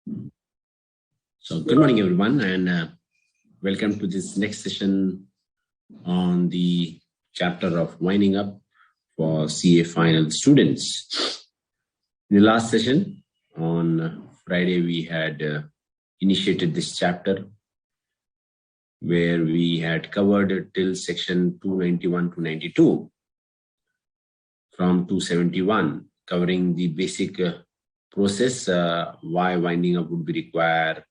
So good morning, everyone, and welcome to this next session on the chapter of winding up for CA final students. In the last session on Friday, we had initiated this chapter where we had covered till section 291 to 92 from 271, covering the basic process, why winding up would be required,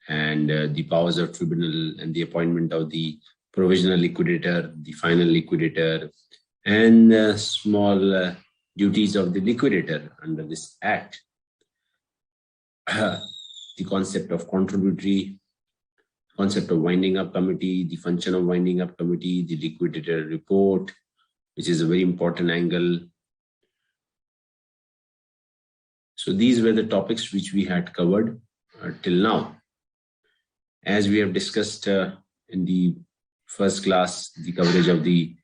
and the powers of tribunal and the appointment of the provisional liquidator, the final liquidator, and small duties of the liquidator under this act. The concept of contributory, concept of winding up committee, the function of winding up committee, the liquidator report, which is a very important angle. So these were the topics which we had covered till now. As we have discussed in the first class, the coverage of the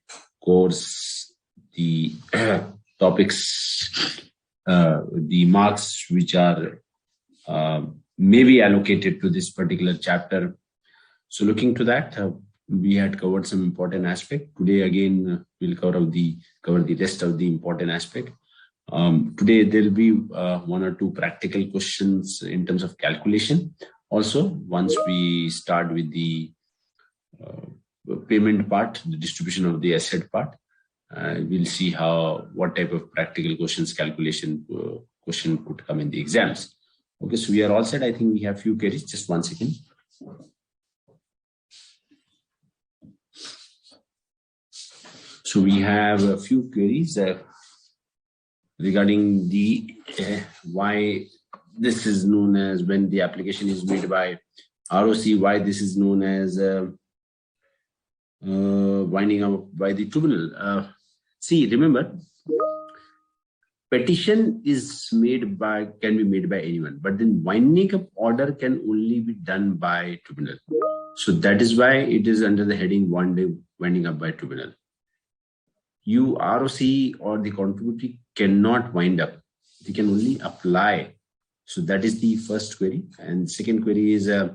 course, the topics, the marks which are maybe allocated to this particular chapter. So looking to that, we had covered some important aspect. Today again, we'll cover the rest of the important aspect. Today there will be one or two practical questions in terms of calculation. Also, once we start with the payment part, the distribution of the asset part, we'll see what type of practical questions, calculation question could come in the exams. Okay, so we are all set. I think we have few queries. Just 1 second. So we have a few queries regarding the why this is known as, when the application is made by ROC, why this is known as winding up by the tribunal. See, remember, petition is can be made by anyone, but then winding up order can only be done by tribunal. So that is why it is under the heading winding up by tribunal. You, ROC or the contributory, cannot wind up. They can only apply. So that is the first query. And second query is if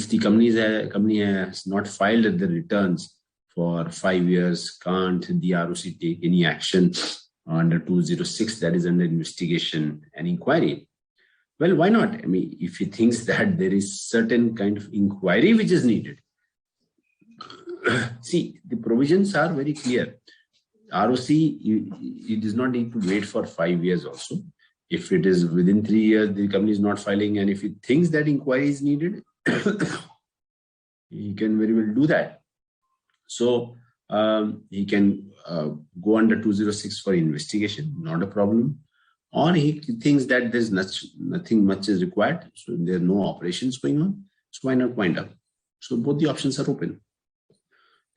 the company has not filed the returns for 5 years, can't the ROC take any action under 206, that is under investigation and inquiry? Well, why not? I mean, if he thinks that there is certain kind of inquiry which is needed. See, the provisions are very clear. ROC, it does not need to wait for 5 years also. If it is within 3 years, the company is not filing, and if he thinks that inquiry is needed, he can very well do that. So he can go under 206 for investigation, not a problem. Or he thinks that there's nothing much is required, so there are no operations going on. So why not wind up? So both the options are open.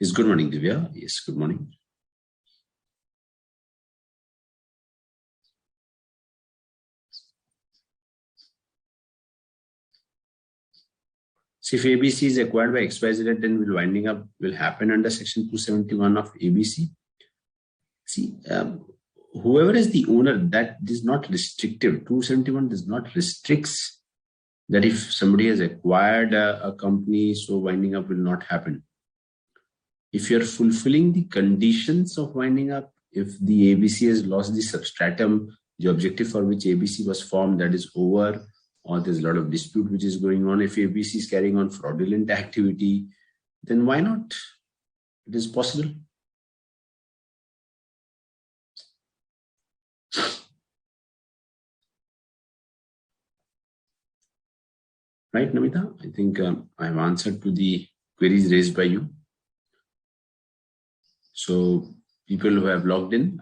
Yes, good morning, Divya. Yes, good morning. So if ABC is acquired by XYZ, then winding up will happen under section 271 of ABC. See, whoever is the owner, that is not restrictive. 271 does not restricts that if somebody has acquired a company, so winding up will not happen. If you're fulfilling the conditions of winding up, if the ABC has lost the substratum, the objective for which ABC was formed, that is over, or there's a lot of dispute which is going on. If ABC is carrying on fraudulent activity, then why not? It is possible. Right, Namita? I think I have answered to the queries raised by you. So people who have logged in,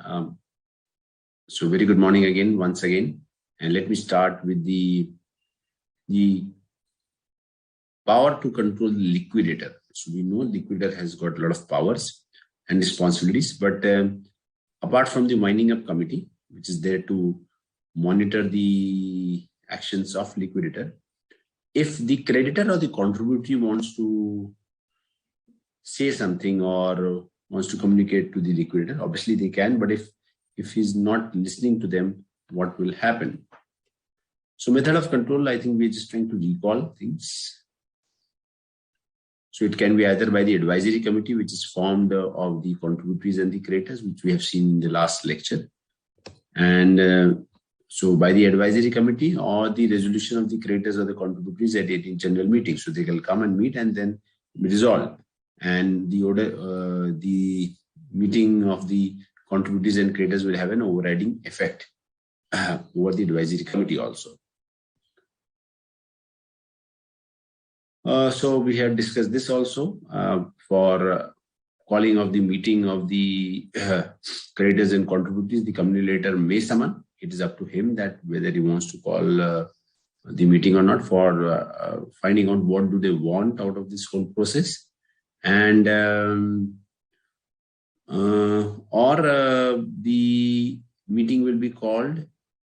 so very good morning again, once again. And let me start with the power to control the liquidator. So we know liquidator has got a lot of powers and responsibilities, but apart from the winding up committee, which is there to monitor the actions of liquidator, if the creditor or the contributor wants to say something or wants to communicate to the liquidator, obviously they can, but if he's not listening to them, what will happen? So method of control, I think we're just trying to recall things. So it can be either by the advisory committee, which is formed of the contributors and the creators, which we have seen in the last lecture. And so by the advisory committee or the resolution of the creators or the contributors at a general meeting. So they can come and meet and then be resolved. And the meeting of the contributors and creators will have an overriding effect over the advisory committee also. So we have discussed this also for calling of the meeting of the creators and contributors. The communicator may summon. It is up to him that whether he wants to call the meeting or not, for finding out what do they want out of this whole process. And the meeting will be called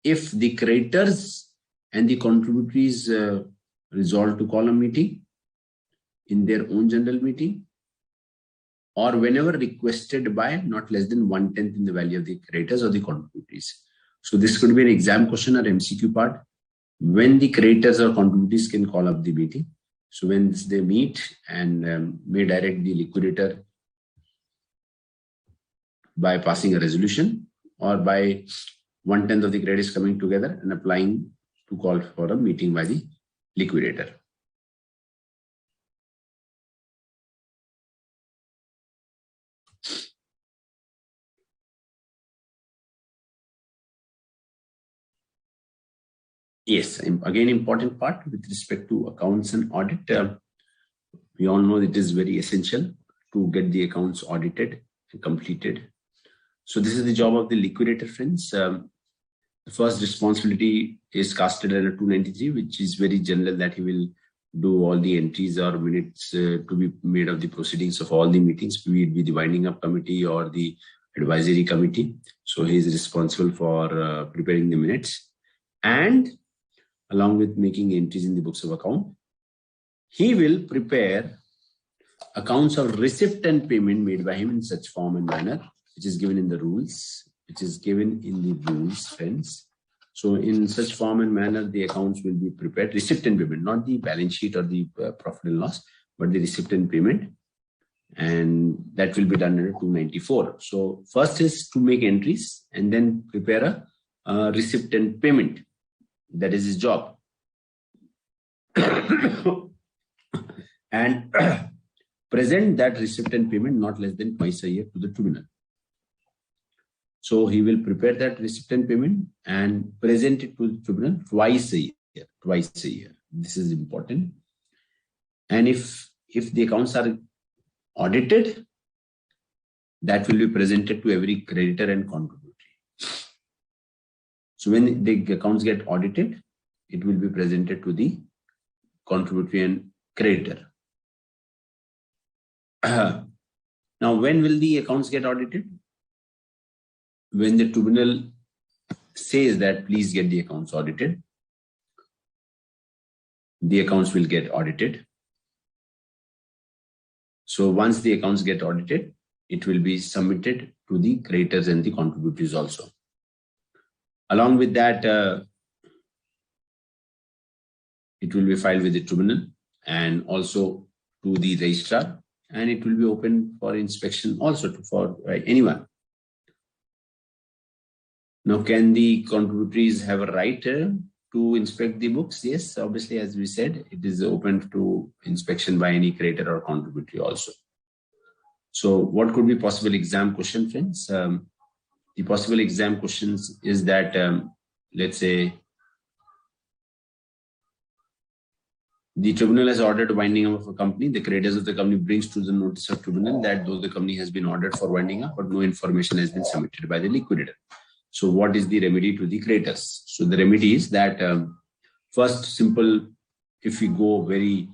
if the creators and the contributors resolve to call a meeting in their own general meeting, or whenever requested by not less than 1/10 in the value of the creators or the contributors. So this could be an exam question or MCQ part, when the creators or contributors can call up the meeting. So when they meet and may direct the liquidator by passing a resolution, or by 1/10 of the credits coming together and applying to call for a meeting by the liquidator. Yes, again, important part with respect to accounts and audit. We all know it is very essential to get the accounts audited and completed. So this is the job of the liquidator, friends. The first responsibility is casted under 293, which is very general, that he will do all the entries or minutes to be made of the proceedings of all the meetings, be it the winding up committee or the advisory committee. So he is responsible for preparing the minutes, and along with making entries in the books of account, he will prepare accounts of receipt and payment made by him in such form and manner, which is given in the rules, friends. So in such form and manner, the accounts will be prepared, receipt and payment, not the balance sheet or the profit and loss, but the receipt and payment. And that will be done under 294. So first is to make entries and then prepare a receipt and payment. That is his job. And present that receipt and payment not less than twice a year to the tribunal. So he will prepare that receipt and payment and present it to the tribunal twice a year. This is important. And if the accounts are audited, that will be presented to every creditor and contributor. So when the accounts get audited, it will be presented to the contributor and creditor. Now, when will the accounts get audited? When the tribunal says that please get the accounts audited, the accounts will get audited. So once the accounts get audited, it will be submitted to the creditors and the contributors also. Along with that, it will be filed with the tribunal and also to the registrar, and it will be open for inspection also for anyone. Now, can the contributors have a right to inspect the books? Yes, obviously, as we said, it is open to inspection by any creditor or contributor also. So what could be possible exam question, friends? The possible exam questions is that, let's say, the tribunal has ordered winding up of a company. The creditors of the company brings to the notice of tribunal that though the company has been ordered for winding up, but no information has been submitted by the liquidator. So what is the remedy to the creditors? So the remedy is that first, simple, if we go very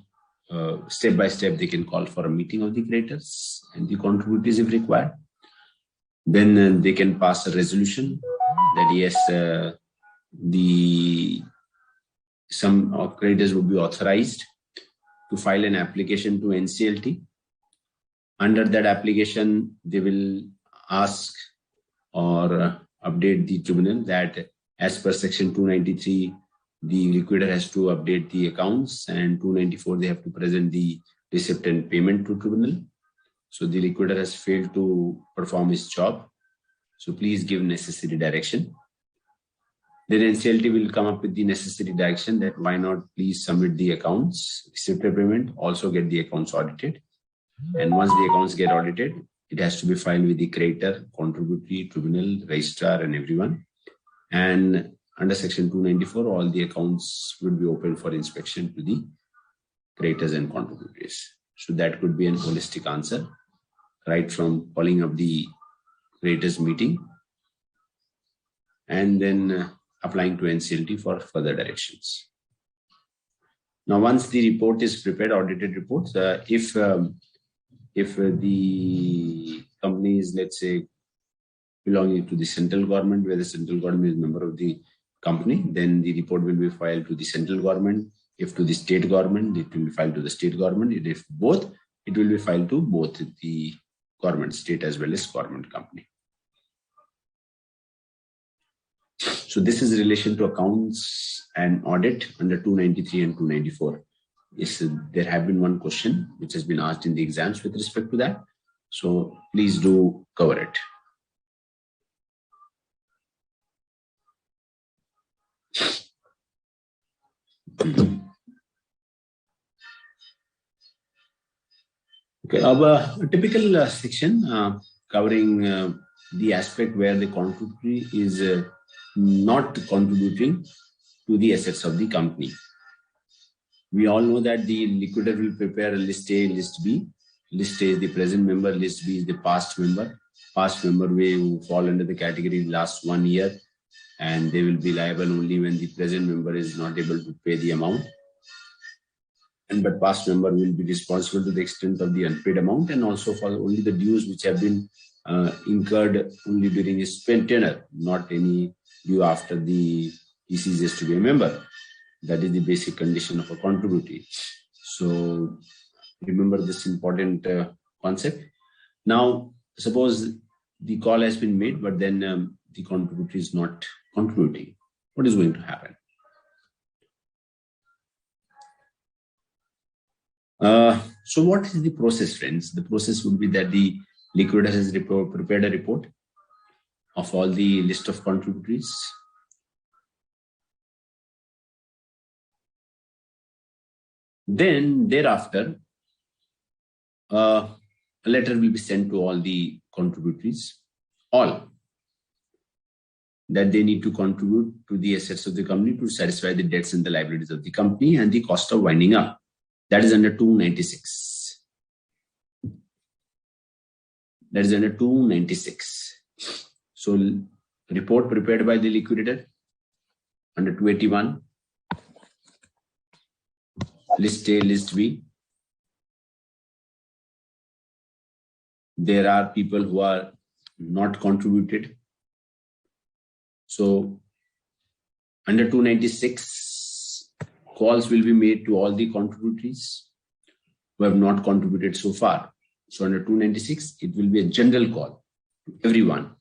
step by step, they can call for a meeting of the creditors and the contributors if required. Then they can pass a resolution that yes, some creditors would be authorized to file an application to NCLT. Under that application, they will ask or update the tribunal that as per section 293 the liquidator has to update the accounts, and 294 they have to present the receipt and payment to tribunal. So the liquidator has failed to perform his job. So please give necessary direction. Then NCLT will come up with the necessary direction that why not please submit the accounts, receipt and payment, also get the accounts audited. And once the accounts get audited, it has to be filed with the creditor, contributory, tribunal, registrar, and everyone. And under section 294, all the accounts will be open for inspection to the creditors and contributors. So that could be an holistic answer, right from calling up the creditors meeting and then applying to NCLT for further directions. Now, once the report is prepared, audited reports, if the company is, let's say, belonging to the central government, where the central government is a member of the company, then the report will be filed to the central government. If to the state government, it will be filed to the state government. If both, it will be filed to both the government, state as well as government company. So this is in relation to accounts and audit under 293 and 294. Yes, there have been one question which has been asked in the exams with respect to that. So please do cover it. Okay, a typical section covering the aspect where the contributory is not contributing to the assets of the company. We all know that the liquidator will prepare a list A, list B. List A is the present member, list B is the past member. Past member will fall under the category last 1 year, and they will be liable only when the present member is not able to pay the amount. But past member will be responsible to the extent of the unpaid amount and also for only the dues which have been incurred only during his tenure, not any due after he ceases to be a member. That is the basic condition of a contributory. So remember this important concept. Now, suppose the call has been made, but then the contributory is not contributing. What is going to happen? So what is the process, friends? The process would be that the liquidator has prepared a report of all the list of contributories. Then thereafter, a letter will be sent to all the contributories, all that they need to contribute to the assets of the company to satisfy the debts and the liabilities of the company and the cost of winding up. That is under 296. That is under 296. So report prepared by the liquidator under 281. List A, list B. There are people who are not contributed. So under 296, calls will be made to all the contributories who have not contributed so far. So under 296, it will be a general call to everyone.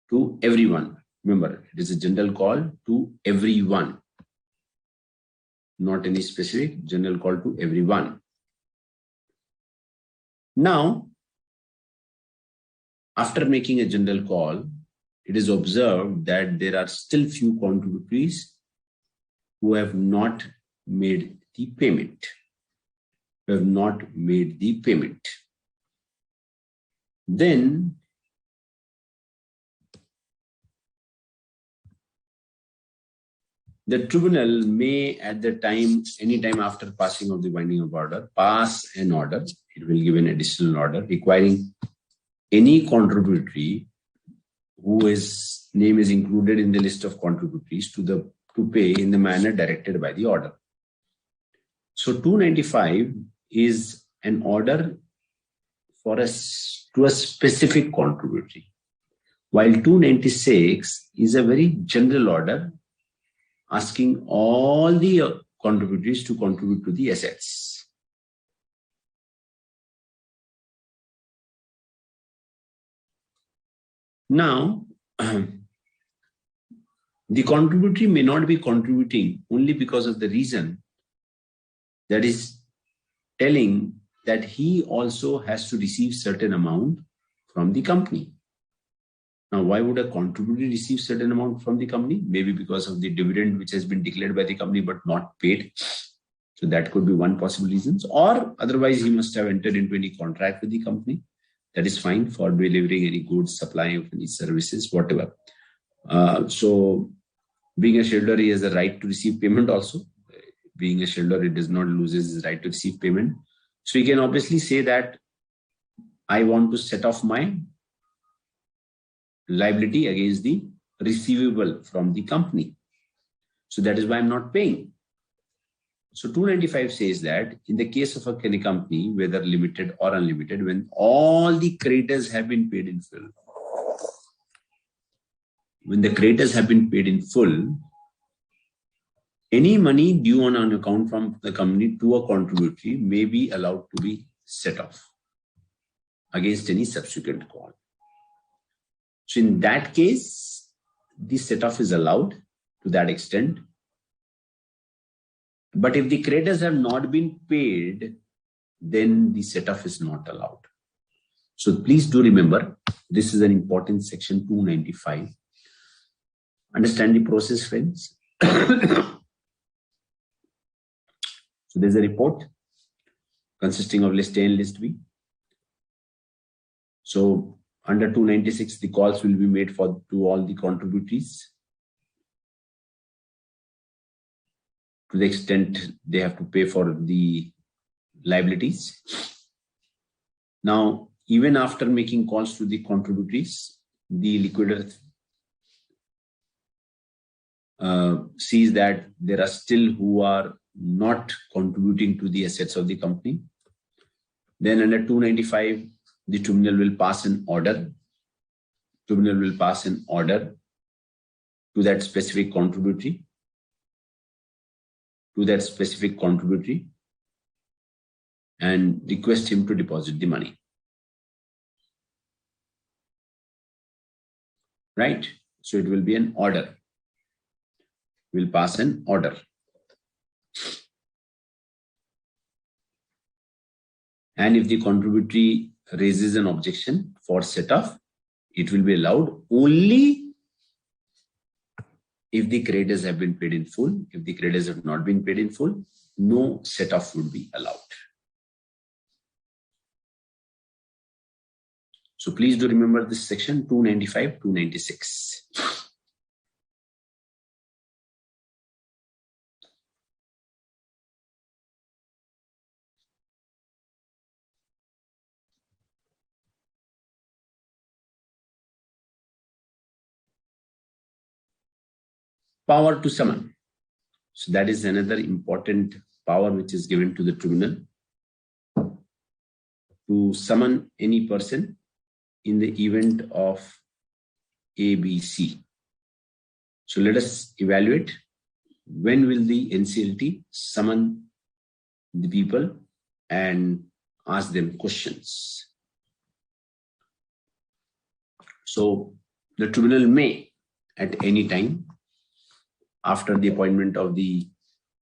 To everyone. Remember, it is a general call to everyone. Not any specific, general call to everyone. Now, after making a general call, it is observed that there are still few contributories who have not made the payment. Then the tribunal may, at the time, any time after passing of the binding of order, pass an order. It will give an additional order requiring any contributory whose name is included in the list of contributories to pay in the manner directed by the order. So 295 is an order to a specific contributory, while 296 is a very general order asking all the contributories to contribute to the assets. Now, The contributory may not be contributing only because of the reason that is telling that he also has to receive certain amount from the company. Now, why would a contributor receive certain amount from the company? Maybe because of the dividend which has been declared by the company but not paid. So that could be one possible reason. Or otherwise, he must have entered into any contract with the company. That is fine for delivering any goods, supply of any services, whatever. So being a shareholder, he has a right to receive payment also. Being a shareholder, he does not lose his right to receive payment. So he can obviously say that I want to set off my liability against the receivable from the company. So that is why I'm not paying. So 295 says that in the case of a company, whether limited or unlimited, when all the creditors have been paid in full, any money due on an account from the company to a contributory may be allowed to be set off against any subsequent call. So in that case, the set off is allowed to that extent. But if the creditors have not been paid, then the set off is not allowed. So please do remember, this is an important section 295. Understand the process, friends. So there's a report consisting of list A and list B. So under 296, the calls will be made to all the contributories to the extent they have to pay for the liabilities. Now, even after making calls to the contributories, the liquidator sees that there are still who are not contributing to the assets of the company. Then under 295, the tribunal will pass an order. Tribunal will pass an order to that specific contributory. And request him to deposit the money. Right? So it will be an order. We'll pass an order. And if the contributory raises an objection for set-off, it will be allowed only if the creditors have been paid in full. If the creditors have not been paid in full, no set-off would be allowed. So please do remember this section 295, 296. Power to summon. So that is another important power which is given to the tribunal to summon any person in the event of ABC. So let us evaluate when will the NCLT summon the people and ask them questions. So the tribunal may at any time after the appointment of the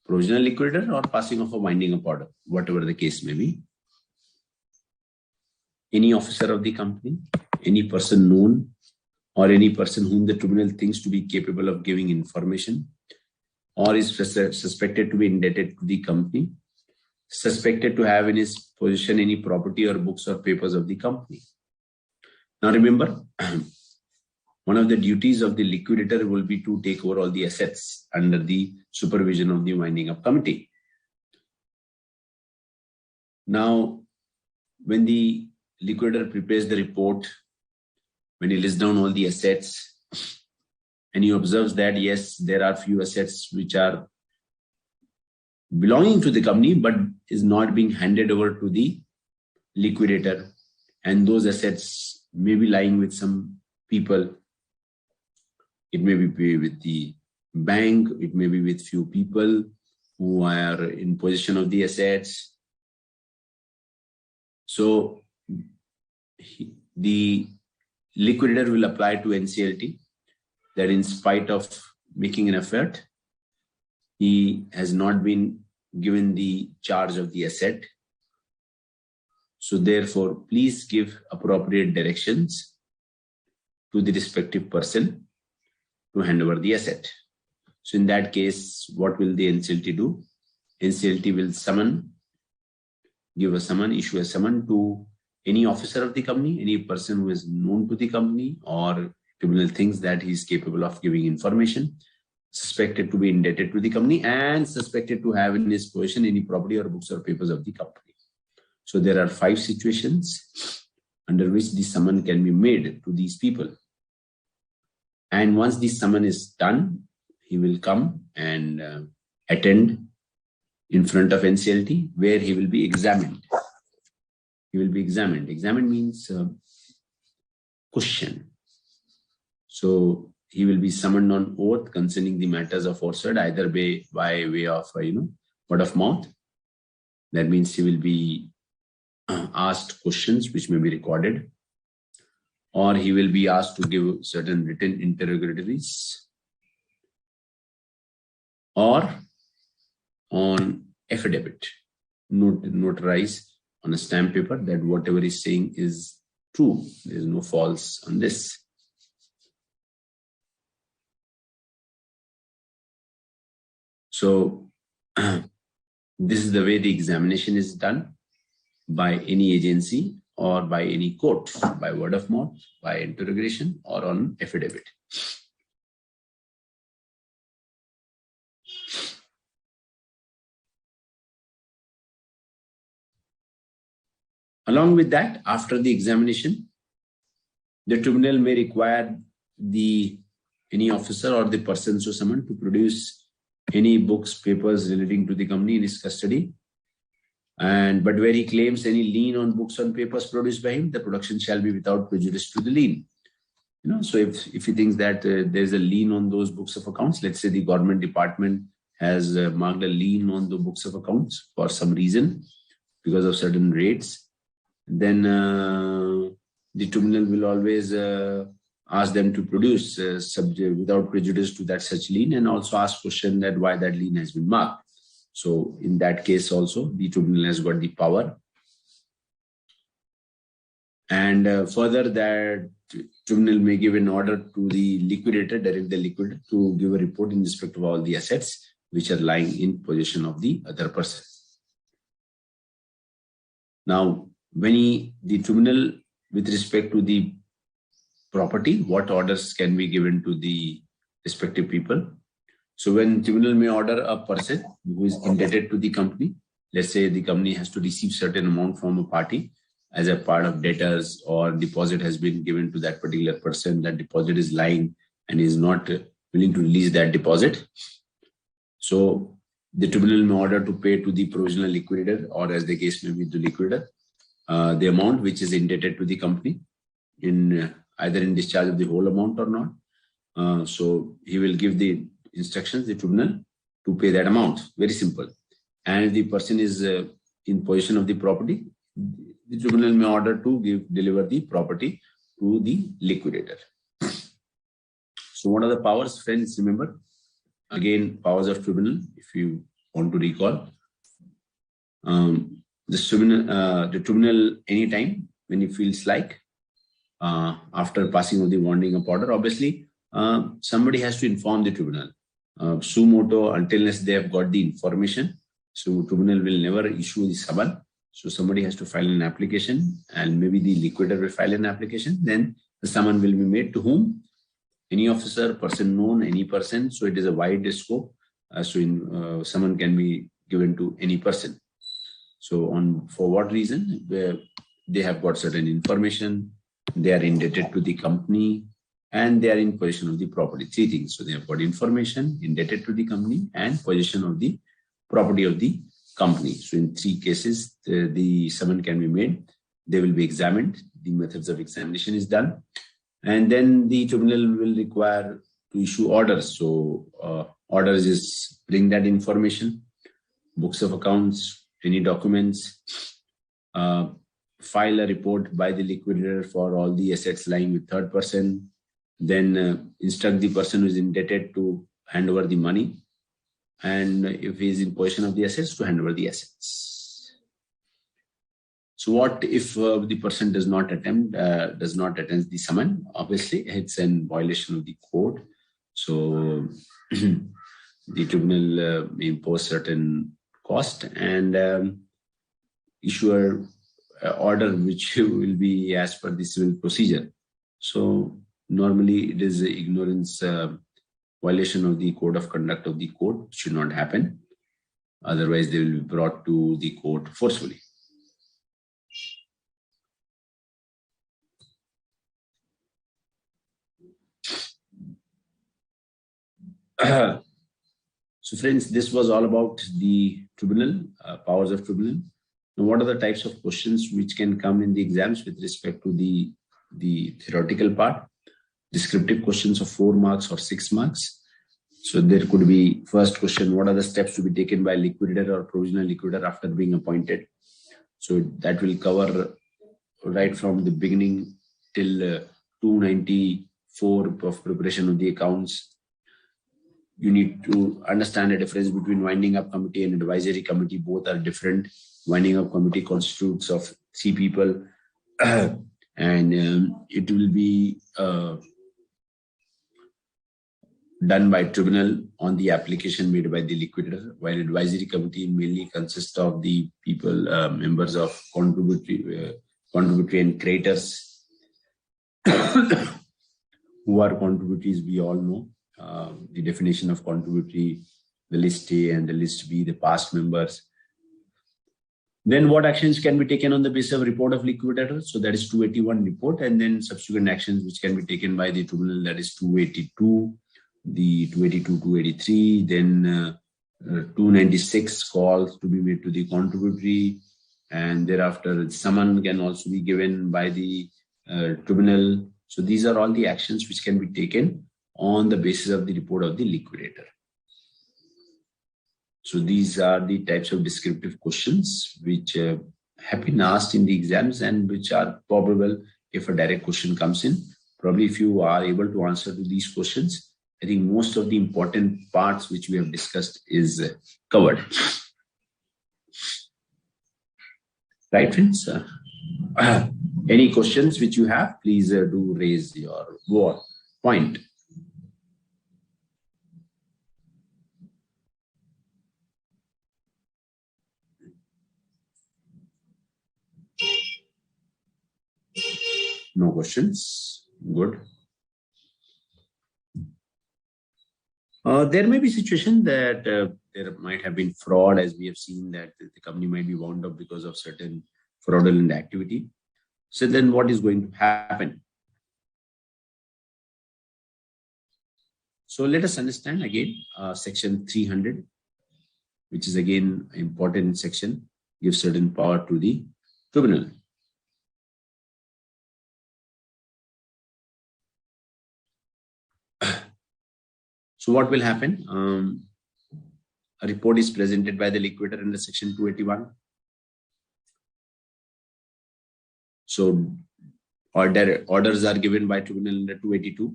provisional liquidator or passing of a winding up order, whatever the case may be, any officer of the company, any person known, or any person whom the tribunal thinks to be capable of giving information, or is suspected to be indebted to the company, suspected to have in his possession any property or books or papers of the company. Now remember, one of the duties of the liquidator will be to take over all the assets under the supervision of the winding up committee. Now, when the liquidator prepares the report, when he lists down all the assets, and he observes that yes, there are few assets which are belonging to the company but is not being handed over to the liquidator, and those assets may be lying with some people. It may be with the bank, it may be with few people who are in possession of the assets. So the liquidator will apply to NCLT that in spite of making an effort. He has not been given the charge of the asset. So therefore, please give appropriate directions to the respective person to hand over the asset. So in that case, what will the NCLT do? NCLT will give a summon, issue a summon to any officer of the company, any person who is known to the company or tribunal thinks that he is capable of giving information, suspected to be indebted to the company and suspected to have in his possession any property or books or papers of the company. So there are 5 situations under which the summon can be made to these people. And once the summon is done, he will come and attend in front of NCLT where he will be examined. He will be examined. Examined means question. So he will be summoned on oath concerning the matters aforesaid, either by way of word of mouth. That means he will be asked questions which may be recorded, or he will be asked to give certain written interrogatories, or on affidavit, notarize on a stamp paper that whatever he's saying is true. There is no false on this. So this is the way the examination is done by any agency or by any court, by word of mouth, by interrogation, or on affidavit. Along with that, after the examination, the tribunal may require any officer or the person so summoned to produce any books, papers relating to the company in his custody. But where he claims any lien on books and papers produced by him, the production shall be without prejudice to the lien. So if he thinks that there's a lien on those books of accounts, let's say the government department has marked a lien on the books of accounts for some reason because of certain rates, then the tribunal will always ask them to produce subject without prejudice to that such lien, and also ask question that why that lien has been marked. So in that case also, the tribunal has got the power. And further, that tribunal may give an order to the liquidator, direct the liquidator to give a report in respect of all the assets which are lying in possession of the other person. Now, when the tribunal, with respect to the property, what orders can be given to the respective people? So when tribunal may order a person who is indebted to the company, let's say the company has to receive certain amount from a party as a part of debtors, or deposit has been given to that particular person, that deposit is lying and is not willing to release that deposit. So the tribunal may order to pay to the provisional liquidator, or as the case may be, the liquidator, the amount which is indebted to the company in either in discharge of the whole amount or not. So he will give the instructions, the tribunal, to pay that amount. Very simple. And if the person is in possession of the property, the tribunal may order to deliver the property to the liquidator. So what are the powers, friends? Remember, again, powers of tribunal, if you want to recall. The tribunal, anytime when he feels like, after passing of the winding up order, obviously, somebody has to inform the tribunal. Suo moto, unless they have got the information, so tribunal will never issue the summon. So somebody has to file an application, and maybe the liquidator will file an application. Then the summon will be made to whom? Any officer, person known, any person. So it is a wide scope. Summon can be given to any person. So for what reason? Where they have got certain information, they are indebted to the company, and they are in possession of the property. 3 things. So they have got information, indebted to the company, and possession of the property of the company. So in 3 cases, the summon can be made. They will be examined. The methods of examination is done. And then the tribunal will require to issue orders. So orders is bring that information, books of accounts, any documents, file a report by the liquidator for all the assets lying with third person, then instruct the person who is indebted to hand over the money, and if he is in possession of the assets, to hand over the assets. So what if the person does not attend the summon? Obviously, it's in violation of the code. So the tribunal may impose certain cost and issue an order which will be as per the civil procedure. So normally it is ignorance, violation of the code of conduct of the court should not happen. Otherwise, they will be brought to the court forcefully. So friends, this was all about the tribunal, powers of tribunal. Now, what are the types of questions which can come in the exams with respect to the theoretical part? Descriptive questions of 4 marks or 6 marks. So there could be first question, what are the steps to be taken by liquidator or provisional liquidator after being appointed? So that will cover right from the beginning till 294 of preparation of the accounts. You need to understand the difference between winding up committee and advisory committee. Both are different. Winding up committee constitutes of 3 people and it will be done by tribunal on the application made by the liquidator, while advisory committee mainly consists of the people, members of contributory and creditors who are contributories. We all know the definition of contributory, the list A and the list B, the past members. Then what actions can be taken on the basis of report of liquidator? So that is 281 report, and then subsequent actions which can be taken by the tribunal, that is 282, the 282, 283, then 296 calls to be made to the contributory, and thereafter summon can also be given by the tribunal. So these are all the actions which can be taken on the basis of the report of the liquidator. So these are the types of descriptive questions which have been asked in the exams and which are probable if a direct question comes in. Probably if you are able to answer to these questions, I think most of the important parts which we have discussed is covered. Right, friends? Any questions which you have, please do raise your point. No questions. Good. There may be situation that there might have been fraud, as we have seen that the company might be wound up because of certain fraudulent activity. So then what is going to happen? So let us understand again section 300, which is again an important section, gives certain power to the tribunal. So what will happen? A report is presented by the liquidator under section 281. So orders are given by tribunal under 282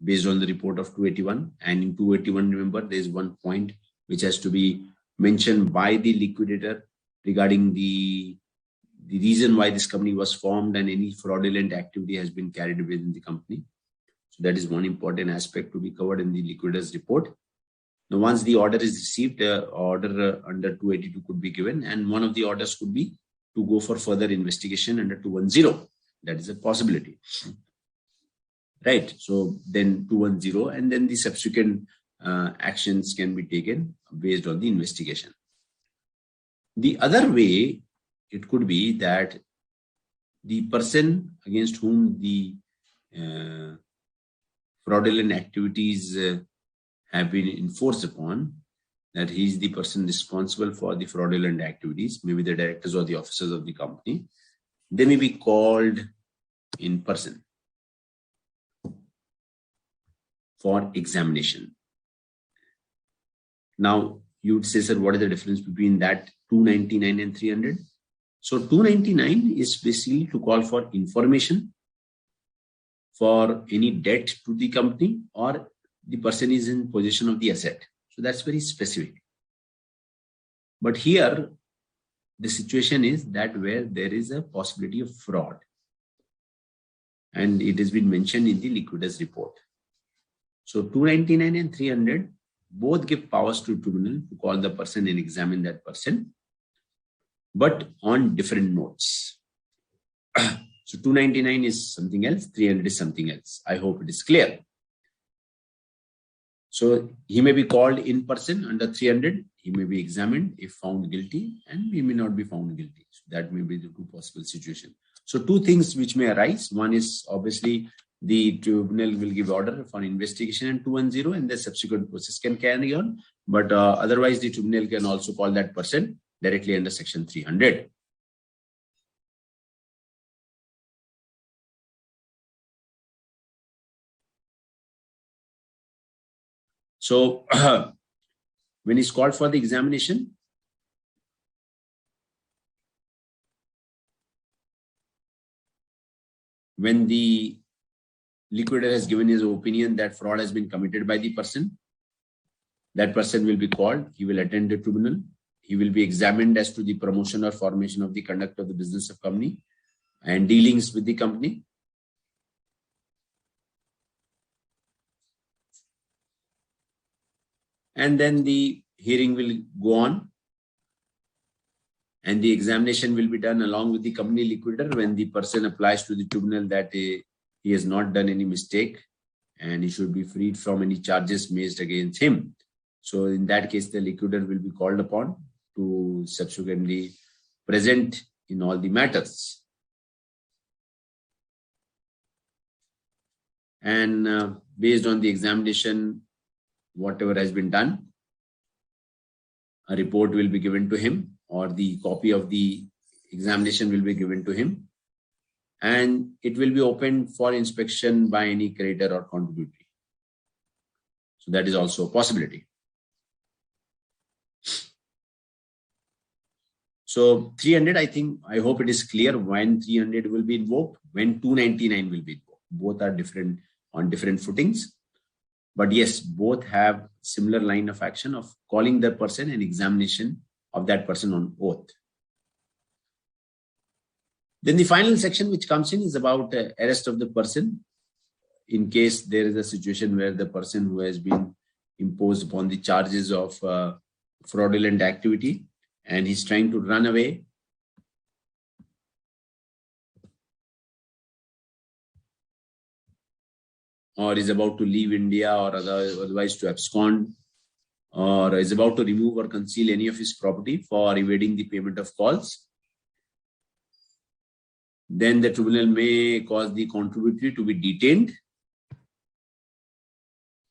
based on the report of 281. And in 281, remember, there is one point which has to be mentioned by the liquidator regarding the reason why this company was formed and any fraudulent activity has been carried within the company. So that is one important aspect to be covered in the liquidator's report. Now, once the order is received, order under 282 could be given, and one of the orders could be to go for further investigation under 210. That is a possibility. Right. So then 210, and then the subsequent actions can be taken based on the investigation. The other way, it could be that the person against whom the fraudulent activities have been enforced upon, that he is the person responsible for the fraudulent activities, maybe the directors or the officers of the company, they may be called in person for examination. Now, you would say, sir, what is the difference between that 299 and 300? So 299 is basically to call for information for any debt to the company or the person is in possession of the asset. So that's very specific. But here, the situation is that where there is a possibility of fraud. And it has been mentioned in the liquidators report. So 299 and 300 both give powers to tribunal to call the person and examine that person, but on different notes. So 299 is something else, 300 is something else. I hope it is clear. So he may be called in person under 300, he may be examined if found guilty, and he may not be found guilty. So that may be the two possible situations. So two things which may arise. One is obviously the tribunal will give order for investigation and 210, and the subsequent process can carry on. But otherwise, the tribunal can also call that person directly under section 300. So when he's called for the examination, when the liquidator has given his opinion that fraud has been committed by the person, that person will be called. He will attend the tribunal. He will be examined as to the promotion or formation of the conduct of the business of company and dealings with the company. And then the hearing will go on, and the examination will be done along with the company liquidator when the person applies to the tribunal that he has not done any mistake and he should be freed from any charges made against him. So in that case, the liquidator will be called upon to subsequently present in all the matters. And based on the examination, whatever has been done, a report will be given to him, or the copy of the examination will be given to him, and it will be opened for inspection by any creditor or contributory. So that is also a possibility. So 300, I hope it is clear when 300 will be invoked, when 299 will be invoked. Both are different on different footings. But yes, both have similar line of action of calling the person and examination of that person on oath. Then the final section which comes in is about arrest of the person in case there is a situation where the person who has been imposed upon the charges of fraudulent activity and he's trying to run away, or is about to leave India, or otherwise to abscond, or is about to remove or conceal any of his property for evading the payment of calls, then the tribunal may cause the contributory to be detained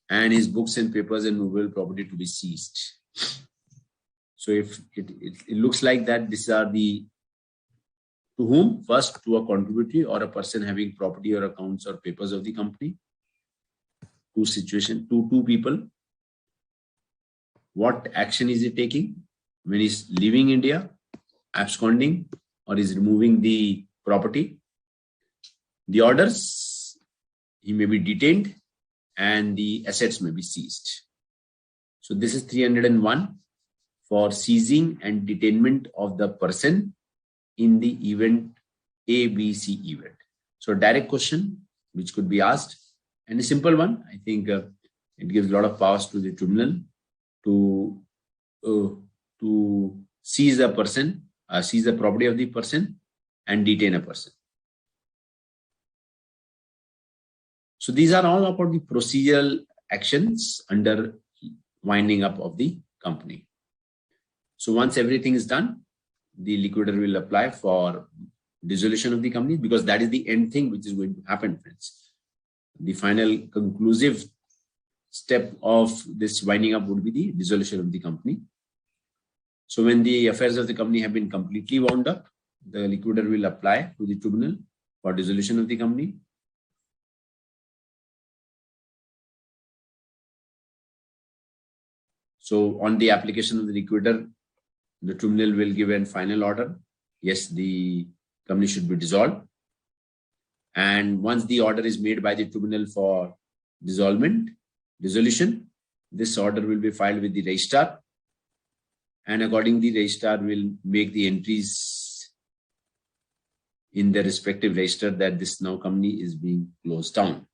and his books and papers and movable property to be seized. So if it looks like that, these are the, to whom? First, to a contributory or a person having property or accounts or papers of the company. Two people. What action is he taking when he's leaving India, absconding, or is removing the property? The orders, he may be detained and the assets may be seized. So this is 301 for seizing and detainment of the person in the event ABC event. So direct question which could be asked, and a simple one. I think it gives a lot of powers to the tribunal to seize a person, seize the property of the person and detain a person. So these are all about the procedural actions under winding up of the company. So once everything is done, the liquidator will apply for dissolution of the company, because that is the end thing which is going to happen, friends. The final conclusive step of this winding up would be the dissolution of the company. So when the affairs of the company have been completely wound up, the liquidator will apply to the tribunal for dissolution of the company. So on the application of the liquidator, the tribunal will give a final order. Yes, the company should be dissolved. And once the order is made by the tribunal for dissolvement, dissolution. This order will be filed with the registrar, and accordingly, the registrar will make the entries in the respective register that this now company is being closed down.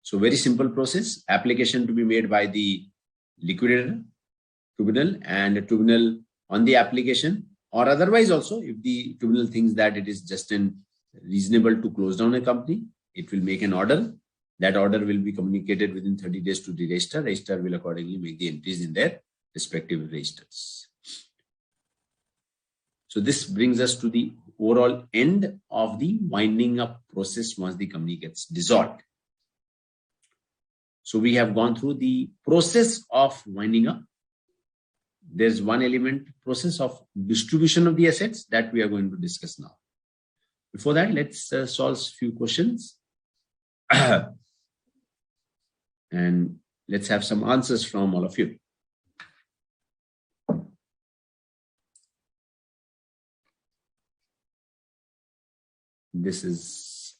So very simple process. Application to be made by the liquidator, tribunal, and a tribunal on the application, or otherwise also if the tribunal thinks that it is just reasonable to close down a company, it will make an order. That order will be communicated within 30 days to the registrar. Registrar will accordingly make the entries in their respective registers. So this brings us to the overall end of the winding up process once the company gets dissolved. So we have gone through the process of winding up. There's one element, process of distribution of the assets, that we are going to discuss now. Before that, let's solve a few questions. And let's have some answers from all of you. This is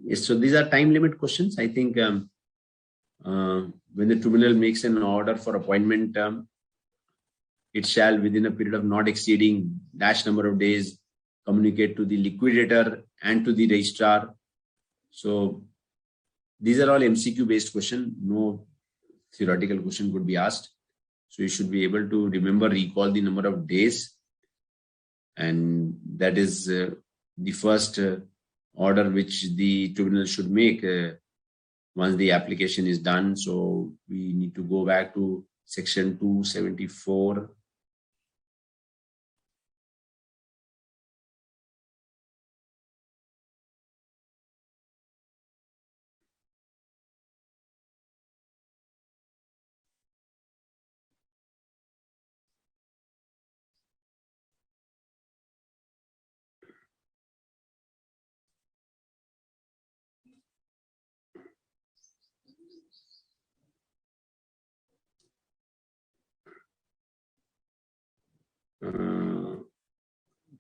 yes, so these are time limit questions. I think when the tribunal makes an order for appointment, it shall within a period of not exceeding dash number of days communicate to the liquidator and to the registrar. So these are all MCQ based questions. No theoretical question could be asked. So you should be able to recall the number of days, and that is the first order which the tribunal should make once the application is done. So we need to go back to section 274.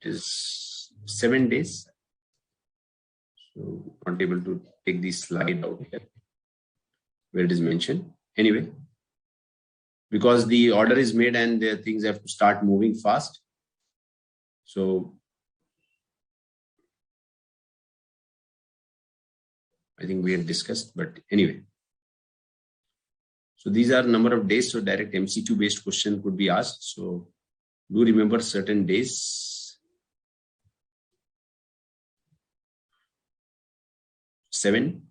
It is 7 days. So not able to take the slide out here where it is mentioned. Anyway, because the order is made and things have to start moving fast. So I think we have discussed, but anyway. So these are number of days. So direct MCQ based question could be asked. So do remember certain days. 7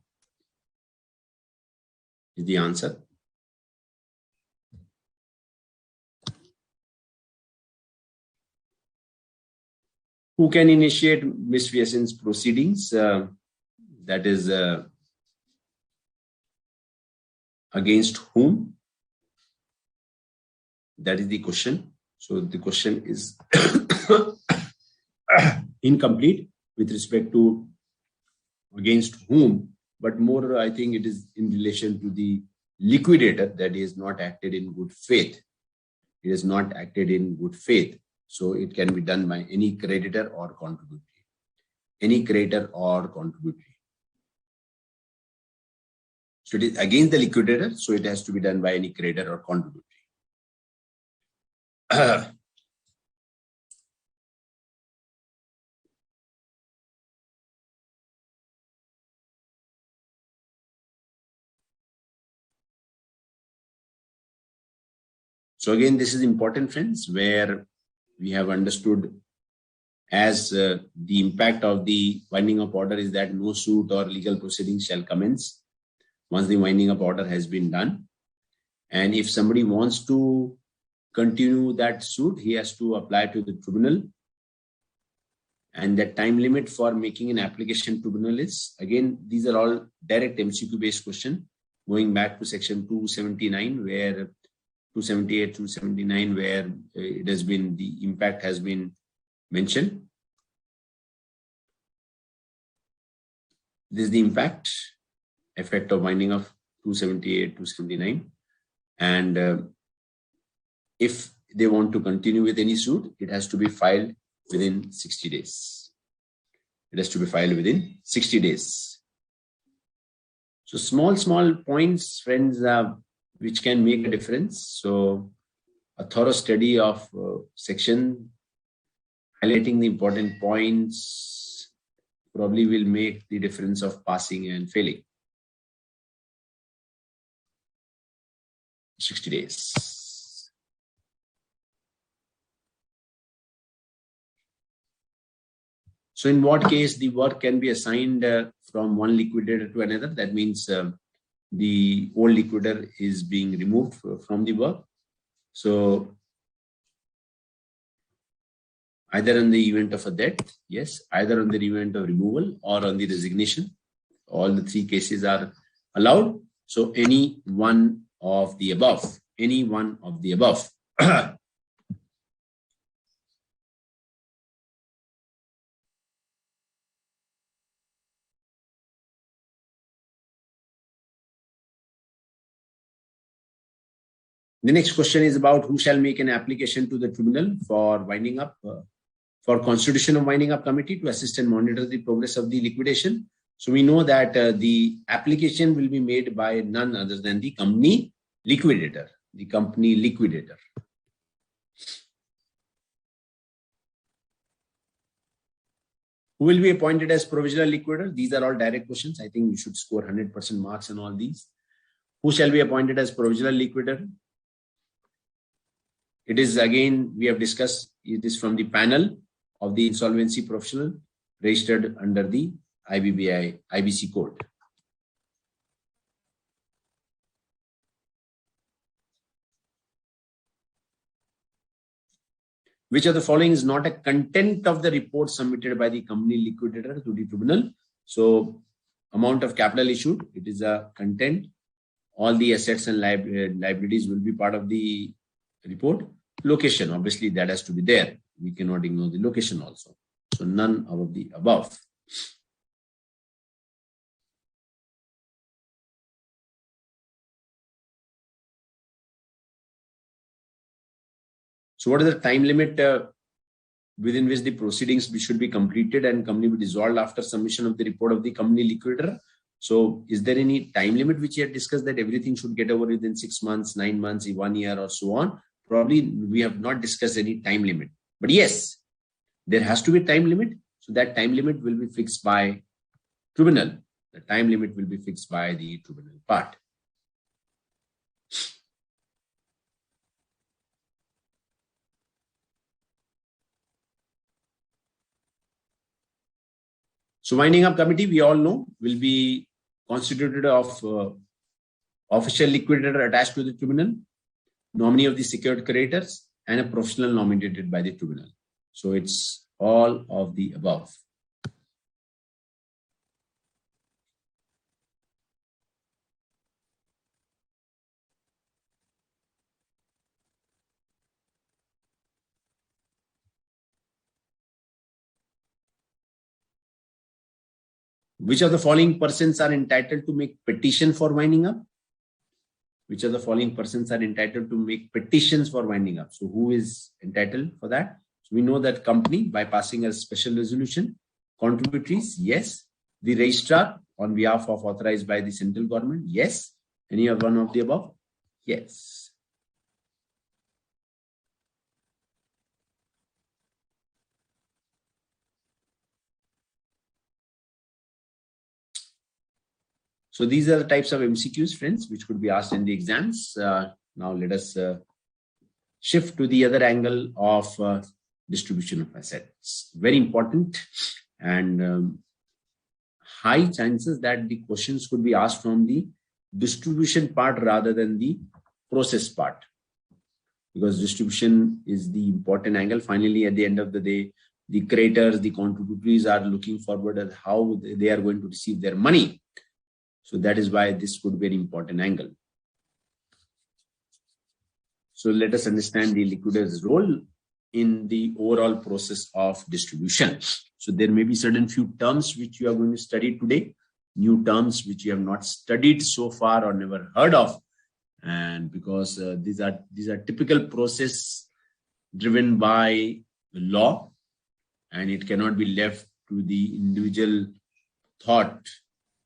is the answer. Who can initiate misfeasance proceedings? That is against whom? That is the question. So the question is incomplete with respect to against whom, but more I think it is in relation to the liquidator, that he has not acted in good faith. He has not acted in good faith. So it can be done by any creditor or contributory. Any creditor or contributory. So it is against the liquidator, so it has to be done by any creditor or contributory. So again, this is important, friends, where we have understood as the impact of the winding up order is that no suit or legal proceedings shall commence once the winding up order has been done. And if somebody wants to continue that suit, he has to apply to the tribunal. And the time limit for making an application tribunal is, again, these are all direct MCQ based question, going back to section 279, where 278, 279, where it has been, the impact has been mentioned. This is the impact, effect of winding of 278, 279. And if they want to continue with any suit, it has to be filed within 60 days. It has to be filed within 60 days. So small points, friends, which can make a difference. So a thorough study of section, highlighting the important points, probably will make the difference of passing and failing. 60 days. So in what case the work can be assigned from one liquidator to another? That means the old liquidator is being removed from the work. So either in the event of a death, yes, either on the event of removal or on the resignation. All the three cases are allowed. So any one of the above, any one of the above. The next question is about who shall make an application to the tribunal for winding up, for constitution of winding up committee to assist and monitor the progress of the liquidation. So we know that the application will be made by none other than the company liquidator, the company liquidator. Who will be appointed as provisional liquidator? These are all direct questions. I think you should score 100% marks on all these. Who shall be appointed as provisional liquidator? It is, again, we have discussed, it is from the panel of the insolvency professional registered under the IBC code. Which of the following is not a content of the report submitted by the company liquidator to the tribunal? So amount of capital issued, it is a content. All the assets and liabilities will be part of the report. Location, obviously that has to be there. We cannot ignore the location also. So none of the above. So what is the time limit within which the proceedings should be completed and company be dissolved after submission of the report of the company liquidator? So is there any time limit which you have discussed that everything should get over within 6 months, 9 months, 1 year or so on? Probably we have not discussed any time limit. But yes, there has to be a time limit. So that time limit will be fixed by tribunal. The time limit will be fixed by the tribunal part. So winding up committee, we all know, will be constituted of official liquidator attached to the tribunal, nominee of the secured creditors, and a professional nominated by the tribunal. So it's all of the above. Which of the following persons are entitled to make petition for winding up? Which of the following persons are entitled to make petitions for winding up? So who is entitled for that? So we know that company by passing a special resolution, contributories, yes. The registrar on behalf of authorized by the central government, yes. Any of one of the above? Yes. So these are the types of MCQs, friends, which could be asked in the exams. Now let us shift to the other angle of distribution of assets. Very important and high chances that the questions could be asked from the distribution part rather than the process part, because distribution is the important angle. Finally, at the end of the day, the creditors, the contributories are looking forward at how they are going to receive their money. So that is why this could be an important angle. So let us understand the liquidator's role in the overall process of distribution. So there may be certain few terms which you are going to study today. new terms which you have not studied so far or never heard of, and because these are typical process driven by law, and it cannot be left to the individual thought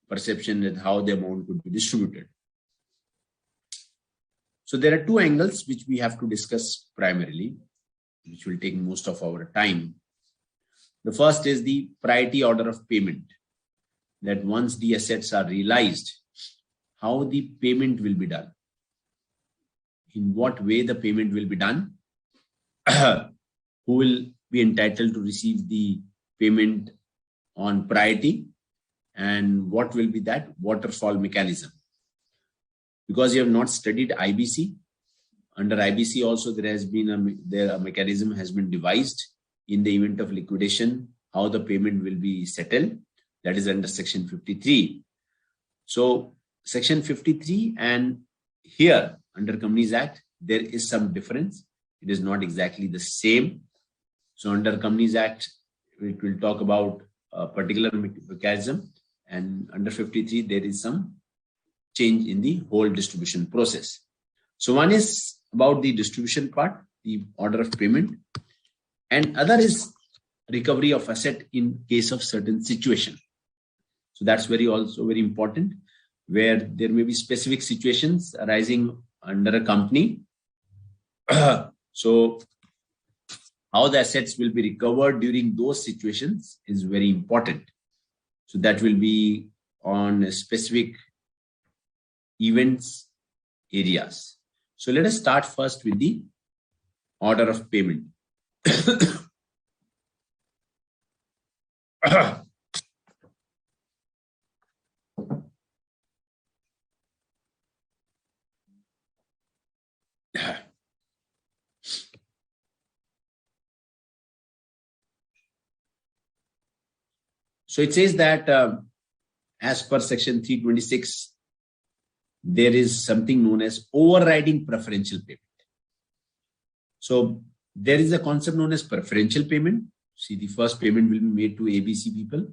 perception that how the amount could be distributed. So there are two angles which we have to discuss primarily, which will take most of our time. The first is the priority order of payment, that once the assets are realized, how the payment will be done, in what way the payment will be done, who will be entitled to receive the payment on priority, and what will be that waterfall mechanism. Because you have not studied IBC, under IBC also there has been a mechanism has been devised in the event of liquidation, how the payment will be settled. That is under section 53. So section 53 and here under Companies Act, there is some difference. It is not exactly the same. So under Companies Act, it will talk about a particular mechanism, and under 53, there is some change in the whole distribution process. So one is about the distribution part, the order of payment, and other is recovery of asset in case of certain situation. So that's also very important, where there may be specific situations arising under a company. So how the assets will be recovered during those situations is very important. So that will be on specific events areas. So let us start first with the order of payment. So it says that as per section 326, there is something known as overriding preferential payment. So there is a concept known as preferential payment. See, the first payment will be made to ABC people.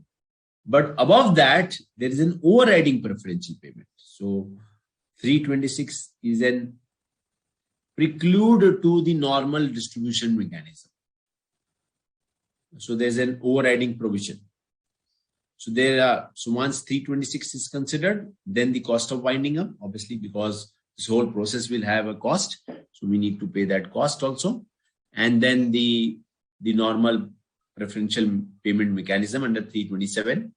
But above that, there is an overriding preferential payment. So 326 is an preclude to the normal distribution mechanism. So there's an overriding provision. So once 326 is considered, then the cost of winding up, obviously, because this whole process will have a cost. So we need to pay that cost also. And then the normal preferential payment mechanism under 327.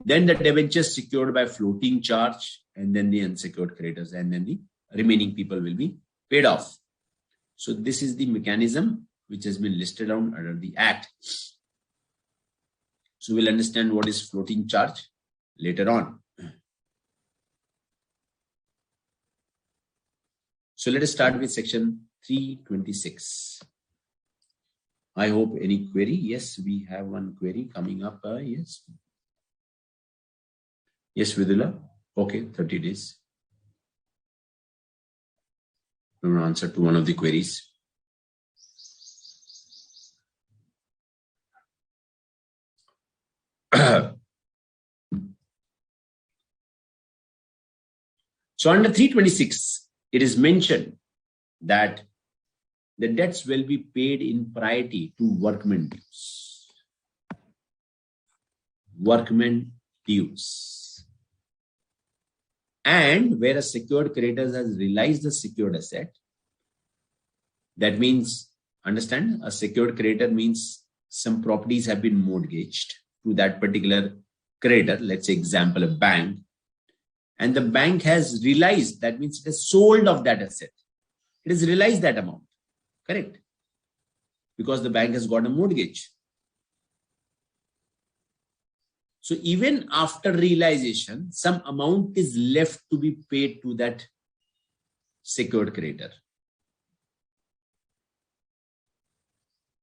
Then the debentures secured by floating charge, and then the unsecured creditors, and then the remaining people will be paid off. So this is the mechanism which has been listed down under the Act. So we'll understand what is floating charge later on. So let us start with section 326. I hope any query. Yes, we have one query coming up. Yes. Yes, Vidula. Okay, 30 days. We will answer to one of the queries. So under 326, it is mentioned that the debts will be paid in priority to workmen dues. Workmen dues. And where a secured creditor has realized the secured asset, that means, understand, a secured creditor means some properties have been mortgaged to that particular creditor, let's say example, a bank, and the bank has realized, that means it has sold off that asset. It has realized that amount, correct? Because the bank has got a mortgage. So even after realization, some amount is left to be paid to that secured creditor.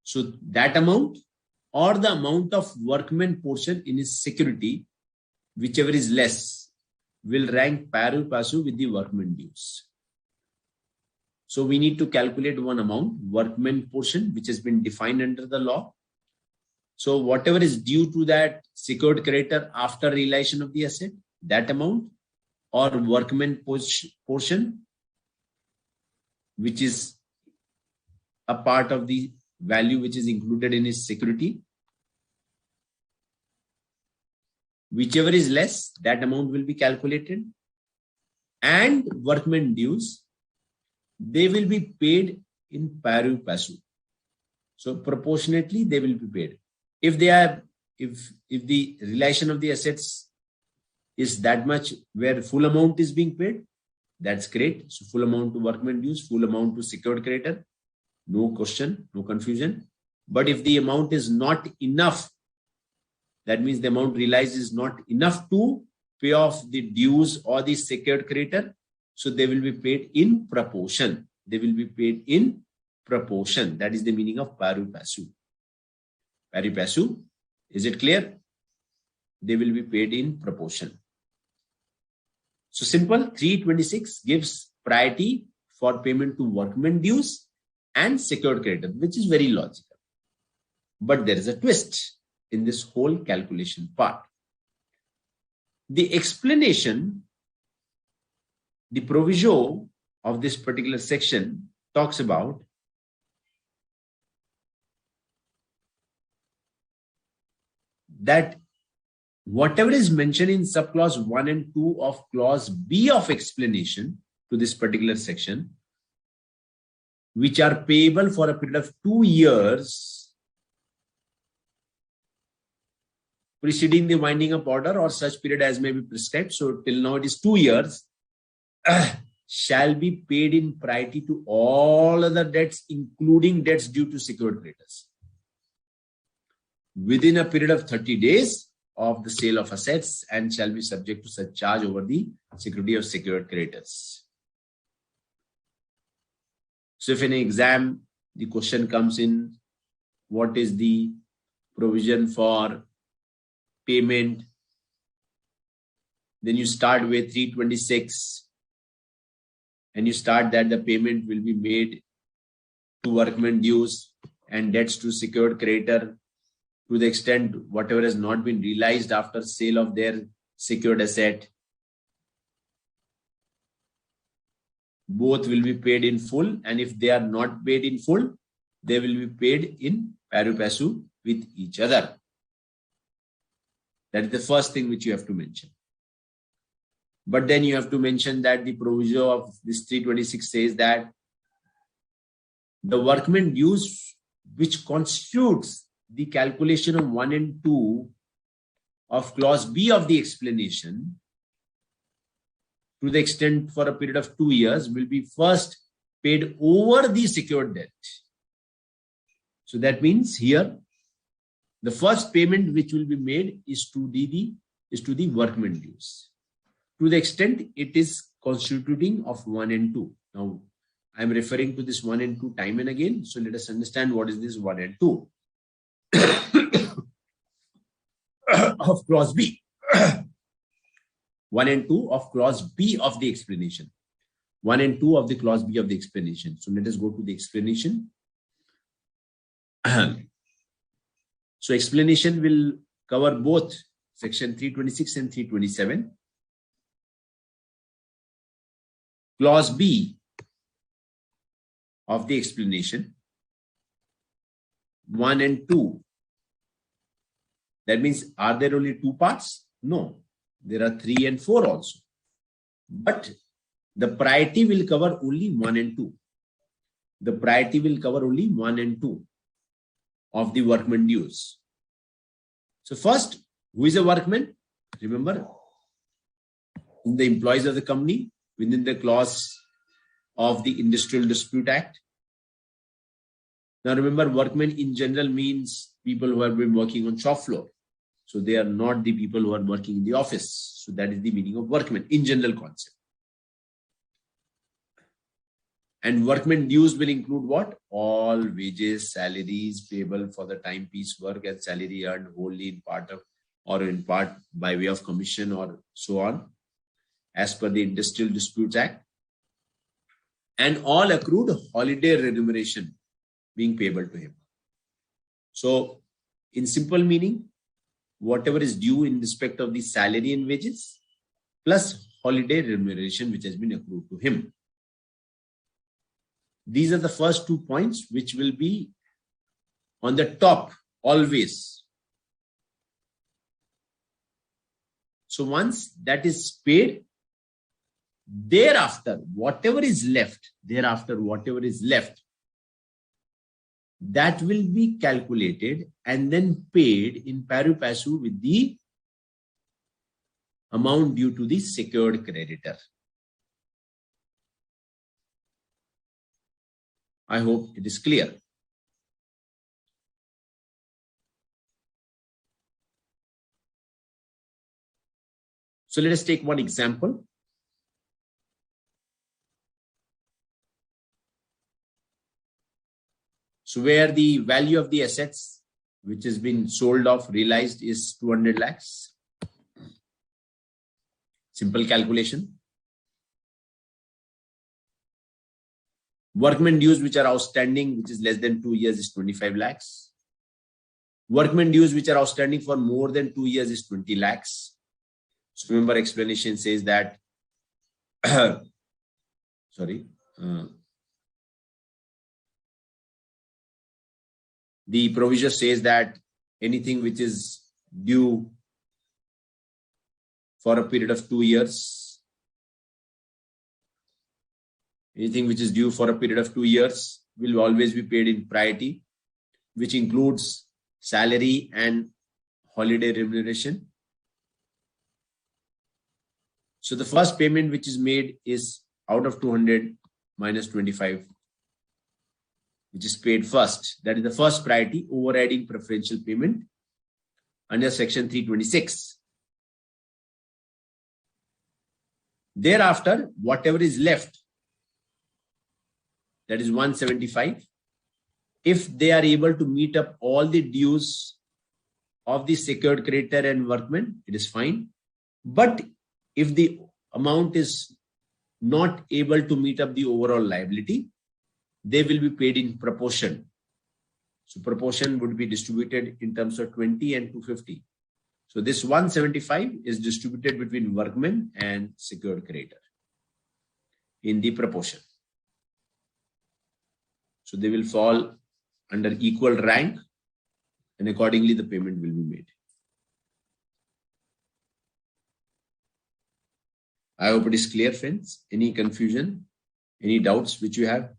So that amount or the amount of workman portion in his security, whichever is less, will rank pari passu with the workman dues. So we need to calculate one amount, workman portion, which has been defined under the law. So whatever is due to that secured creditor after realization of the asset, that amount, or workman portion, which is a part of the value which is included in his security. Whichever is less, that amount will be calculated. And workman dues, they will be paid in pari passu. So proportionately, they will be paid. If the relation of the assets is that much where full amount is being paid, that's great. So full amount to workman dues, full amount to secured creditor, no question, no confusion. But if the amount is not enough, that means the amount realized is not enough to pay off the dues or the secured creditor, so they will be paid in proportion. They will be paid in proportion. That is the meaning of pari passu. Pari passu, is it clear? They will be paid in proportion. So simple, 326 gives priority for payment to workman dues and secured creditor, which is very logical. But there is a twist in this whole calculation part. The explanation, the proviso of this particular section talks about that whatever is mentioned in subclause 1 and 2 of clause B of explanation to this particular section, which are payable for a period of 2 years preceding the winding up order or such period as may be prescribed. So till now it is 2 years, shall be paid in priority to all other debts, including debts due to secured creditors, within a period of 30 days of the sale of assets, and shall be subject to such charge over the security of secured creditors. So if in an exam, the question comes in, what is the provision for payment? Then you start with 326 and you start that the payment will be made to workman dues and debts to secured creditor to the extent whatever has not been realized after sale of their secured asset. Both will be paid in full, and if they are not paid in full, they will be paid in pari passu with each other. That is the first thing which you have to mention. But then you have to mention that the proviso of this 326 says that the workman dues, which constitutes the calculation of 1 and 2 of clause B of the explanation, to the extent for a period of 2 years, will be first paid over the secured debt. So that means here, the first payment which will be made is to the workman dues, to the extent it is constituting of 1 and 2. Now, I am referring to this 1 and 2 time and again. So let us understand what is this 1 and 2 of clause B. 1 and 2 of clause B of the explanation. 1 and 2 of the clause B of the explanation. So let us go to the explanation. So explanation will cover both section 326 and 327. Clause B of the explanation, 1 and 2. That means, are there only 2 parts? No, there are 3 and 4 also. But the priority will cover only 1 and 2. The priority will cover only 1 and 2 of the workman dues. So first, who is a workman? Remember, in the employees of the company, within the clause of the Industrial Dispute Act. Now remember, workmen in general means people who have been working on shop floor. So they are not the people who are working in the office. So that is the meaning of workmen in general concept. And workmen dues will include what? All wages, salaries payable for the time piece work and salary earned wholly in part of or in part by way of commission or so on, as per the Industrial Disputes Act. And all accrued holiday remuneration being payable to him. So In simple meaning, whatever is due in respect of the salary and wages plus holiday remuneration which has been accrued to him. These are the first 2 points which will be on the top always. So once that is paid, thereafter, whatever is left, that will be calculated and then paid in pari passu with the amount due to the secured creditor. I hope it is clear. So let us take one example. So where the value of the assets which has been sold off, realized, is 200 lakhs. Simple calculation. Workmen dues which are outstanding, which is less than 2 years, is 25 lakhs. Workmen dues which are outstanding for more than 2 years is 20 lakhs. So remember, explanation says that, the provision says that anything which is due for a period of 2 years, will always be paid in priority, which includes salary and holiday remuneration. So the first payment which is made is out of 200 minus 25, which is paid first. That is the first priority overriding preferential payment under section 326. Thereafter, whatever is left, that is 175, if they are able to meet up all the dues of the secured creditor and workmen, it is fine. But if the amount is not able to meet up the overall liability, they will be paid in proportion. So proportion would be distributed in terms of 20 and 250. So this 175 is distributed between workmen and secured creditor in the proportion. So they will fall under equal rank, and accordingly the payment will be made. I hope it is clear, friends. Any confusion, any doubts which you have?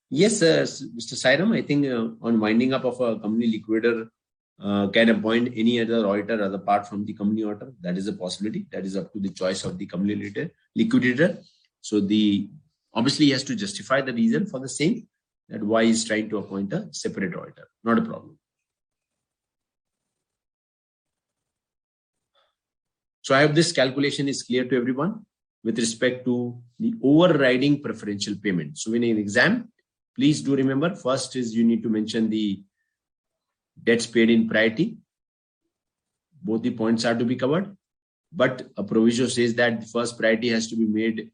Yes, Mr. Sairam, I think on winding up of a company liquidator can appoint any other auditor other apart from the company auditor. That is a possibility. That is up to the choice of the company liquidator. So obviously he has to justify the reason for the same, that why he is trying to appoint a separate auditor. Not a problem. So I hope this calculation is clear to everyone with respect to the overriding preferential payment. So in an exam, please do remember, first is you need to mention the debts paid in priority. Both the points are to be covered, but a proviso says that the first priority has to be made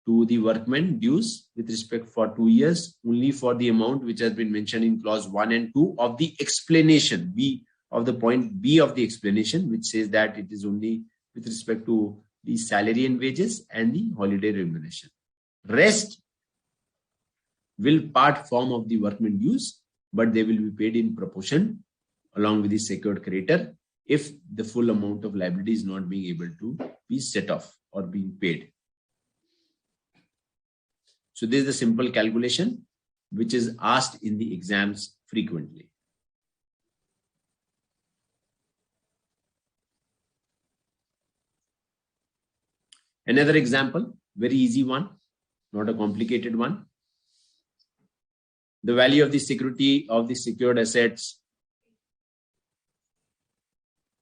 to the workmen dues with respect for 2 years, only for the amount which has been mentioned in clause 1 and 2 of the explanation, B of the point B of the explanation, which says that it is only with respect to the salary and wages and the holiday remuneration. Rest will part form of the workmen dues, but they will be paid in proportion along with the secured creditor if the full amount of liability is not being able to be set off or being paid. So this is the simple calculation which is asked in the exams frequently. Another example, very easy one, not a complicated one. The value of the security of the secured assets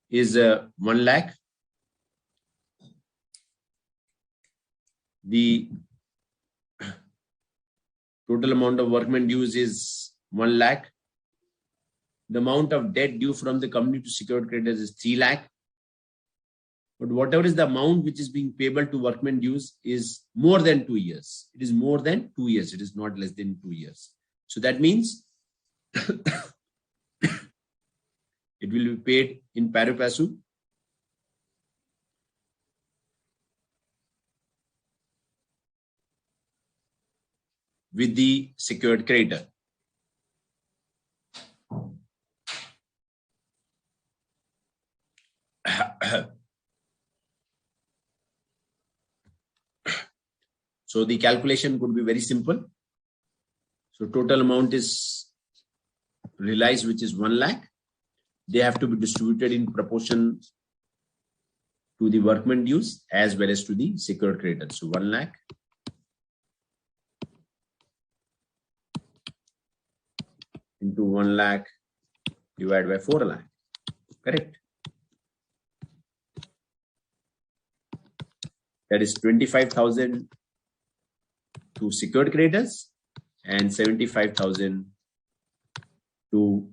is 1 lakh. The total amount of workmen dues is 1 lakh. The amount of debt due from the company to secured creditors is 3 lakh. But whatever is the amount which is being payable to workmen dues is more than 2 years. It is more than 2 years. It is not less than 2 years. So that means it will be paid in pari passu. With the secured creditor. So the calculation could be very simple. So total amount is realized, which is 1 lakh. They have to be distributed in proportion to the workman dues as well as to the secured creditor. So 1 lakh into 1 lakh divided by 4 lakh. Correct. That is 25,000 to secured creditors and 75,000 to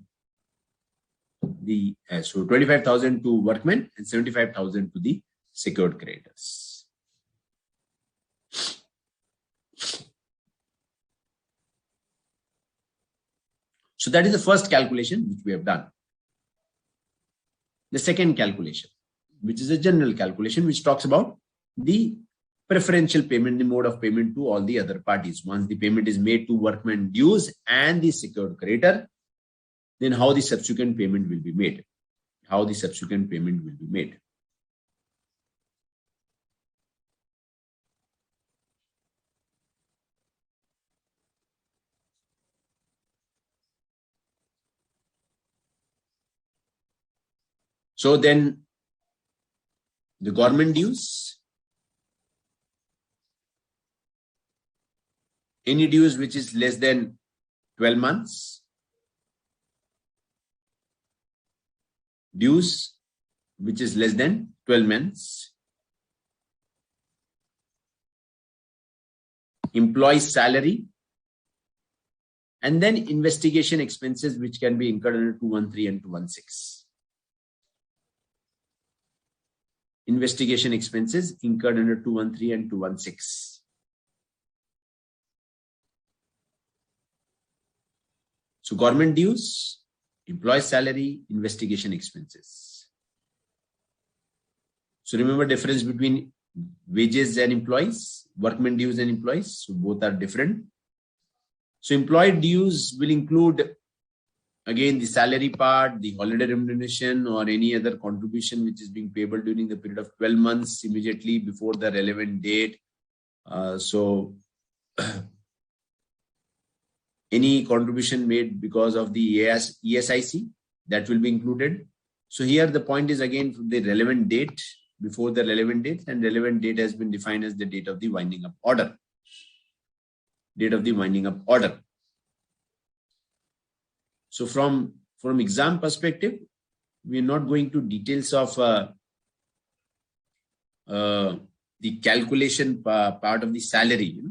the so 25,000 to workmen and 75,000 to the secured creditors. So that is the first calculation which we have done. The second calculation, which is a general calculation, which talks about the preferential payment, the mode of payment to all the other parties. Once the payment is made to workmen dues and the secured creditor, then how the subsequent payment will be made. How the subsequent payment will be made. So then the government dues, any dues which is less than 12 months, dues which is less than 12 months, employee salary, and then investigation expenses which can be incurred under 213 and 216. Investigation expenses incurred under 213 and 216. So government dues, employee salary, investigation expenses. So remember difference between wages and employees, workmen dues and employees. So both are different. So employee dues will include again the salary part, the holiday remuneration, or any other contribution which is being payable during the period of 12 months immediately before the relevant date. Any contribution made because of the ESIC, that will be included. So here the point is again the relevant date, before the relevant date, and relevant date has been defined as the date of the winding up order. Date of the winding up order. So from exam perspective, we are not going to details of the calculation part of the salary,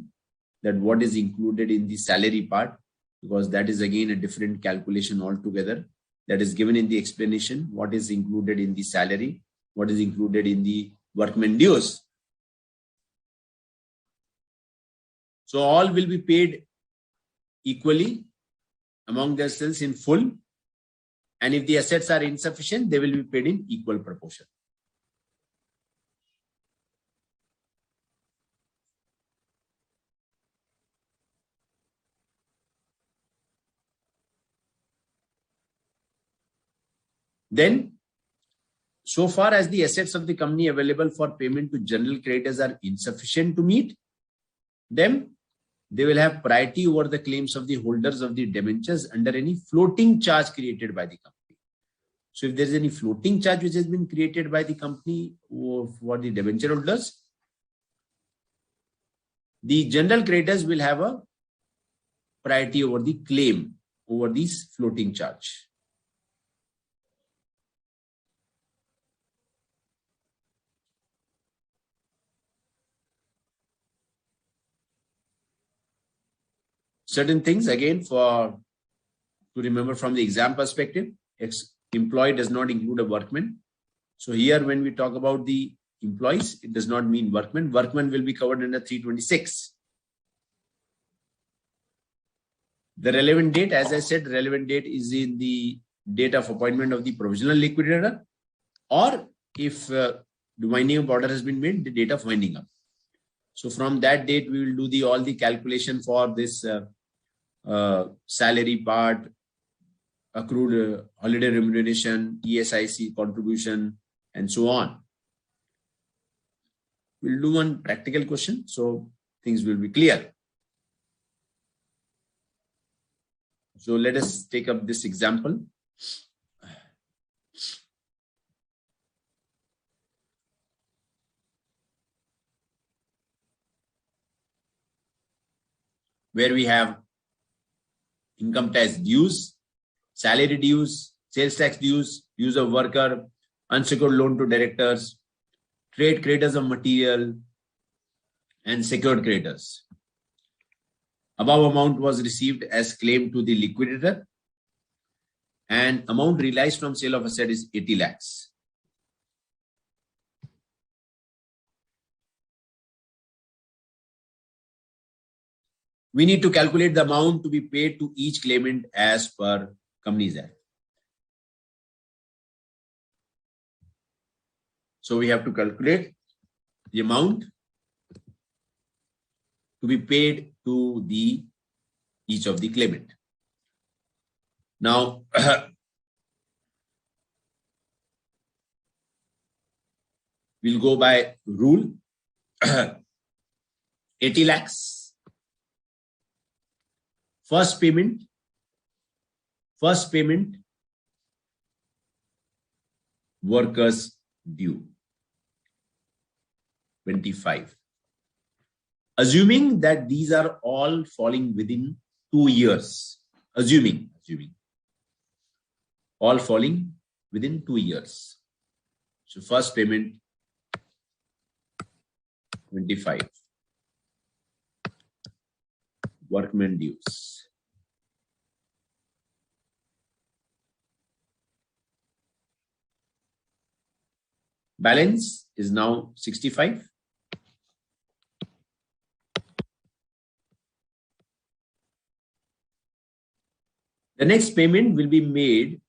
that what is included in the salary part, because that is again a different calculation altogether. That is given in the explanation, what is included in the salary, what is included in the workmen dues. So all will be paid equally among themselves in full, and if the assets are insufficient, they will be paid in equal proportion. Then, so far as the assets of the company available for payment to general creditors are insufficient to meet them, they will have priority over the claims of the holders of the debentures under any floating charge created by the company. So if there is any floating charge which has been created by the company for the debenture holders, the general creditors will have a priority over the claim over this floating charge. Certain things again for to remember from the exam perspective, employee does not include a workman. So here when we talk about the employees, it does not mean workman. Workman will be covered under 326. The relevant date, as I said, relevant date is in the date of appointment of the provisional liquidator, or if the winding up order has been made, the date of winding up. So from that date, we will do all the calculation for this salary part, accrued holiday remuneration, ESIC contribution, and so on. We'll do one practical question, so things will be clear. So let us take up this example. Where we have income tax dues, salary dues, sales tax dues, dues of worker, unsecured loan to directors, trade creditors of material, and secured creditors. Above amount was received as claim to the liquidator, and amount realized from sale of asset is 80 lakhs. We need to calculate the amount to be paid to each claimant as per Companies Act. So we have to calculate the amount to be paid to each of the claimant. Now, we'll go by rule. 80 lakhs. First payment, workers due, 25. Assuming that these are all falling within 2 years, assuming all falling within 2 years. So first payment, 25. Workman dues. Balance is now 65. The next payment will be made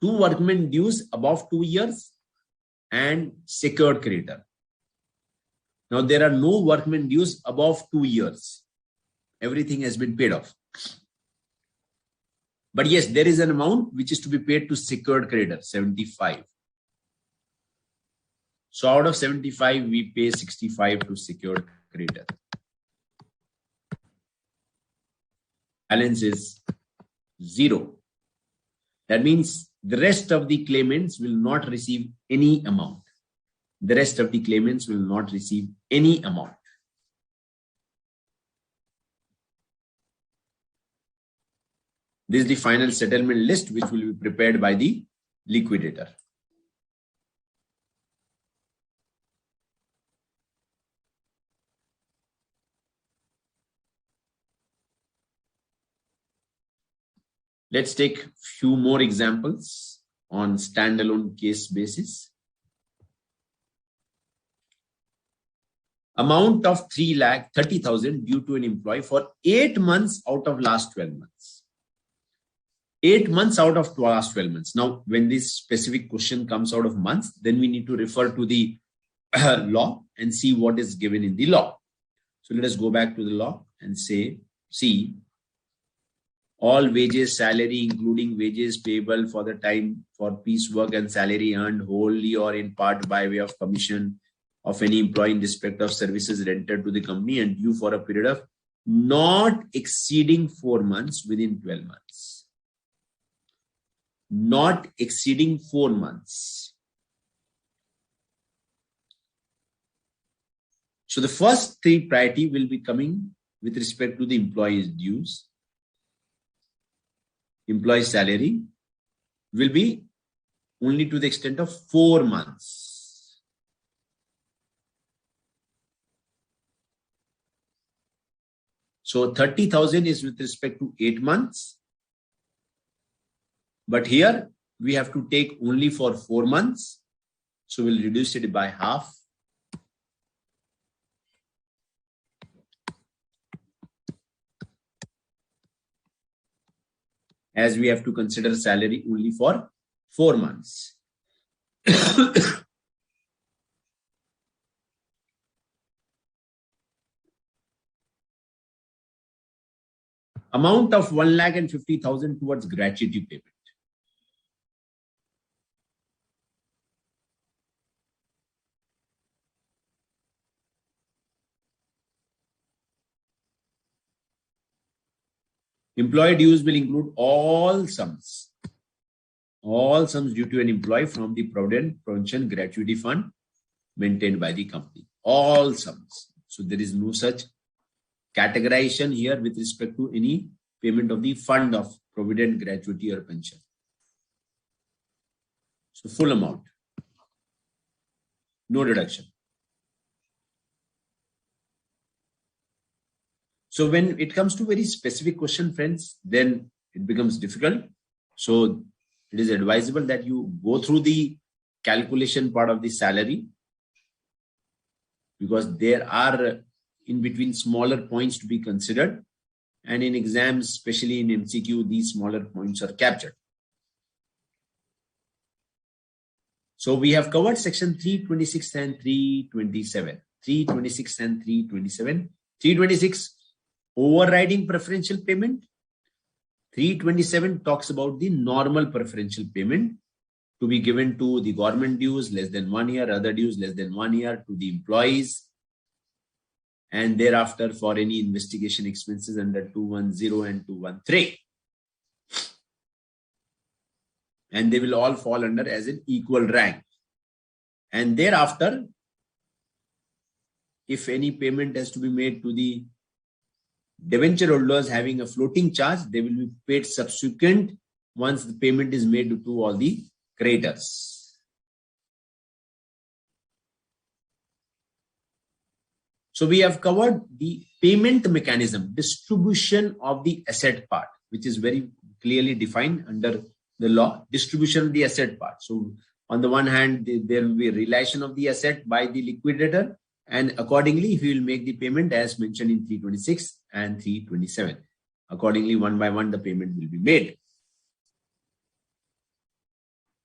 to workman dues above 2 years and secured creditor. Now there are no workman dues above 2 years. Everything has been paid off. But yes, there is an amount which is to be paid to secured creditor, 75. So out of 75, we pay 65 to secured creditor. Balance is 0. That means the rest of the claimants will not receive any amount. The rest of the claimants will not receive any amount. This is the final settlement list which will be prepared by the liquidator. Let's take few more examples on standalone case basis. Amount of 3,30,000 due to an employee for 8 months out of last 12 months. 8 months out of last 12 months. Now, when this specific question comes out of months, then we need to refer to the law and see what is given in the law. So let us go back to the law and say, see, all wages, salary, including wages payable for the time for piecework and salary earned wholly or in part by way of commission of any employee in respect of services rendered to the company and due for a period of not exceeding 4 months within 12 months. Not exceeding 4 months. So the first 3 priority will be coming with respect to the employee's dues. Employee salary will be only to the extent of 4 months. So 30,000 is with respect to 8 months. But here we have to take only for 4 months. So we'll reduce it by half. As we have to consider salary only for 4 months. Amount of 1,50,000 towards gratuity payment. Employee dues will include all sums due to an employee from the Provident Pension Gratuity Fund maintained by the company. All sums. So there is no such categorization here with respect to any payment of the fund of Provident Gratuity or pension. So full amount. No deduction. So when it comes to very specific question, friends, then it becomes difficult. So it is advisable that you go through the calculation part of the salary, because there are in between smaller points to be considered. And in exams, especially in MCQ, these smaller points are captured. So we have covered section 326 and 327. 326 and 327. 326, overriding preferential payment. 327 talks about the normal preferential payment to be given to the government dues less than 1 year, other dues less than 1 year to the employees, and thereafter for any investigation expenses under 210 and 213. And they will all fall under as an equal rank. And thereafter, if any payment has to be made to the debenture holders having a floating charge, they will be paid subsequent once the payment is made to all the creditors. So we have covered the payment mechanism, distribution of the asset part, which is very clearly defined under the law, distribution of the asset part. So on the one hand, there will be a relation of the asset by the liquidator, and accordingly, he will make the payment as mentioned in 326 and 327. Accordingly, one by one, the payment will be made.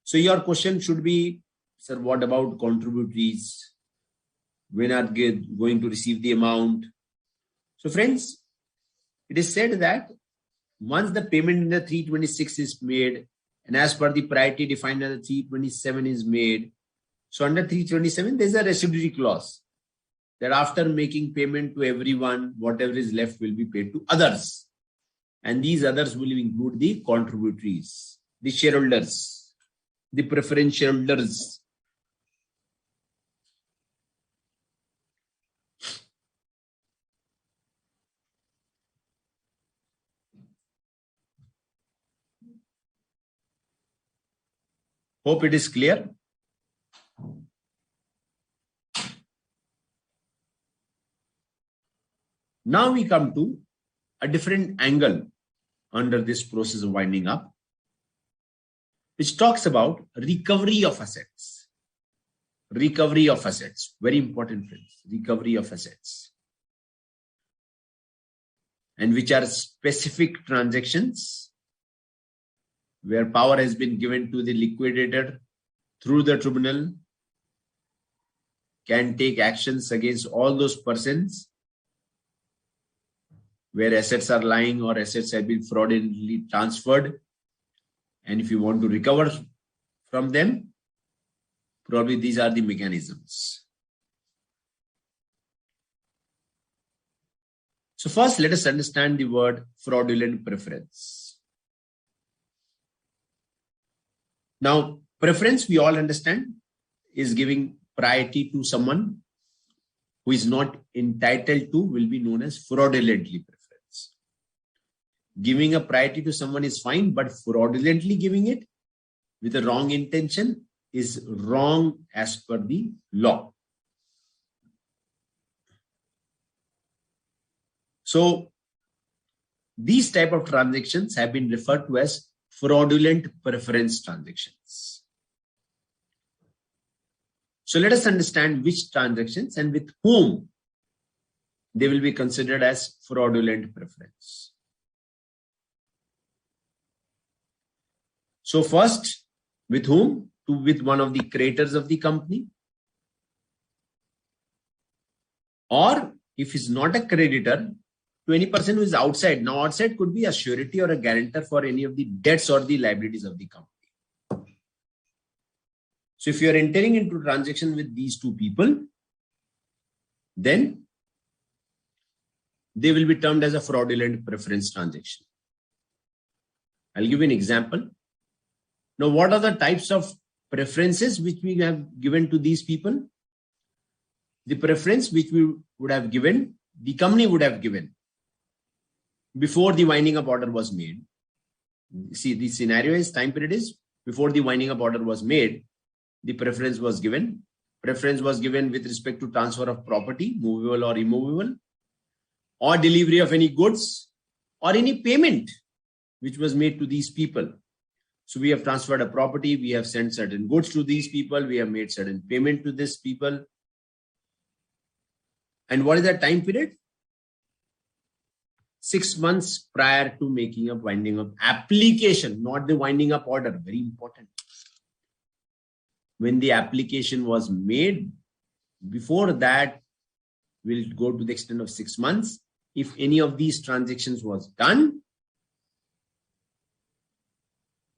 So your question should be, sir, what about contributories? When are going to receive the amount? So friends, it is said that once the payment in the 326 is made, and as per the priority defined under 327 is made, so under 327, there's a residuary clause that after making payment to everyone, whatever is left will be paid to others. And these others will include the contributories, the shareholders, the preference shareholders. Hope it is clear. Now we come to a different angle under this process of winding up, which talks about recovery of assets. Recovery of assets. Very important, friends. Recovery of assets. And which are specific transactions where power has been given to the liquidator through the tribunal, can take actions against all those persons where assets are lying or assets have been fraudulently transferred. And if you want to recover from them, probably these are the mechanisms. So first, let us understand the word fraudulent preference. Now, preference, we all understand, is giving priority to someone who is not entitled to, will be known as fraudulently preference. Giving a priority to someone is fine, but fraudulently giving it with a wrong intention is wrong as per the law. So These type of transactions have been referred to as fraudulent preference transactions. So let us understand which transactions and with whom they will be considered as fraudulent preference. So first, with whom? With one of the creators of the company, or if he's not a creditor, to any person who is outside. Now outside could be a surety or a guarantor for any of the debts or the liabilities of the company. So if you are entering into transaction with these two people, then they will be termed as a fraudulent preference transaction. I'll give you an example. Now, what are the types of preferences which we have given to these people? The preference which we would have given, the company would have given before the winding up order was made. See, the scenario is, time period is before the winding up order was made, the preference was given. Preference was given with respect to transfer of property, movable or immovable, or delivery of any goods, or any payment which was made to these people. So we have transferred a property, we have sent certain goods to these people, we have made certain payment to these people. And what is that time period? 6 months prior to making a winding up application, not the winding up order. Very important. When the application was made, before that, we'll go to the extent of 6 months. If any of these transactions was done,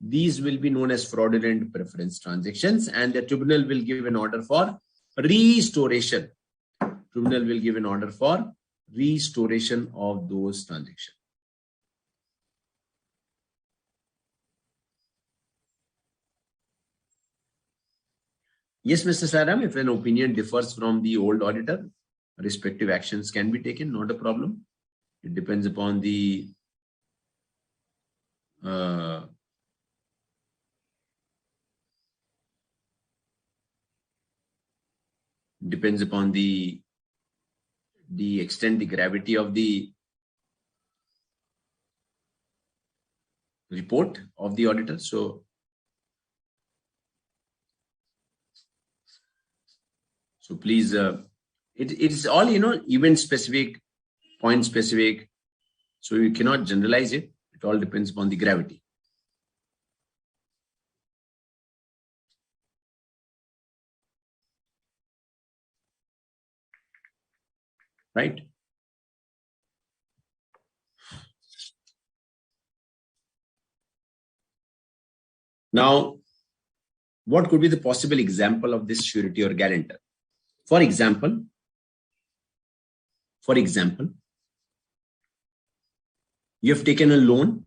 these will be known as fraudulent preference transactions, and the tribunal will give an order for restoration. Tribunal will give an order for restoration of those transactions. Yes, Mr. Saram, if an opinion differs from the old auditor, respective actions can be taken, not a problem. It depends upon the extent, the gravity of the report of the auditor. So please, it is all, event specific, point specific. So you cannot generalize it. It all depends upon the gravity. Right? Now, what could be the possible example of this surety or guarantor? For example, you have taken a loan,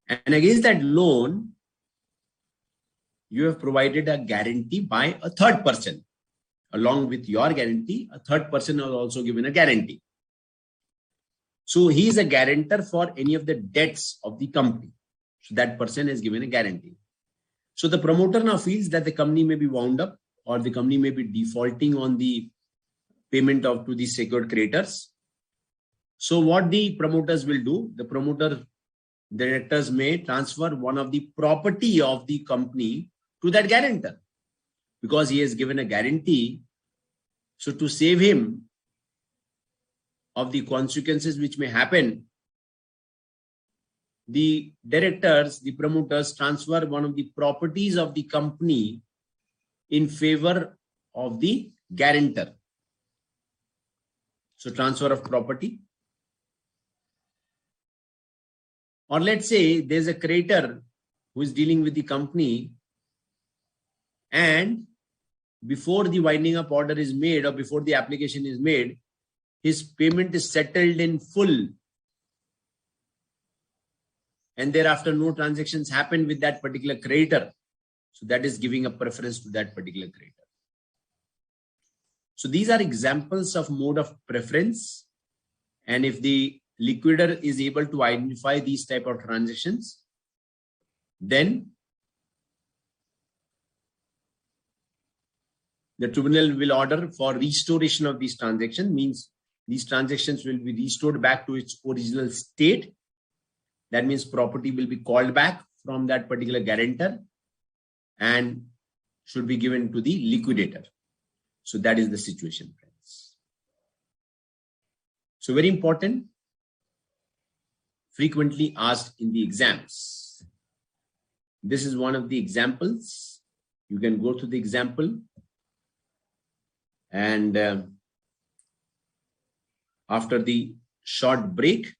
and against that loan, you have provided a guarantee by a third person. Along with your guarantee, a third person has also given a guarantee. So he is a guarantor for any of the debts of the company. So that person has given a guarantee. So the promoter now feels that the company may be wound up, or the company may be defaulting on the payment to the secured creditors. So what the promoters will do, the directors may transfer one of the property of the company to that guarantor, because he has given a guarantee. So to save him of the consequences which may happen, the directors, the promoters transfer one of the properties of the company in favor of the guarantor. So transfer of property. Or let's say there's a creditor who is dealing with the company, and before the winding up order is made or before the application is made, his payment is settled in full, and thereafter no transactions happen with that particular creditor. So that is giving a preference to that particular creditor. So these are examples of mode of preference. And if the liquidator is able to identify these type of transactions, then the tribunal will order for restoration of these transactions. Means these transactions will be restored back to its original state. That means property will be called back from that particular guarantor and should be given to the liquidator. So that is the situation, friends. So very important, frequently asked in the exams. This is one of the examples. You can go to the example and after the short break,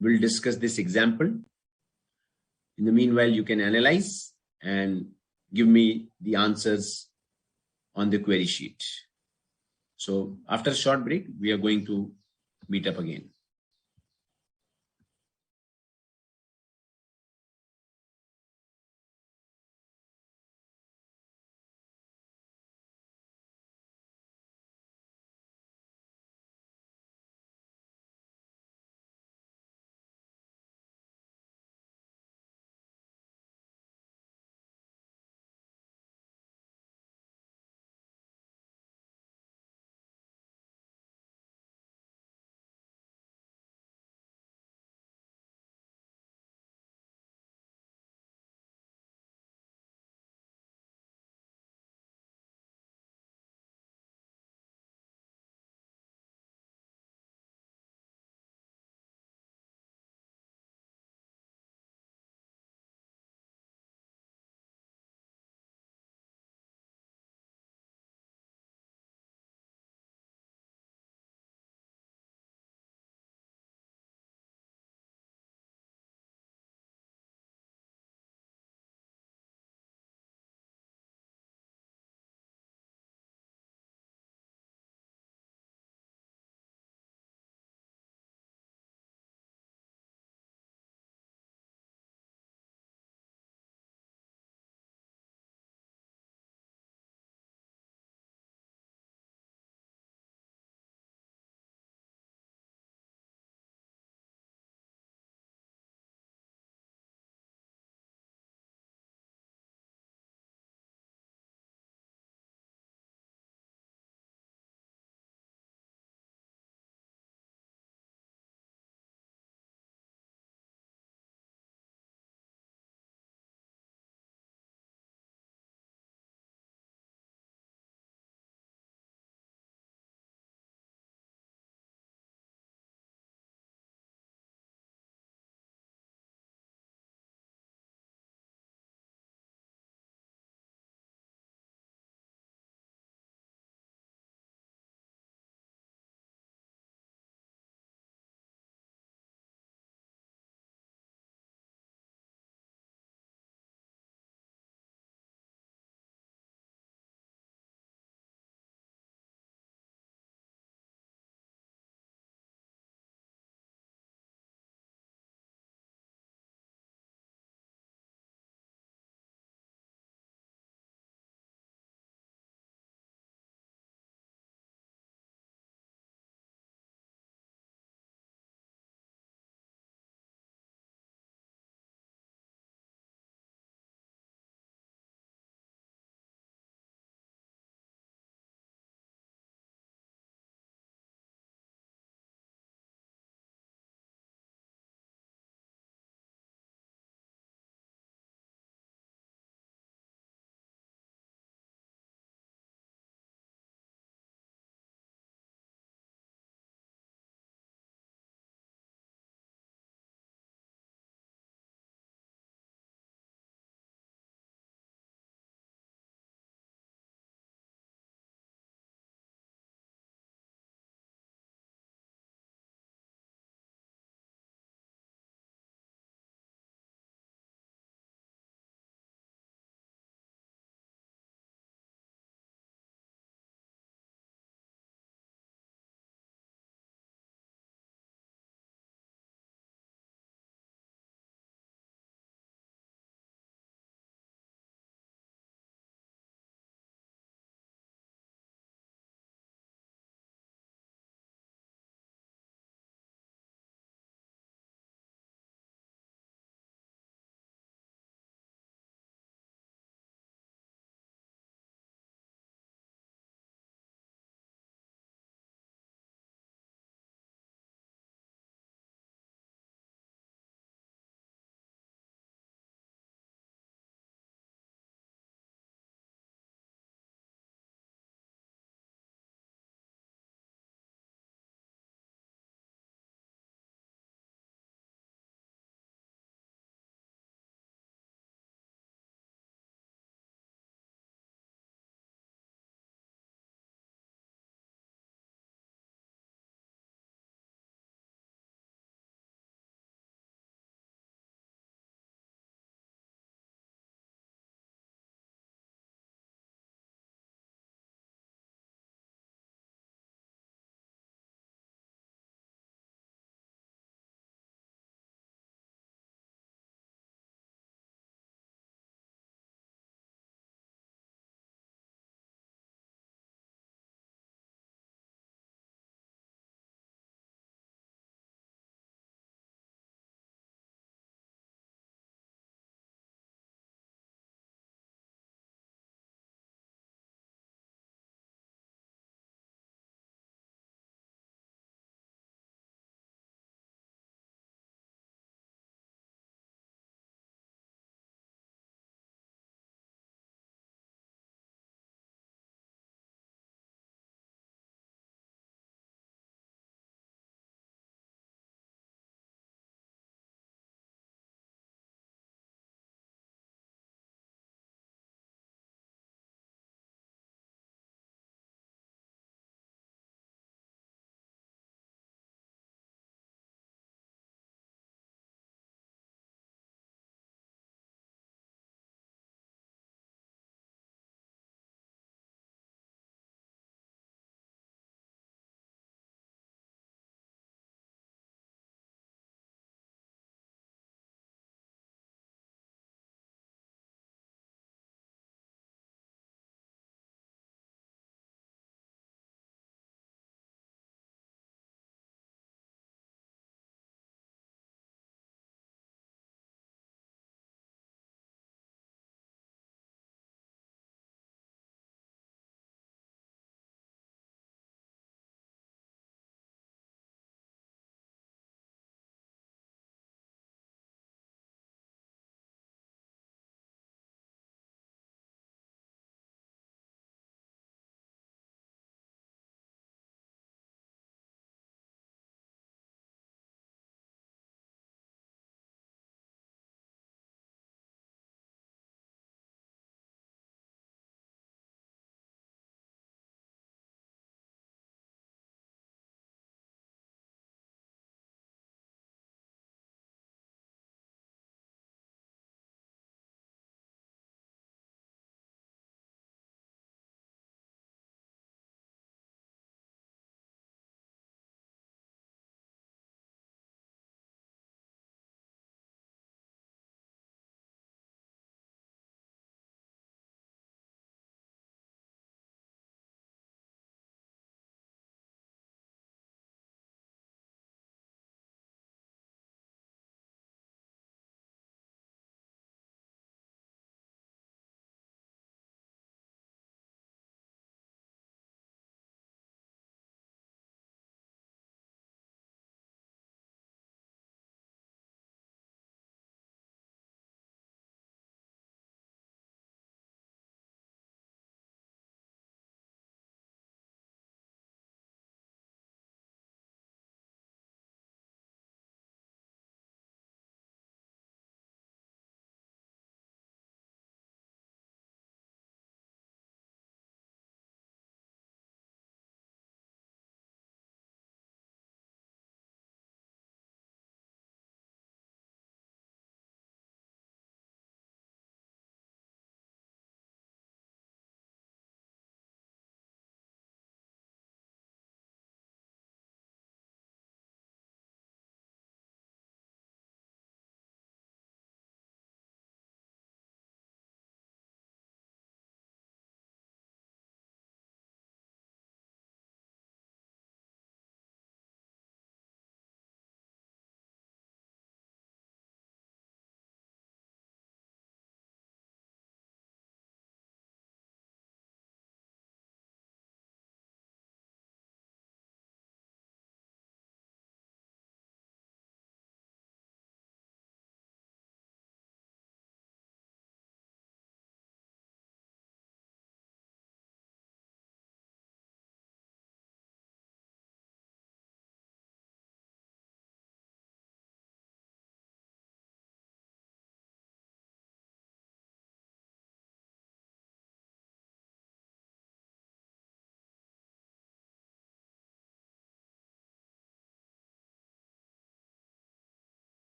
we'll discuss this example. In the meanwhile, you can analyze and give me the answers on the query sheet. So after a short break, we are going to meet up again.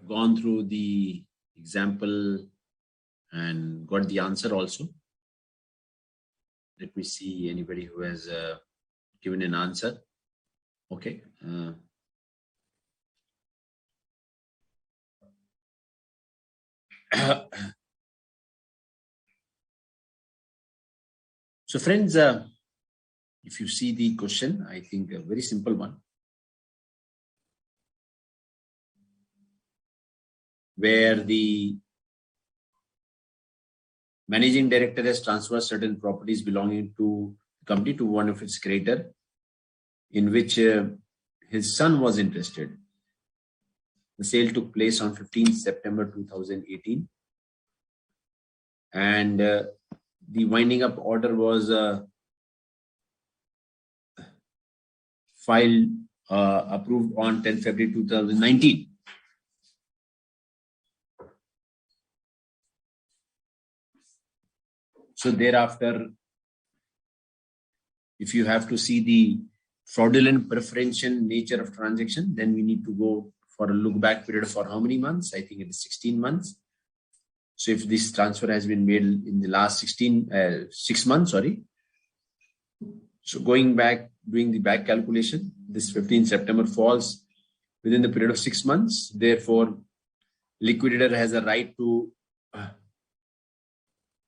gone through the example and got the answer also. Let me see anybody who has given an answer. Okay. So friends, if you see the question, I think a very simple one, where the managing director has transferred certain properties belonging to the company to one of its creditor, in which his son was interested. The sale took place on 15th September 2018, and the winding up order was filed, approved on 10th February 2019. So thereafter, if you have to see the fraudulent preferential nature of transaction, then we need to go for a look back period for how many months? I think it is 16 months. So if this transfer has been made in the last 6 months, sorry. So going back, doing the back calculation, this 15th September falls within the period of 6 months. Therefore, liquidator has a right to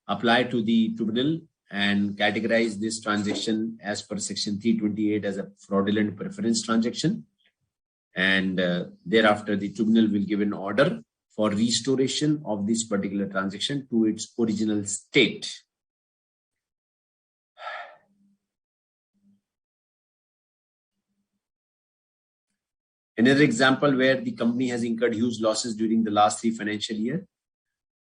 apply to the tribunal and categorize this transaction as per section 328 as a fraudulent preference transaction. And thereafter, the tribunal will give an order for restoration of this particular transaction to its original state. Another example where the company has incurred huge losses during the last 3 financial years.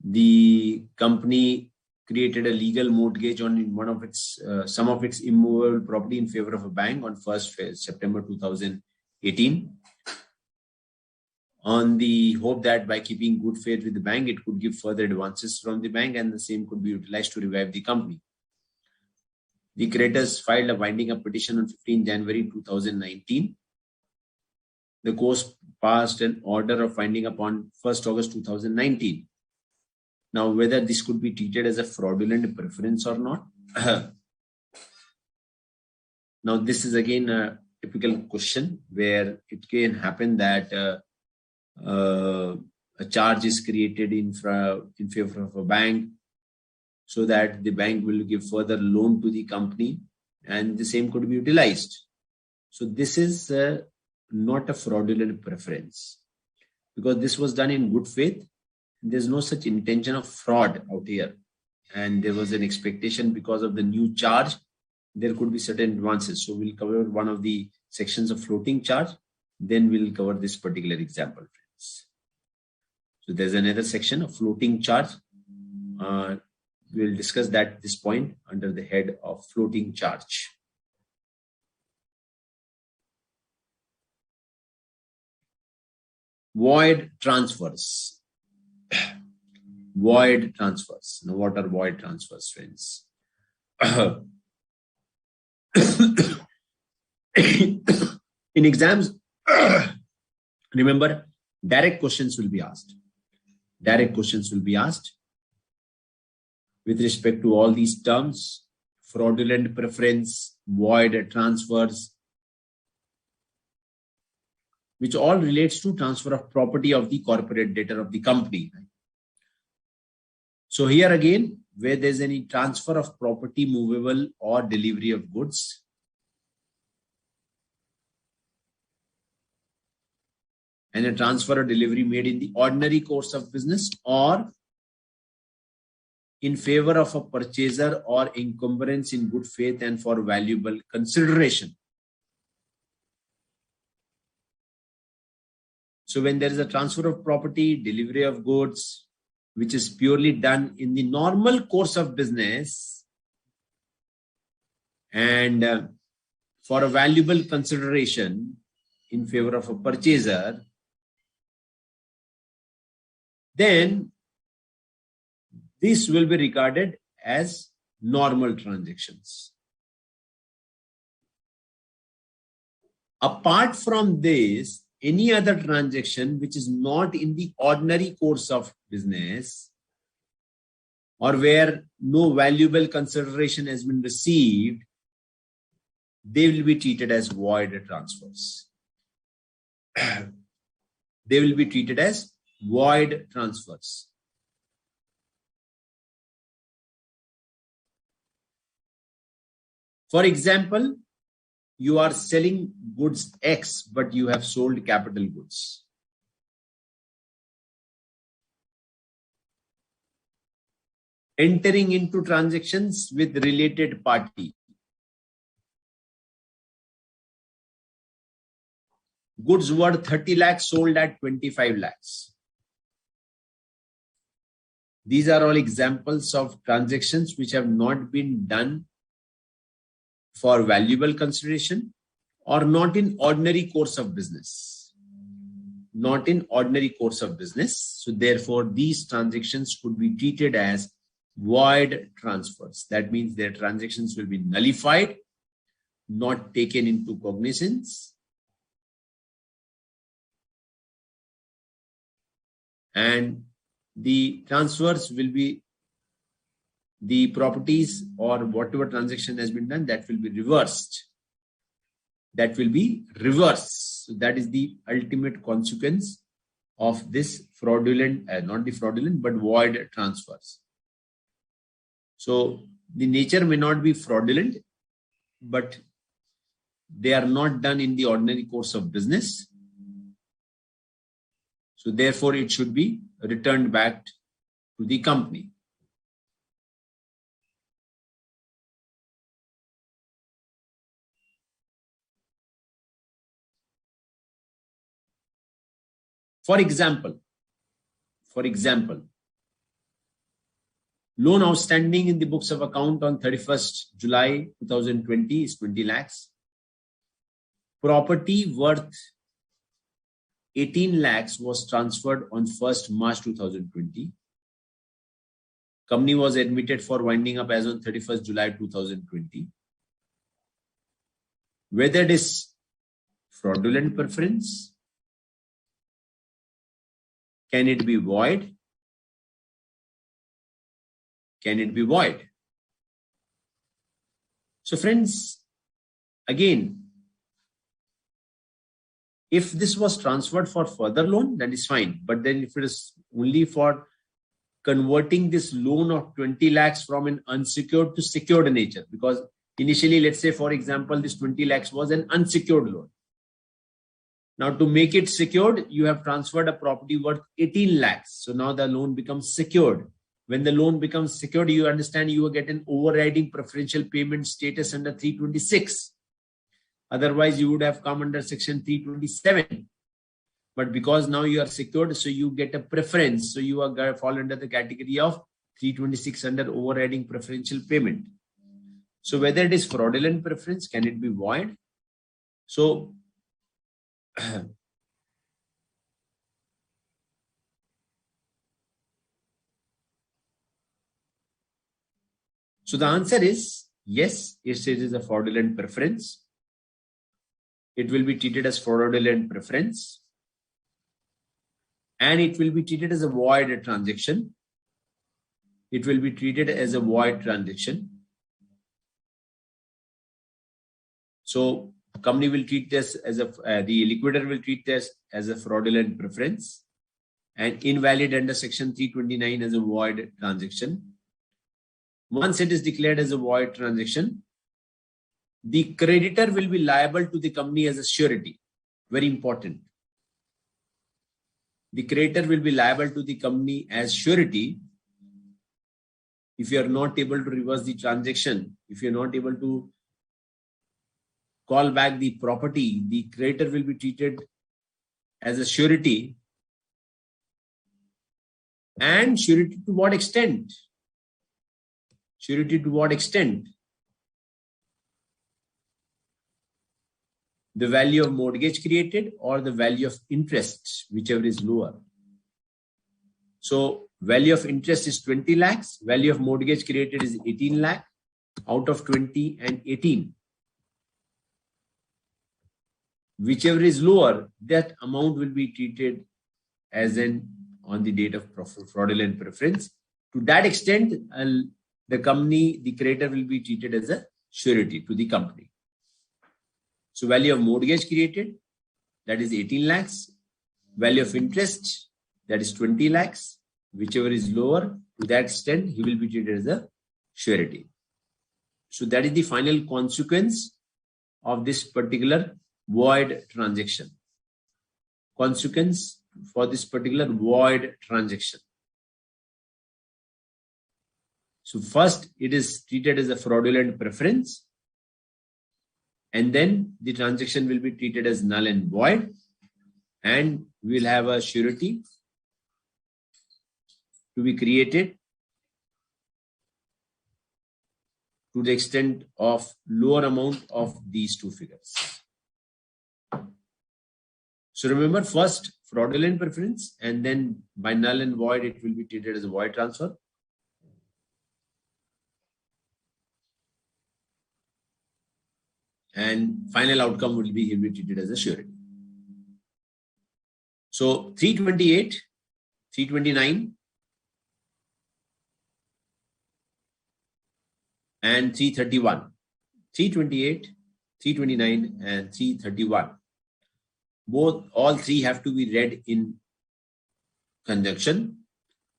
The company created a legal mortgage on one of its some of its immovable property in favor of a bank on 1st September 2018, on the hope that by keeping good faith with the bank, it could give further advances from the bank and the same could be utilized to revive the company. The creditors filed a winding up petition on 15 January 2019. The court passed an order of winding up on 1st August 2019. Now, whether this could be treated as a fraudulent preference or not. Now, this is again a typical question where it can happen that a charge is created in favor of a bank so that the bank will give further loan to the company and the same could be utilized. So this is not a fraudulent preference because this was done in good faith. There's no such intention of fraud out here. And there was an expectation because of the new charge, there could be certain advances. So we'll cover one of the sections of floating charge. Then we'll cover this particular example, friends. So there's another section of floating charge. We'll discuss that at this point under the head of floating charge. Void transfers. Void transfers. Now, what are void transfers, friends? In exams, remember, direct questions will be asked. Direct questions will be asked with respect to all these terms: fraudulent preference, void transfers, which all relates to transfer of property of the corporate debtor of the company. So here again, where there's any transfer of property, movable or delivery of goods, and a transfer or delivery made in the ordinary course of business or in favor of a purchaser or encumbrance in good faith and for valuable consideration. So when there is a transfer of property, delivery of goods, which is purely done in the normal course of business and for a valuable consideration in favor of a purchaser, then this will be regarded as normal transactions. Apart from this, any other transaction which is not in the ordinary course of business, or where no valuable consideration has been received, they will be treated as void transfers. They will be treated as void transfers. For example, you are selling goods X, but you have sold capital goods. Entering into transactions with related party. Goods worth 30 lakhs sold at 25 lakhs. These are all examples of transactions which have not been done for valuable consideration or not in ordinary course of business. Not in ordinary course of business. So therefore, these transactions could be treated as void transfers. That means their transactions will be nullified, not taken into cognizance, and the transfers will be the properties or whatever transaction has been done, that will be reversed. That will be reversed. So that is the ultimate consequence of this fraudulent, not the fraudulent, but void transfers. So the nature may not be fraudulent, but they are not done in the ordinary course of business. So therefore, it should be returned back to the company. For example, loan outstanding in the books of account on 31st July 2020 is 20 lakhs. Property worth 18 lakhs was transferred on 1st March 2020. Company was admitted for winding up as on 31st July 2020. Whether it is fraudulent preference, can it be void? Can it be void? So friends, again, if this was transferred for further loan, that is fine. But then if it is only for converting this loan of 20 lakhs from an unsecured to secured nature, because initially, let's say, for example, this 20 lakhs was an unsecured loan. Now, to make it secured, you have transferred a property worth 18 lakhs. So now the loan becomes secured. When the loan becomes secured, you understand you will get an overriding preferential payment status under 326. Otherwise, you would have come under section 327. But because now you are secured, so you get a preference. So you are fall under the category of 326 under overriding preferential payment. So whether it is fraudulent preference, can it be void? So the answer is yes, if it is a fraudulent preference, it will be treated as fraudulent preference, and it will be treated as a void transaction. It will be treated as a void transaction. So company will treat this as a, the liquidator will treat this as a fraudulent preference and invalid under section 329 as a void transaction. Once it is declared as a void transaction, the creditor will be liable to the company as a surety. Very important. The creditor will be liable to the company as surety if you are not able to reverse the transaction, if you are not able to call back the property, the creditor will be treated as a surety. And surety to what extent? Surety to what extent? The value of mortgage created or the value of interest, whichever is lower. So value of interest is 20 lakhs, value of mortgage created is 18 lakh out of 20 and 18. whichever is lower, that amount will be treated as on the date of fraudulent preference. To that extent, the creditor will be treated as a surety to the company. So value of mortgage created, that is 18 lakhs. Value of interest, that is 20 lakhs. Whichever is lower, to that extent, he will be treated as a surety. So that is the final consequence of this particular void transaction. Consequence for this particular void transaction. So first, it is treated as a fraudulent preference, and then the transaction will be treated as null and void, and we will have a surety to be created to the extent of lower amount of these two figures. So remember, first fraudulent preference, and then by null and void, it will be treated as a void transfer. And final outcome will be, he will be treated as a surety. So 328, 329, and 331. 328, 329, and 331. All three have to be read in conjunction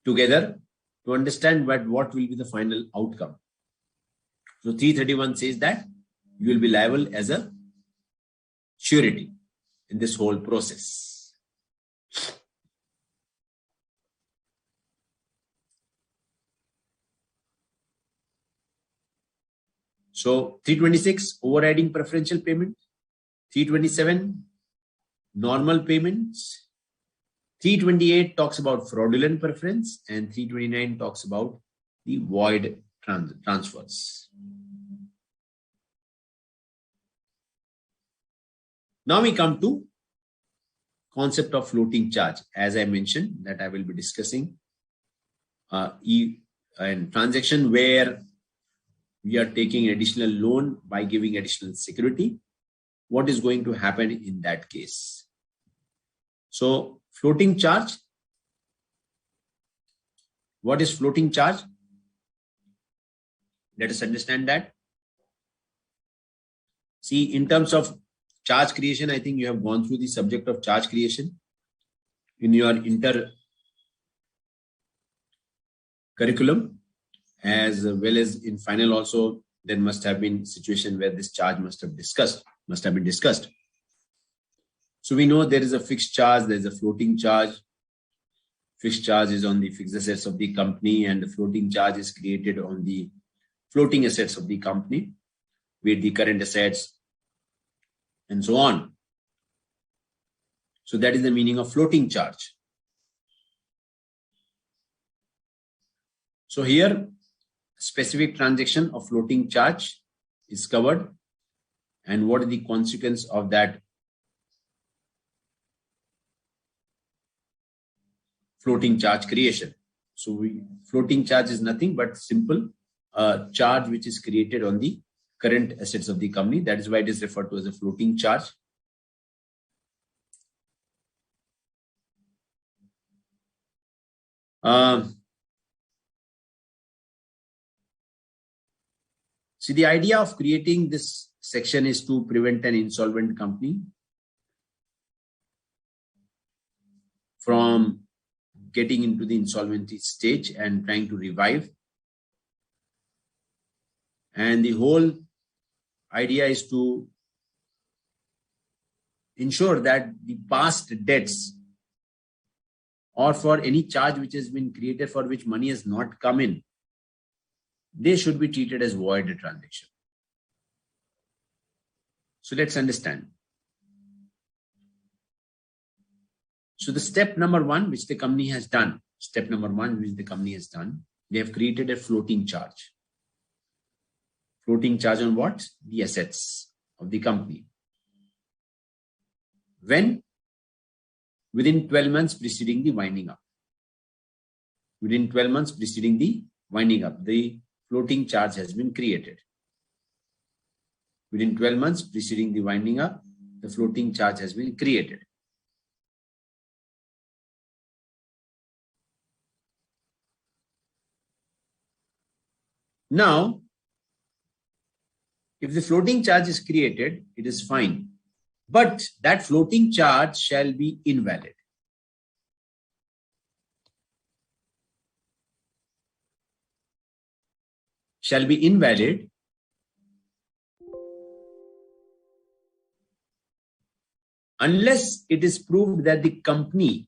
together to understand what will be the final outcome. So 331 says that you will be liable as a surety in this whole process. So 326, overriding preferential payment. 327, normal payments. 328 talks about fraudulent preference, and 329 talks about the void transfers. Now we come to concept of floating charge. As I mentioned, that I will be discussing a transaction where we are taking additional loan by giving additional security. What is going to happen in that case? So floating charge. What is floating charge? Let us understand that. See, in terms of charge creation, I think you have gone through the subject of charge creation in your curriculum, as well as in final also. There must have been situation where this charge must have been discussed. So we know there is a fixed charge, there is a floating charge. Fixed charge is on the fixed assets of the company, and the floating charge is created on the floating assets of the company, with the current assets and so on. So that is the meaning of floating charge. So here, specific transaction of floating charge is covered, and what is the consequence of that floating charge creation. So floating charge is nothing but simple charge which is created on the current assets of the company. That is why it is referred to as a floating charge. See, the idea of creating this section is to prevent an insolvent company from getting into the insolvency stage and trying to revive. And the whole idea is to ensure that the past debts, or for any charge which has been created for which money has not come in, they should be treated as void transaction. So let's understand. So the step number one, which the company has done, they have created a floating charge. Floating charge on what? The assets of the company. When? Within 12 months preceding the winding up. Within 12 months preceding the winding up, the floating charge has been created. Within 12 months preceding the winding up, the floating charge has been created. Now, if the floating charge is created, it is fine. But that floating charge shall be invalid. Shall be invalid unless it is proved that the company,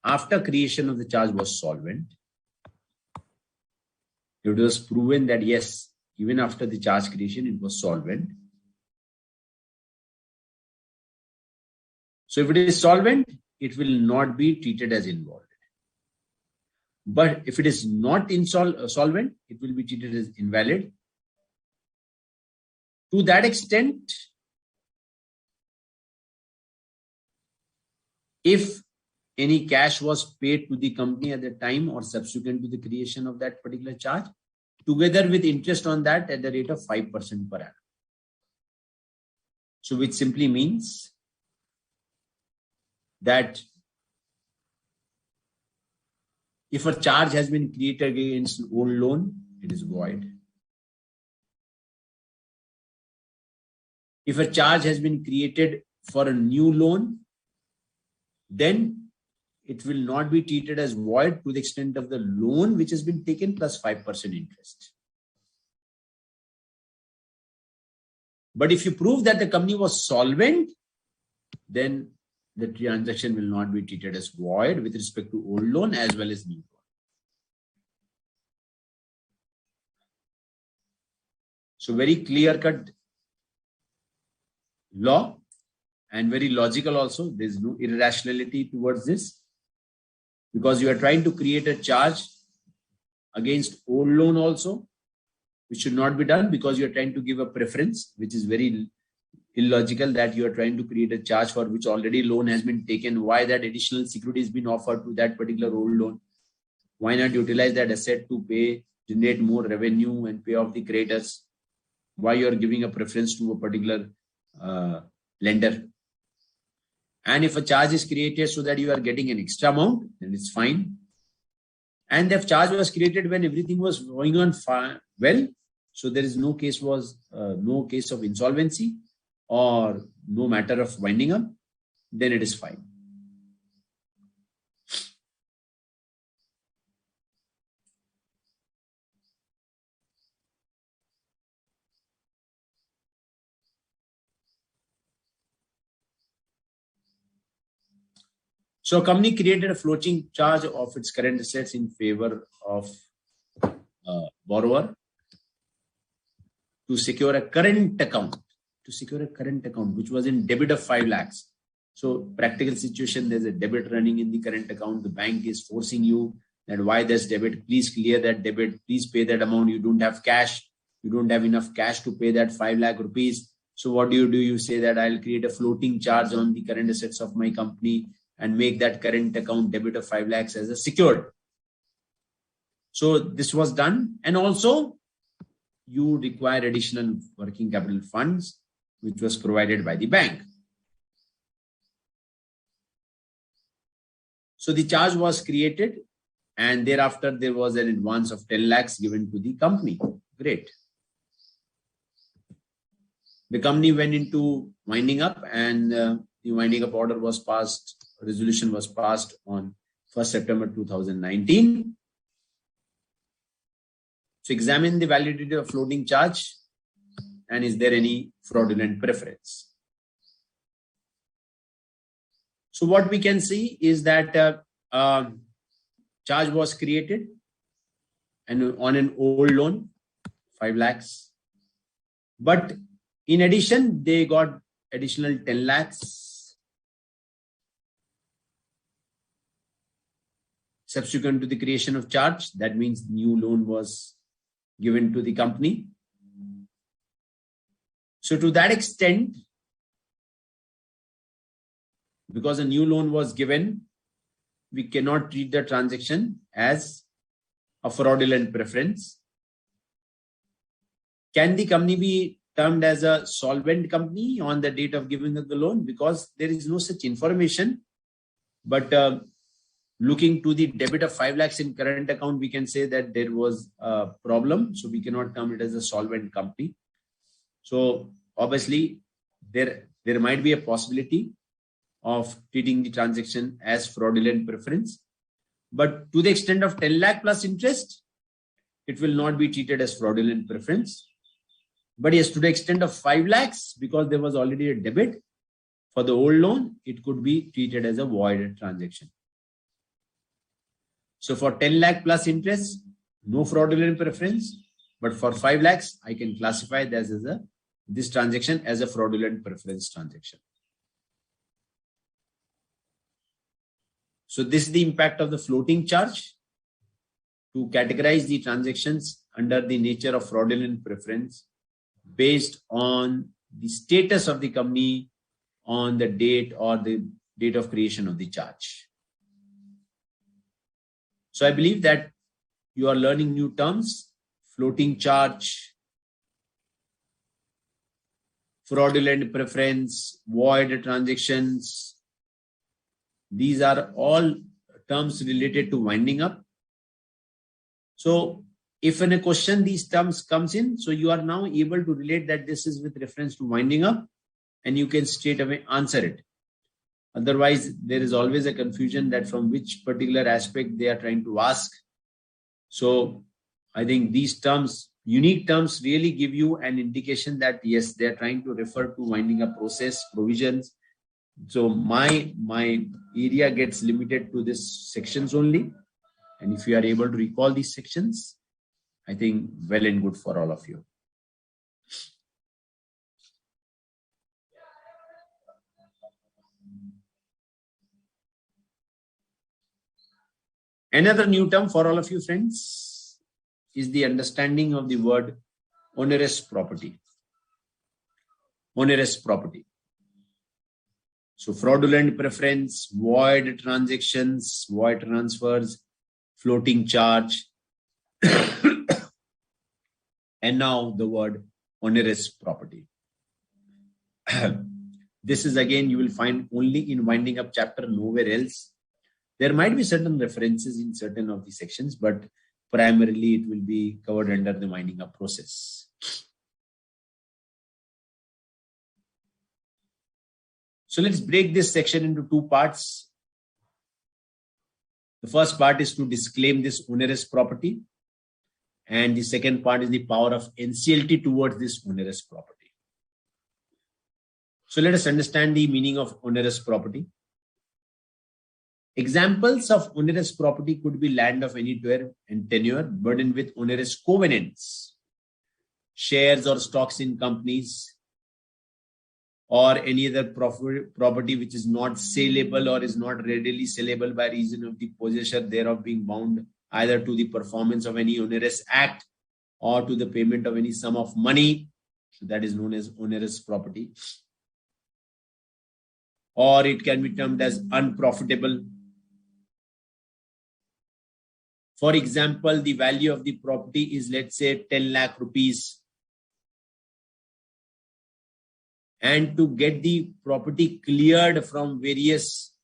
after creation of the charge, was solvent. It was proven that yes, even after the charge creation, it was solvent. So if it is solvent, it will not be treated as invalid. But if it is not solvent, it will be treated as invalid. To that extent, if any cash was paid to the company at the time or subsequent to the creation of that particular charge, together with interest on that at the rate of 5% per annum. So which simply means that if a charge has been created against an old loan, it is void. If a charge has been created for a new loan, then it will not be treated as void to the extent of the loan which has been taken plus 5% interest. But if you prove that the company was solvent, then the transaction will not be treated as void with respect to old loan as well as new loan. So very clear-cut law and very logical also. There is no irrationality towards this because you are trying to create a charge against old loan also, which should not be done because you are trying to give a preference, which is very illogical that you are trying to create a charge for which already loan has been taken. Why that additional security has been offered to that particular old loan? Why not utilize that asset to pay, generate more revenue and pay off the creditors? Why you are giving a preference to a particular lender? And if a charge is created so that you are getting an extra amount, then it's fine. And if charge was created when everything was going on well, so there is no case of insolvency or no matter of winding up, then it is fine. So a company created a floating charge of its current assets in favor of borrower to secure a current account, which was in debit of 5 lakhs. So practical situation, there's a debit running in the current account. The bank is forcing you that why there's debit, please clear that debit, please pay that amount. You don't have cash. You don't have enough cash to pay that 5 lakh rupees. So what do? You say that I'll create a floating charge on the current assets of my company and make that current account debit of 5 lakhs as a secured. So this was done. And also you require additional working capital funds, which was provided by the bank. So the charge was created and thereafter there was an advance of 10 lakhs given to the company. Great. The company went into winding up and the winding up order was passed, resolution was passed on 1st September 2019. So examine the validity of floating charge and is there any fraudulent preference. So what we can see is that charge was created and on an old loan, 5 lakhs. But in addition, they got additional 10 lakhs subsequent to the creation of charge. That means new loan was given to the company. So to that extent, because a new loan was given, we cannot treat the transaction as a fraudulent preference. Can the company be termed as a solvent company on the date of giving of the loan? Because there is no such information. But looking to the debit of 5 lakhs in current account, we can say that there was a problem. So we cannot term it as a solvent company. So obviously, there might be a possibility of treating the transaction as fraudulent preference. But to the extent of 10 lakh plus interest, it will not be treated as fraudulent preference. But yes, to the extent of 5 lakhs, because there was already a debit for the old loan, it could be treated as a void transaction. So for 10 lakh plus interest, no fraudulent preference. But for 5 lakhs, I can classify this transaction as a fraudulent preference transaction. So this is the impact of the floating charge to categorize the transactions under the nature of fraudulent preference based on the status of the company on the date or the date of creation of the charge. So I believe that you are learning new terms: floating charge, fraudulent preference, void transactions. These are all terms related to winding up. So if in a question these terms comes in, so you are now able to relate that this is with reference to winding up, and you can straight away answer it. Otherwise, there is always a confusion that from which particular aspect they are trying to ask. So I think these terms, unique terms, really give you an indication that yes, they are trying to refer to winding up process, provisions. So my area gets limited to this sections only. And if you are able to recall these sections, I think well and good for all of you. Another new term for all of you friends is the understanding of the word onerous property. Onerous property. So fraudulent preference, void transactions, void transfers, floating charge, and now the word onerous property. This is again, you will find only in winding up chapter, nowhere else. There might be certain references in certain of the sections, but primarily it will be covered under the winding up process. So let's break this section into two parts. The first part is to disclaim this onerous property. And the second part is the power of NCLT towards this onerous property. So let us understand the meaning of onerous property. Examples of onerous property could be land of any term and tenure burdened with onerous covenants, shares or stocks in companies, or any other property which is not saleable or is not readily saleable by reason of the possessor thereof being bound either to the performance of any onerous act or to the payment of any sum of money. So that is known as onerous property. Or it can be termed as unprofitable. For example, the value of the property is, let's say, 10 lakh rupees. And to get the property cleared from various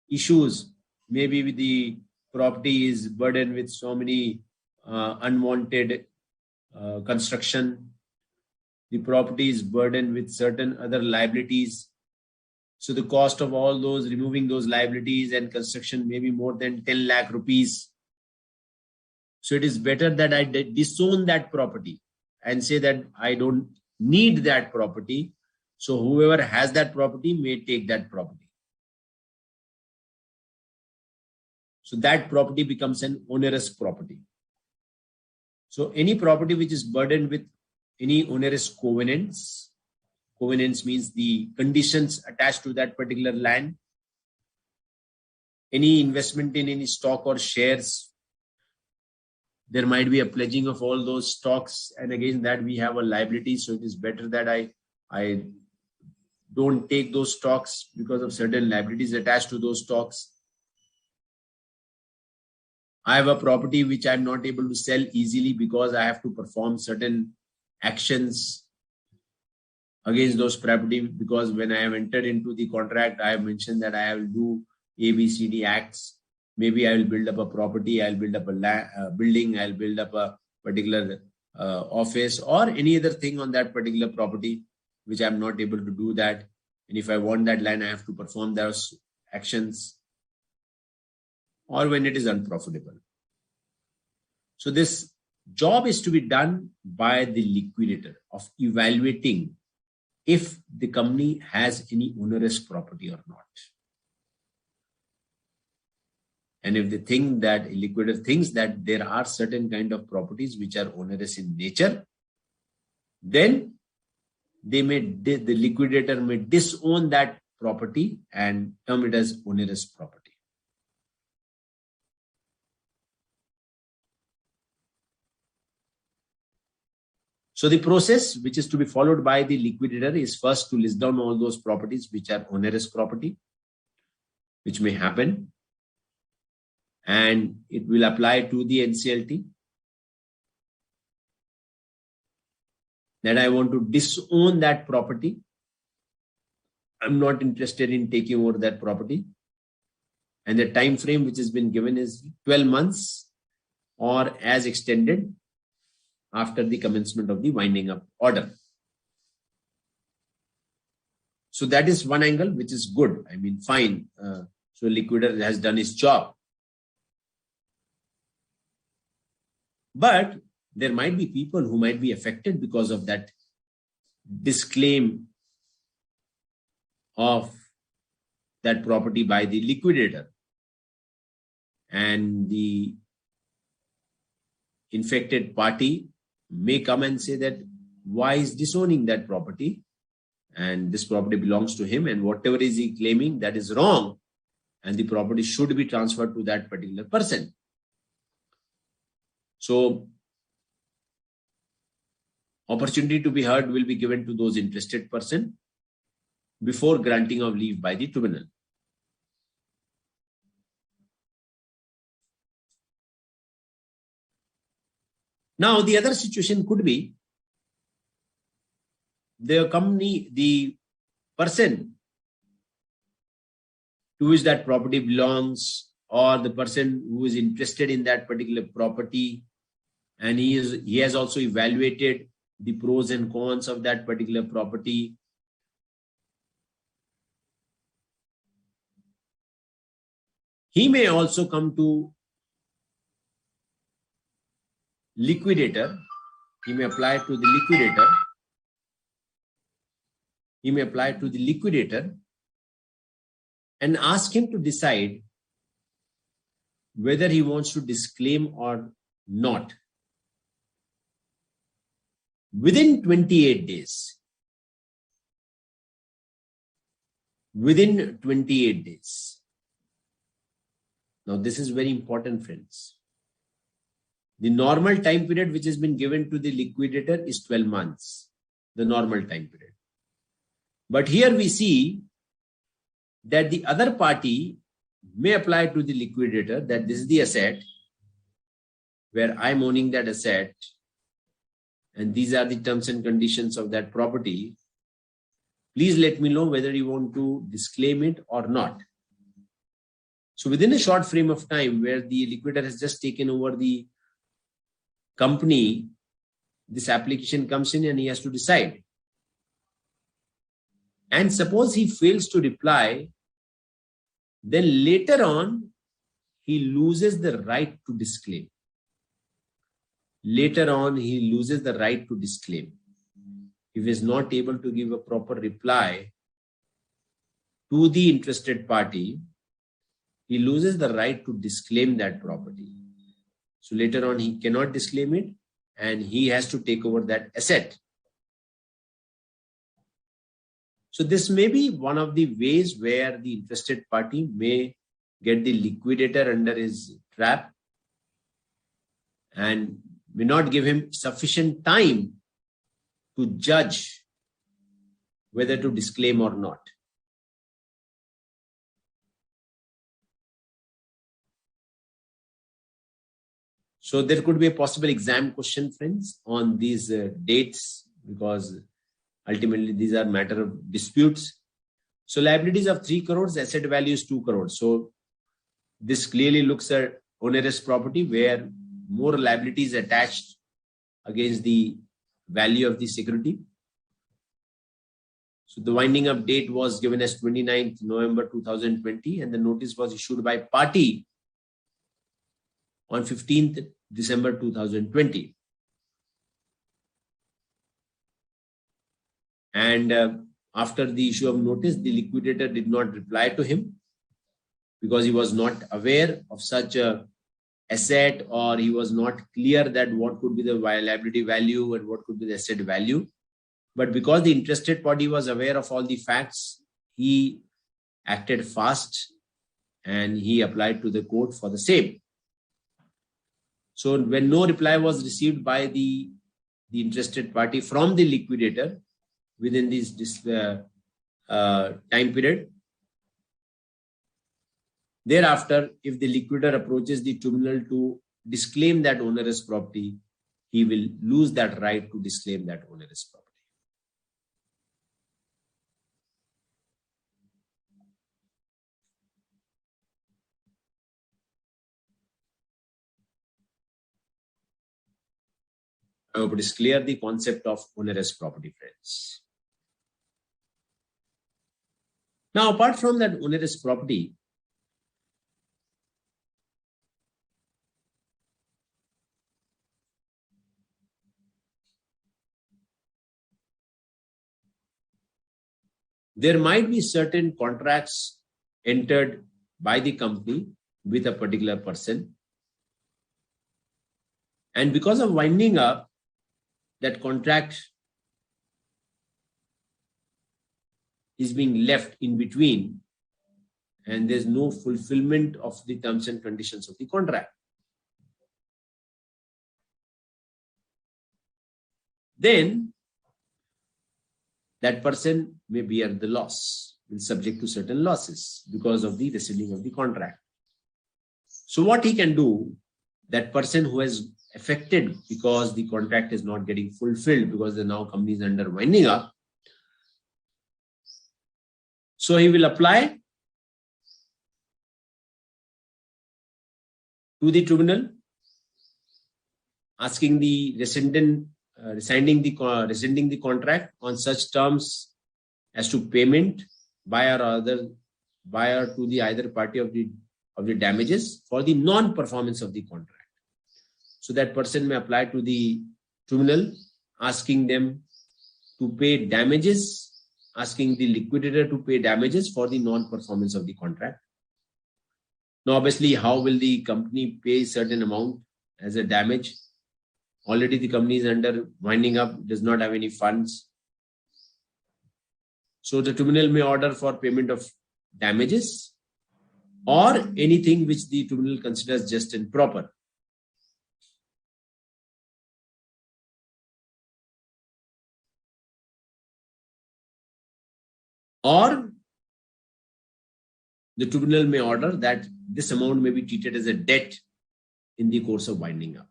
issues, maybe with the property is burdened with so many unwanted construction, the property is burdened with certain other liabilities. So the cost of all those, removing those liabilities and construction may be more than 10 lakh rupees. So it is better that I disown that property and say that I don't need that property. So whoever has that property may take that property. So that property becomes an onerous property. So any property which is burdened with any onerous covenants, covenants means the conditions attached to that particular land, any investment in any stock or shares, there might be a pledging of all those stocks, and against that we have a liability. So it is better that I don't take those stocks because of certain liabilities attached to those stocks. I have a property which I'm not able to sell easily because I have to perform certain actions. against those property, because when I have entered into the contract, I have mentioned that I will do A, B, C, D acts. Maybe I will build up a property, I'll build up a building, I'll build up a particular office or any other thing on that particular property, which I'm not able to do that. And if I want that land, I have to perform those actions, or when it is unprofitable. So this job is to be done by the liquidator of evaluating if the company has any onerous property or not. And if they think that, a liquidator thinks that there are certain kind of properties which are onerous in nature, then the liquidator may disown that property and term it as onerous property. So the process which is to be followed by the liquidator is first to list down all those properties which are onerous property, which may happen, and it will apply to the NCLT that I want to disown that property. I'm not interested in taking over that property. And the time frame which has been given is 12 months or as extended after the commencement of the winding up order. So that is one angle which is good. I mean, fine. So liquidator has done his job. But there might be people who might be affected because of that disclaim of that property by the liquidator. And the infected party may come and say that why is disowning that property, and this property belongs to him, and whatever is he claiming, that is wrong, and the property should be transferred to that particular person. So opportunity to be heard will be given to those interested person before granting of leave by the tribunal. Now, the other situation could be the company, the person to which that property belongs, or the person who is interested in that particular property, and he has also evaluated the pros and cons of that particular property. He may also come to liquidator. He may apply to the liquidator. He may apply to the liquidator and ask him to decide whether he wants to disclaim or not within 28 days. Within 28 days. Now, this is very important, friends. The normal time period which has been given to the liquidator is 12 months, the normal time period. But here we see that the other party may apply to the liquidator that this is the asset where I'm owning that asset, and these are the terms and conditions of that property. Please let me know whether you want to disclaim it or not. So within a short frame of time where the liquidator has just taken over the company, this application comes in and he has to decide. And suppose he fails to reply, then later on, he loses the right to disclaim. Later on, he loses the right to disclaim. If he is not able to give a proper reply to the interested party, he loses the right to disclaim that property. So later on, he cannot disclaim it and he has to take over that asset. So this may be one of the ways where the interested party may get the liquidator under his trap and may not give him sufficient time to judge whether to disclaim or not. So there could be a possible exam question, friends, on these dates, because Ultimately, these are matter of disputes. So liabilities of 3 crores, asset value is 2 crores. So this clearly looks at onerous property where more liabilities attached against the value of the security. So the winding up date was given as 29th November 2020 and the notice was issued by party on 15th December 2020. And after the issue of notice, the liquidator did not reply to him because he was not aware of such a asset, or he was not clear that what could be the liability value and what could be the asset value. But because the interested party was aware of all the facts, he acted fast and he applied to the court for the same. So when no reply was received by the interested party from the liquidator within this time period, thereafter, if the liquidator approaches the tribunal to disclaim that onerous property, he will lose that right to disclaim that onerous property. I hope it is clear the concept of onerous property, friends. Now, apart from that onerous property, there might be certain contracts entered by the company with a particular person. And because of winding up, that contract is being left in between and there's no fulfillment of the terms and conditions of the contract. Then that person may bear the loss, is subject to certain losses because of the rescinding of the contract. So what he can do, that person who has affected because the contract is not getting fulfilled because the now company is under winding up, so he will apply to the tribunal asking the rescinding the contract on such terms as to payment by or other to the either party of the damages for the non-performance of the contract. So that person may apply to the tribunal asking them to pay damages, asking the liquidator to pay damages for the non-performance of the contract. Now, obviously, how will the company pay certain amount as a damage? Already the company is under winding up, does not have any funds. So the tribunal may order for payment of damages or anything which the tribunal considers just and proper. Or the tribunal may order that this amount may be treated as a debt in the course of winding up.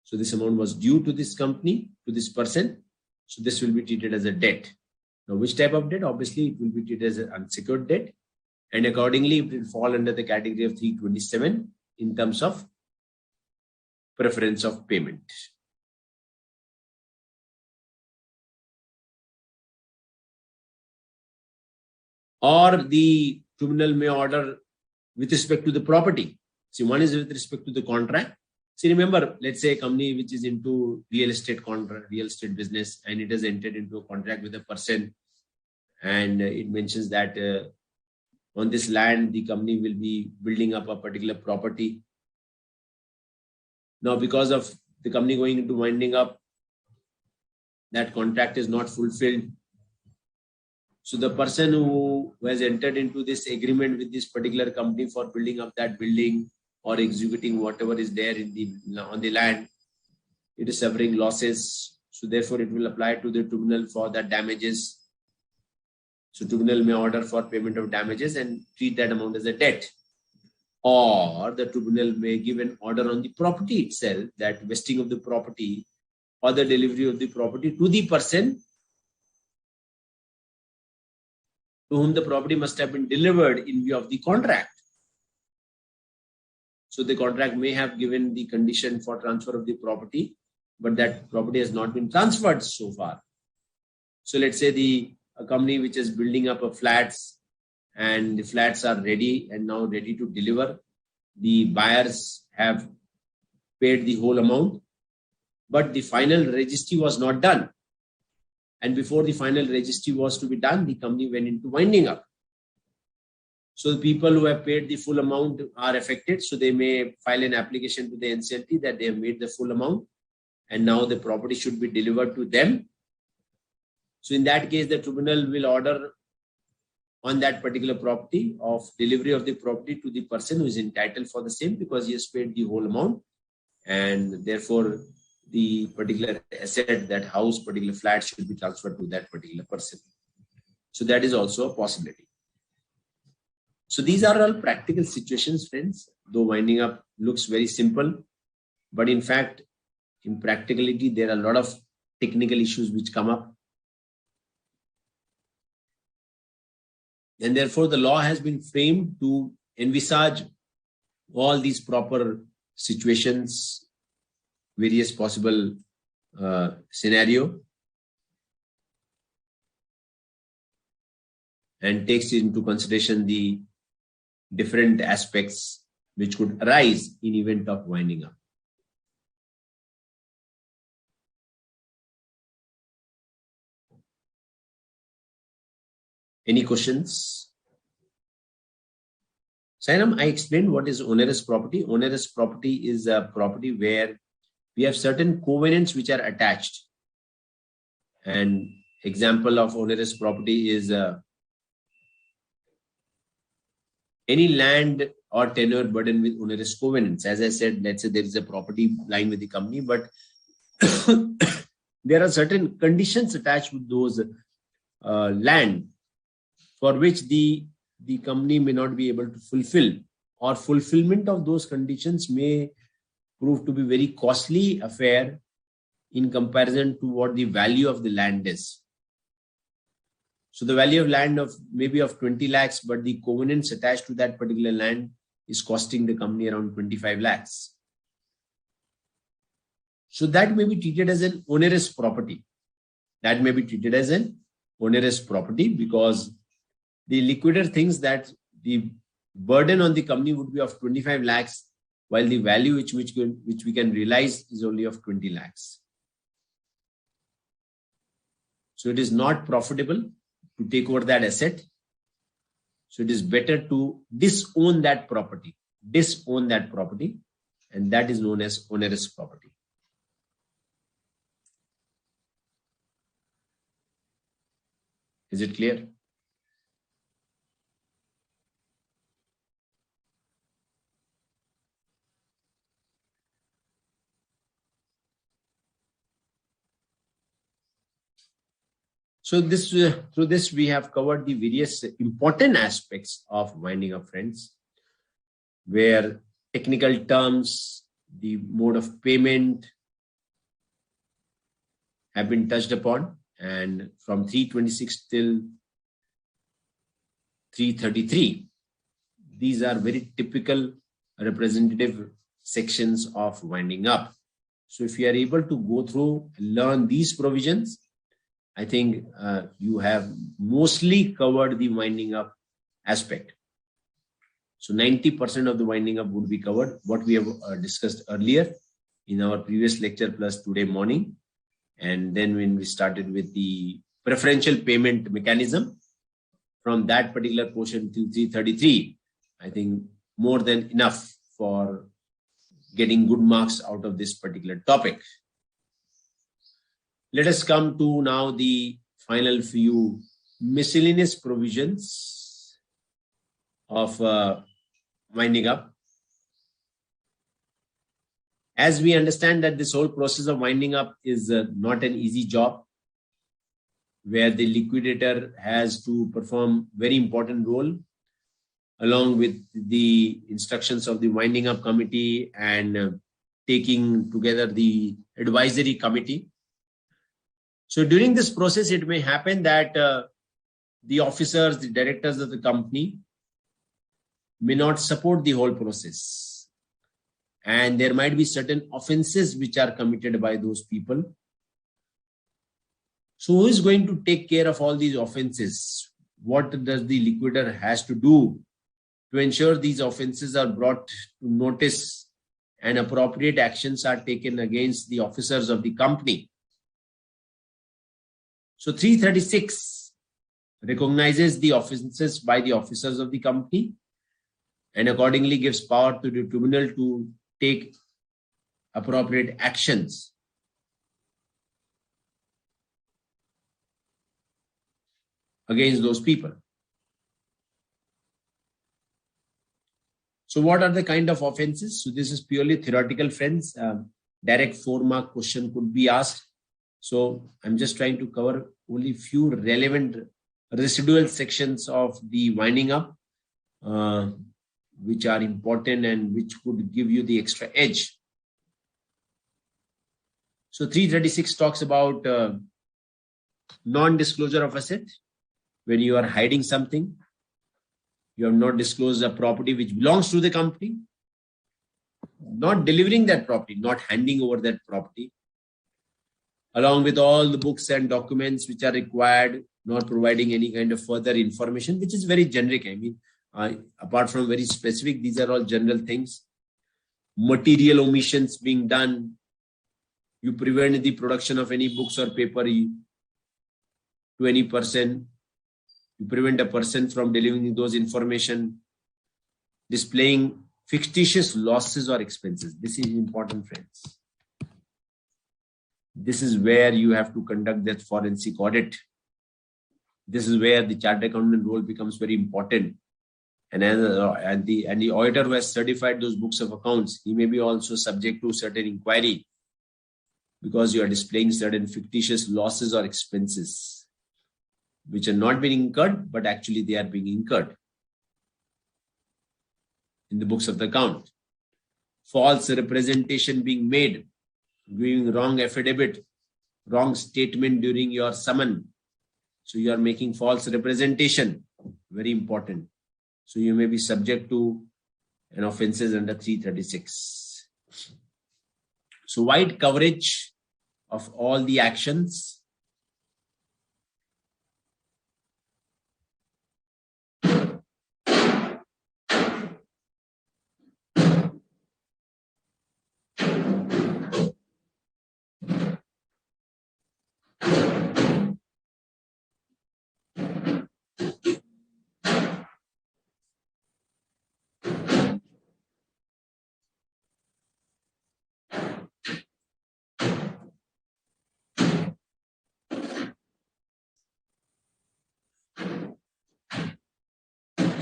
So this amount was due to this company, to this person. So this will be treated as a debt. Now, which type of debt? Obviously, it will be treated as an unsecured debt. And accordingly, it will fall under the category of 327 in terms of preference of payment. Or the tribunal may order with respect to the property. See, one is with respect to the contract. See, remember, let's say a company which is into real estate business, and it has entered into a contract with a person, and it mentions that on this land, the company will be building up a particular property. Now, because of the company going into winding up, that contract is not fulfilled. So the person who has entered into this agreement with this particular company for building up that building or executing whatever is there on the land, it is suffering losses. So therefore, it will apply to the tribunal for that damages. So tribunal may order for payment of damages and treat that amount as a debt. Or the tribunal may give an order on the property itself, that vesting of the property or the delivery of the property to the person to whom the property must have been delivered in view of the contract. So the contract may have given the condition for transfer of the property, but that property has not been transferred so far. So let's say a company which is building up a flats, and the flats are ready and now ready to deliver. The buyers have paid the whole amount, but the final registry was not done. And before the final registry was to be done, the company went into winding up. So the people who have paid the full amount are affected. So they may file an application to the NCLT that they have made the full amount and now the property should be delivered to them. So in that case, the tribunal will order on that particular property of delivery of the property to the person who is entitled for the same, because he has paid the whole amount, and therefore the particular asset, that house, particular flat, should be transferred to that particular person. So that is also a possibility. So these are all practical situations, friends. Though winding up looks very simple, but in fact, in practicality, there are a lot of technical issues which come up. And therefore, the law has been framed to envisage all these proper situations, various possible scenario, and takes into consideration the different aspects which could arise in event of winding up. Any questions? Sainam, I explained what is onerous property. Onerous property is a property where we have certain covenants which are attached. And example of onerous property is any land or tenure burdened with onerous covenants. As I said, let's say there is a property lying with the company, but there are certain conditions attached with those land for which the company may not be able to fulfill, or fulfillment of those conditions may prove to be very costly affair in comparison to what the value of the land is. So the value of land of maybe of 20 lakhs, but the covenants attached to that particular land is costing the company around 25 lakhs. So that may be treated as an onerous property. That may be treated as an onerous property because the liquidator thinks that the burden on the company would be of 25 lakhs, while the value which we can realize is only of 20 lakhs. So it is not profitable to take over that asset. So it is better to disown that property, and that is known as onerous property. Is it clear? So through this, we have covered the various important aspects of winding up, friends, where technical terms, the mode of payment have been touched upon, and from 326 till 333, these are very typical representative sections of winding up. So if you are able to go through and learn these provisions, I think you have mostly covered the winding up aspect. So 90% of the winding up would be covered, what we have discussed earlier in our previous lecture plus today morning. And then when we started with the preferential payment mechanism, from that particular portion to 333, I think more than enough for getting good marks out of this particular topic. Let us come to now the final few miscellaneous provisions of winding up. As we understand that this whole process of winding up is not an easy job, where the liquidator has to perform very important role along with the instructions of the winding up committee and taking together the advisory committee. So during this process, it may happen that the officers, the directors of the company may not support the whole process. And there might be certain offenses which are committed by those people. So who is going to take care of all these offenses? What does the liquidator has to do to ensure these offenses are brought to notice and appropriate actions are taken against the officers of the company? So 336 recognizes the offenses by the officers of the company and accordingly gives power to the tribunal to take appropriate actions. Against those people. So what are the kind of offenses? So this is purely theoretical, friends. Direct 4-mark question could be asked. So I'm just trying to cover only few relevant residual sections of the winding up, which are important and which could give you the extra edge. So 336 talks about non-disclosure of asset. When you are hiding something, you have not disclosed a property which belongs to the company, not delivering that property, not handing over that property, along with all the books and documents which are required, not providing any kind of further information, which is very generic. I mean, apart from very specific, these are all general things. Material omissions being done. You prevent the production of any books or paper to any person. You prevent a person from delivering those information, displaying fictitious losses or expenses. This is important, friends. This is where you have to conduct that forensic audit. This is where the chartered accountant role becomes very important. And the auditor who has certified those books of accounts, he may be also subject to certain inquiry because you are displaying certain fictitious losses or expenses which are not being incurred, but actually they are being incurred in the books of the account. False representation being made, giving wrong affidavit, wrong statement during your summon. So you are making false representation, very important. So you may be subject to an offenses under 336. So wide coverage of all the actions.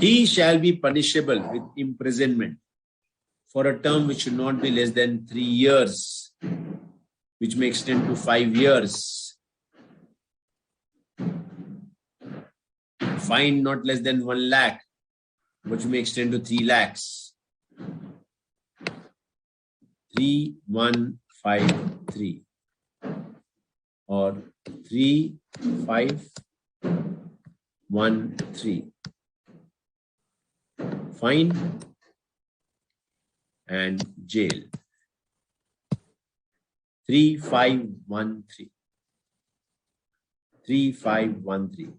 He shall be punishable with imprisonment for a term which should not be less than 3 years, which may extend to 5 years. Fine not less than 1 lakh, which may extend to 3 lakhs. 3153 or 3513. Fine and jail. 3513. 3513.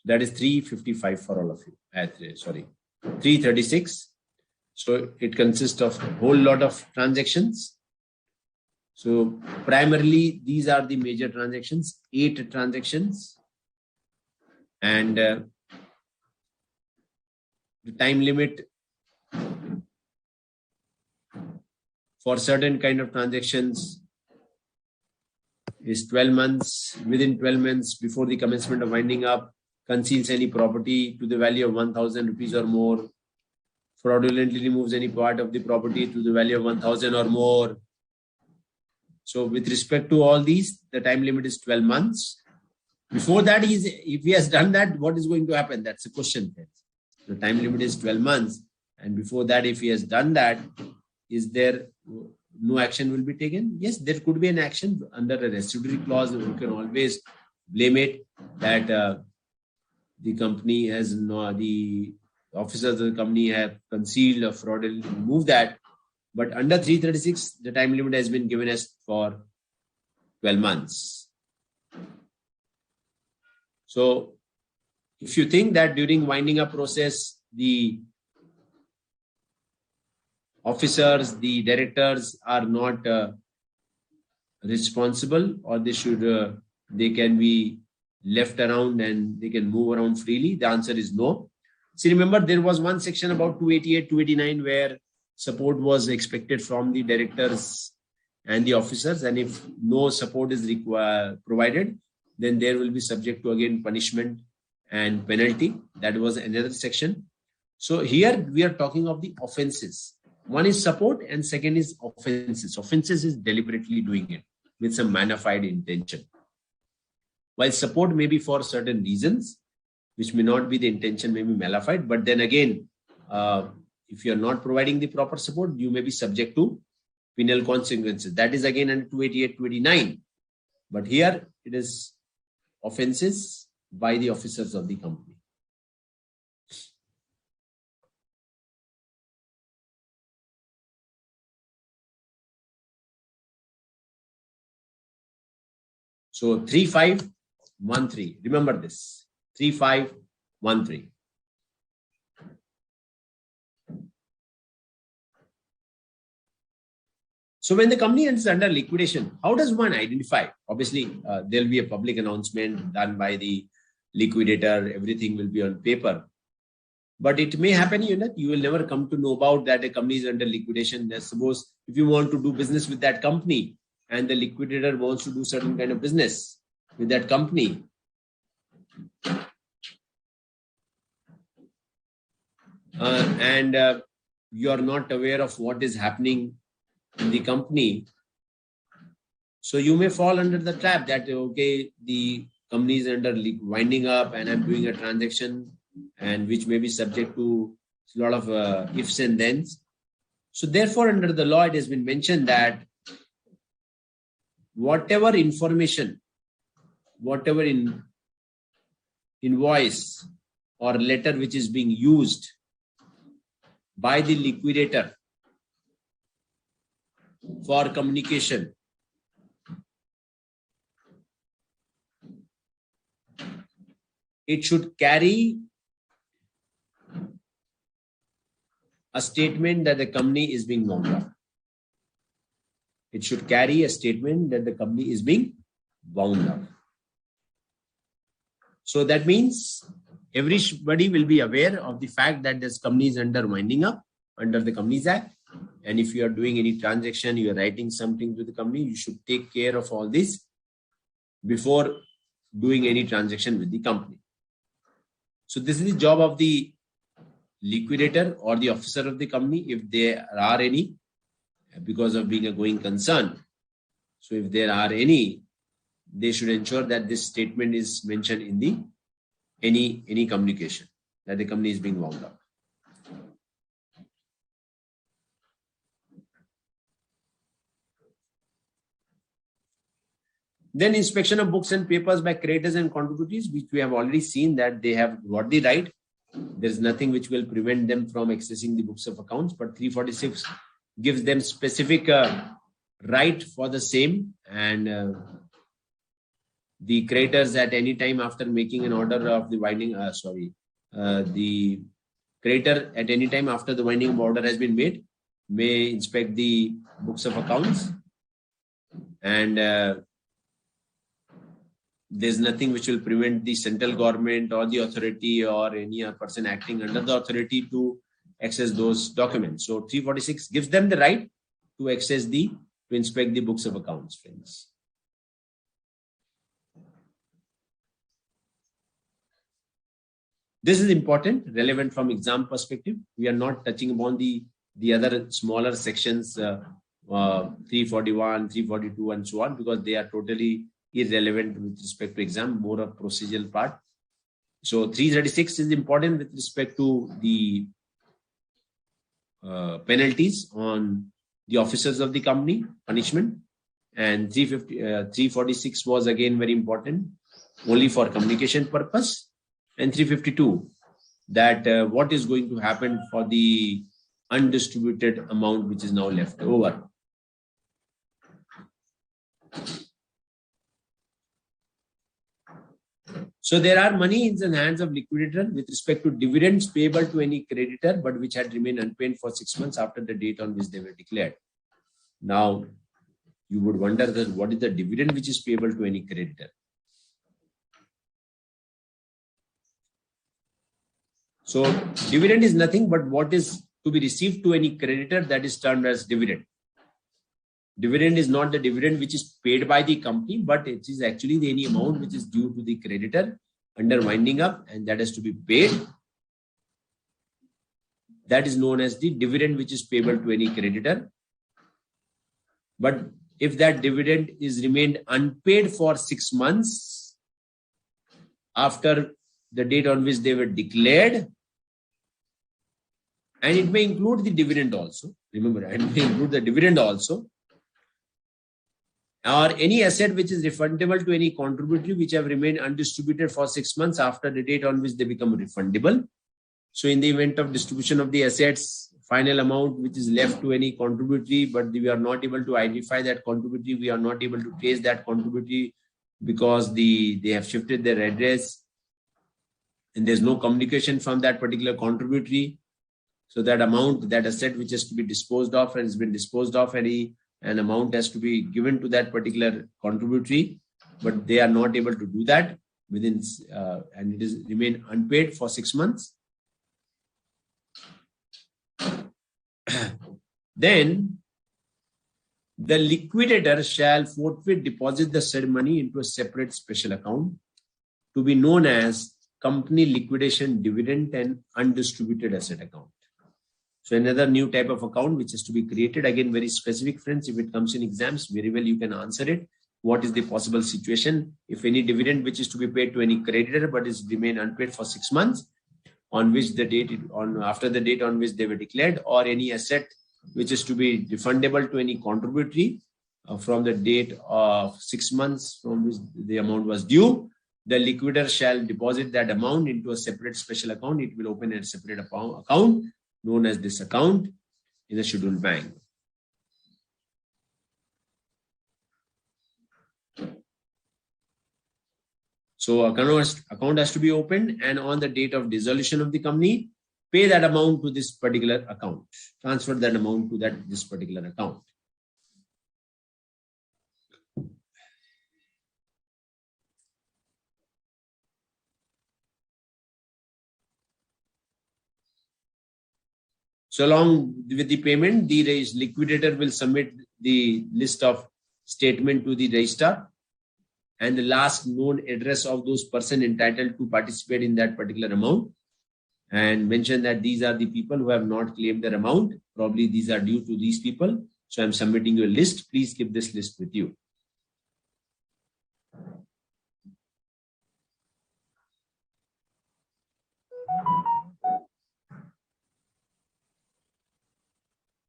That is 355 for all of you. Sorry, 336. So it consists of a whole lot of transactions. So primarily, these are the major transactions, 8 transactions. And the time limit for certain kind of transactions is 12 months. Within 12 months, before the commencement of winding up, conceals any property to the value of 1,000 rupees or more. Fraudulently removes any part of the property to the value of 1,000 or more. So with respect to all these, the time limit is 12 months. Before that, if he has done that, what is going to happen? That's the question. The time limit is 12 months. And before that, if he has done that, is there no action will be taken. Yes, there could be an action under a restitutory clause. You can always blame it that the company has the officers of the company have concealed or fraudulently removed that. But under 336, the time limit has been given as for 12 months. So if you think that during winding up process, the officers, the directors are not responsible, or they can be left around and they can move around freely, the answer is no. See, remember there was one section about 288, 289 where support was expected from the directors and the officers, and if no support is provided, then there will be subject to again punishment and penalty. That was another section. So here we are talking of the offenses. One is support and second is offenses. Offenses is deliberately doing it with some mana fide intention. While support may be for certain reasons, which may not be the intention, may be malified, but then again, if you are not providing the proper support, you may be subject to penal consequences. That is again under 288, 289. But here it is offenses by the officers of the company. So 3513. Remember this. 3513. So when the company is under liquidation, how does one identify? Obviously, there will be a public announcement done by the liquidator. Everything will be on paper. But it may happen, you will never come to know about that a company is under liquidation. Suppose if you want to do business with that company and the liquidator wants to do certain kind of business with that company, and you are not aware of what is happening in the company, so you may fall under the trap that, okay, the company is under winding up and I'm doing a transaction, and which may be subject to a lot of ifs and thens. So therefore, under the law, it has been mentioned that whatever information, whatever invoice or letter which is being used by the liquidator for communication, it should carry a statement that the company is being wound up. It should carry a statement that the company is being wound up. So that means everybody will be aware of the fact that this company is under winding up under the Companies Act. And if you are doing any transaction, you are writing something to the company, you should take care of all this before doing any transaction with the company. So this is the job of the liquidator or the officer of the company, if there are any, because of being a going concern. So if there are any, they should ensure that this statement is mentioned in the any communication that the company is being wound up. Then inspection of books and papers by creditors and contributors, which we have already seen that they have got the right. There is nothing which will prevent them from accessing the books of accounts, but 346 gives them specific right for the same. And the creditors at any time after making an order of the winding, the creditor at any time after the winding order has been made may inspect the books of accounts, and there's nothing which will prevent the central government or the authority or any person acting under the authority to access those documents. So 346 gives them the right to inspect the books of accounts, friends. This is important, relevant from exam perspective. We are not touching upon the other smaller sections, 341, 342 and so on, because they are totally irrelevant with respect to exam, more of procedural part. So 336 is important with respect to the penalties on the officers of the company, punishment. And 346 was again very important, only for communication purpose. And 352, that what is going to happen for the undistributed amount which is now left over. So there are money in the hands of liquidator with respect to dividends payable to any creditor, but which had remained unpaid for 6 months after the date on which they were declared. Now, you would wonder that what is the dividend which is payable to any creditor? So dividend is nothing but what is to be received to any creditor, that is termed as dividend. Dividend is not the dividend which is paid by the company, but it is actually any amount which is due to the creditor under winding up, and that has to be paid. That is known as the dividend which is payable to any creditor. But if that dividend is remained unpaid for 6 months after the date on which they were declared, and it may include the dividend also, remember, it may include the dividend also, or any asset which is refundable to any contributory which have remained undistributed for 6 months after the date on which they become refundable. So in the event of distribution of the assets, final amount which is left to any contributory, but we are not able to identify that contributory, we are not able to trace that contributory because they have shifted their address and there's no communication from that particular contributory. So that amount, that asset which has to be disposed of and has been disposed of, an amount has to be given to that particular contributory, but they are not able to do that within, and it is remain unpaid for 6 months. Then the liquidator shall forthwith deposit the said money into a separate special account to be known as company liquidation dividend and undistributed asset account. So another new type of account which is to be created, again very specific, friends. If it comes in exams, very well you can answer it. What is the possible situation if any dividend which is to be paid to any creditor but is remain unpaid for 6 months, on which the date after the date on which they were declared, or any asset which is to be refundable to any contributory from the date of 6 months from which the amount was due, the liquidator shall deposit that amount into a separate special account. It will open a separate account known as this account in a scheduled bank. So account has to be opened, and on the date of dissolution of the company, pay that amount to this particular account, transfer that amount to this particular account. So along with the payment, the liquidator will submit the list of statement to the registrar and the last known address of those persons entitled to participate in that particular amount, and mention that these are the people who have not claimed their amount. Probably these are due to these people. So I'm submitting you a list. Please keep this list with you.